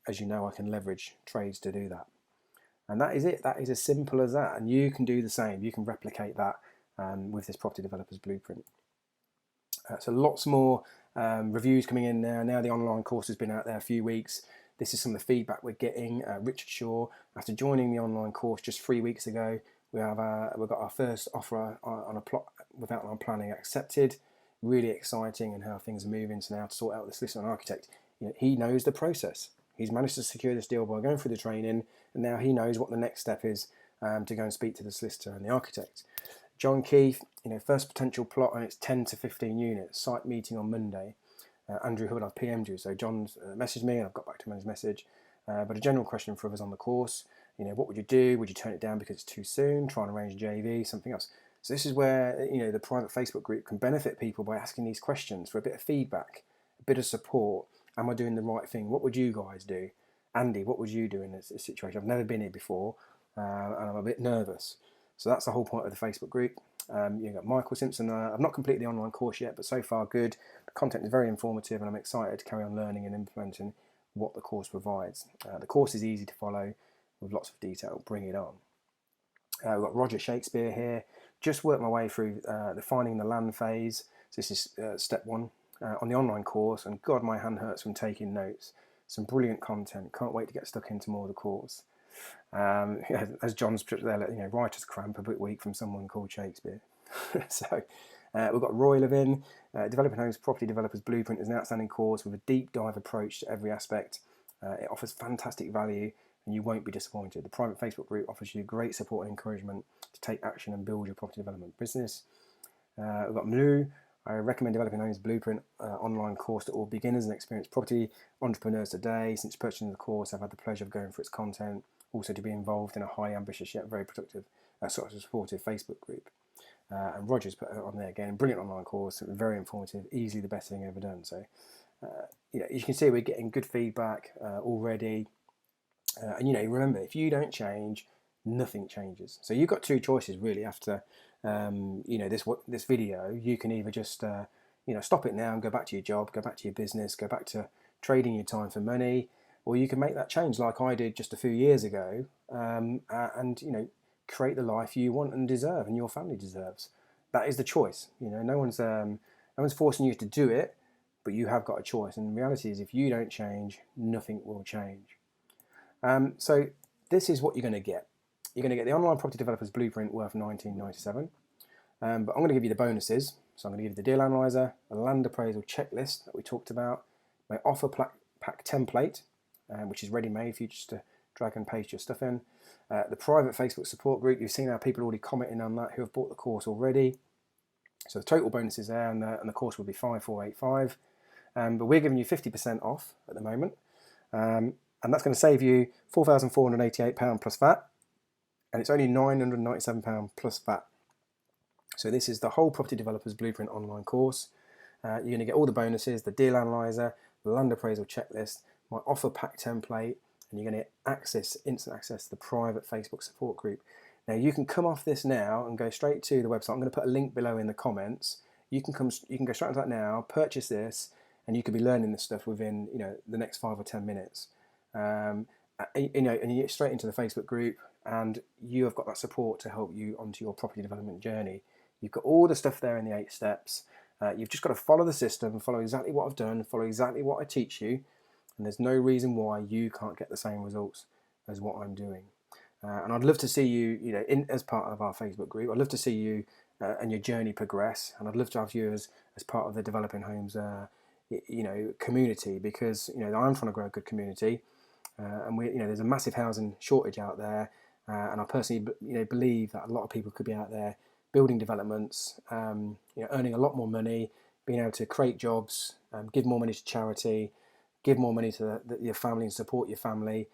as you know, I can leverage trades to do that. And that is it. That is as simple as that. And you can do the same. You can replicate that with this Property Developers Blueprint. So lots more reviews coming in now. Now the online course has been out there a few weeks. This is some of the feedback we're getting. Richard Shaw, after joining the online course just 3 weeks ago, we've got our first offer on a plot without our planning accepted. Really exciting, and how things are moving. So now to sort out the solicitor and architect, he knows the process. He's managed to secure this deal by going through the training, and now he knows what the next step is to go and speak to the solicitor and the architect. John Keith, first potential plot, and it's 10 to 15 units. Site meeting on Monday. Andrew Hubbard, I've PM'd you. So John's messaged me, and I've got back to him on his message. But a general question for others on the course, what would you do? Would you turn it down because it's too soon? Try and arrange JV, something else. So this is where, the private Facebook group can benefit people by asking these questions for a bit of feedback, a bit of support. Am I doing the right thing? What would you guys do? Andy, what would you do in this situation? I've never been here before, and I'm a bit nervous. So that's the whole point of the Facebook group. You've got Michael Simpson. I've not completed the online course yet, but so far good. The content is very informative, and I'm excited to carry on learning and implementing what the course provides. The course is easy to follow with lots of detail. Bring it on. We've got Roger Shakespeare here. Just worked my way through the finding the land phase. So this is step 1 on the online course, and God, my hand hurts from taking notes. Some brilliant content. Can't wait to get stuck into more of the course. As John's put there, writer's cramp, a bit weak from someone called Shakespeare. So we've got Roy Levin. Developing Homes Property Developers Blueprint is an outstanding course with a deep dive approach to every aspect. It offers fantastic value, and you won't be disappointed. The private Facebook group offers you great support and encouragement to take action and build your property development business. We've got Mlu. I recommend Developing Homes Blueprint online course to all beginners and experienced property entrepreneurs today. Since purchasing the course, I've had the pleasure of going through its content, also to be involved in a high ambitious yet very productive, supportive Facebook group. and Roger's put it on there again. Brilliant online course, very informative, easily the best thing ever done. So, you can see we're getting good feedback already. And remember, if you don't change, nothing changes. So you've got two choices really after this video. You can either just stop it now and go back to your job, go back to your business, go back to trading your time for money, or you can make that change like I did just a few years ago, and create the life you want and deserve, and your family deserves. That is the choice. No one's forcing you to do it, but you have got a choice. And the reality is, if you don't change, nothing will change. So this is what you're going to get. You're going to get the Online Property Developer's Blueprint worth $19.97. But I'm going to give you the bonuses. So I'm going to give you the Deal Analyzer, a Land Appraisal Checklist that we talked about, my Offer Pack Template, which is ready-made for you just to drag and paste your stuff in, the private Facebook support group. You've seen how people are already commenting on that who have bought the course already. So the total bonus is there, and the course will be $5,485. But we're giving you 50% off at the moment. And that's going to save you £4,488 plus VAT, and it's only £997 plus VAT. So this is the whole Property Developer's Blueprint online course. You're going to get all the bonuses, the Deal Analyzer, the Land Appraisal Checklist, my Offer Pack Template, and you're going to get instant access to the private Facebook support group. Now you can come off this now and go straight to the website. I'm going to put a link below in the comments. You can go straight to that now, purchase this, and you could be learning this stuff within the next 5 or 10 minutes. And you get straight into the Facebook group, and you have got that support to help you onto your property development journey. You've got all the stuff there in the 8 steps. You've just got to follow the system, follow exactly what I've done, follow exactly what I teach you, and there's no reason why you can't get the same results as what I'm doing. And I'd love to see you, as part of our Facebook group. I'd love to see you and your journey progress, and I'd love to have you as part of the Developing Homes, community, because I'm trying to grow a good community. And there's a massive housing shortage out there, and I personally, believe that a lot of people could be out there building developments, earning a lot more money, being able to create jobs, give more money to charity, give more money to your family and support your family,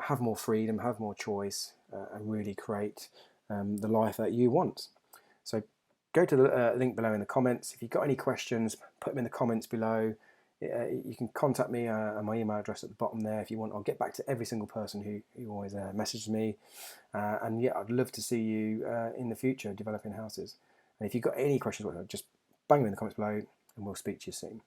have more freedom, have more choice, and really create the life that you want. So go to the link below in the comments. If you've got any questions, put them in the comments below. You can contact me on my email address at the bottom there if you want. I'll get back to every single person who always messages me. And yeah, I'd love to see you in the future developing houses. And if you've got any questions, just bang them in the comments below, and we'll speak to you soon.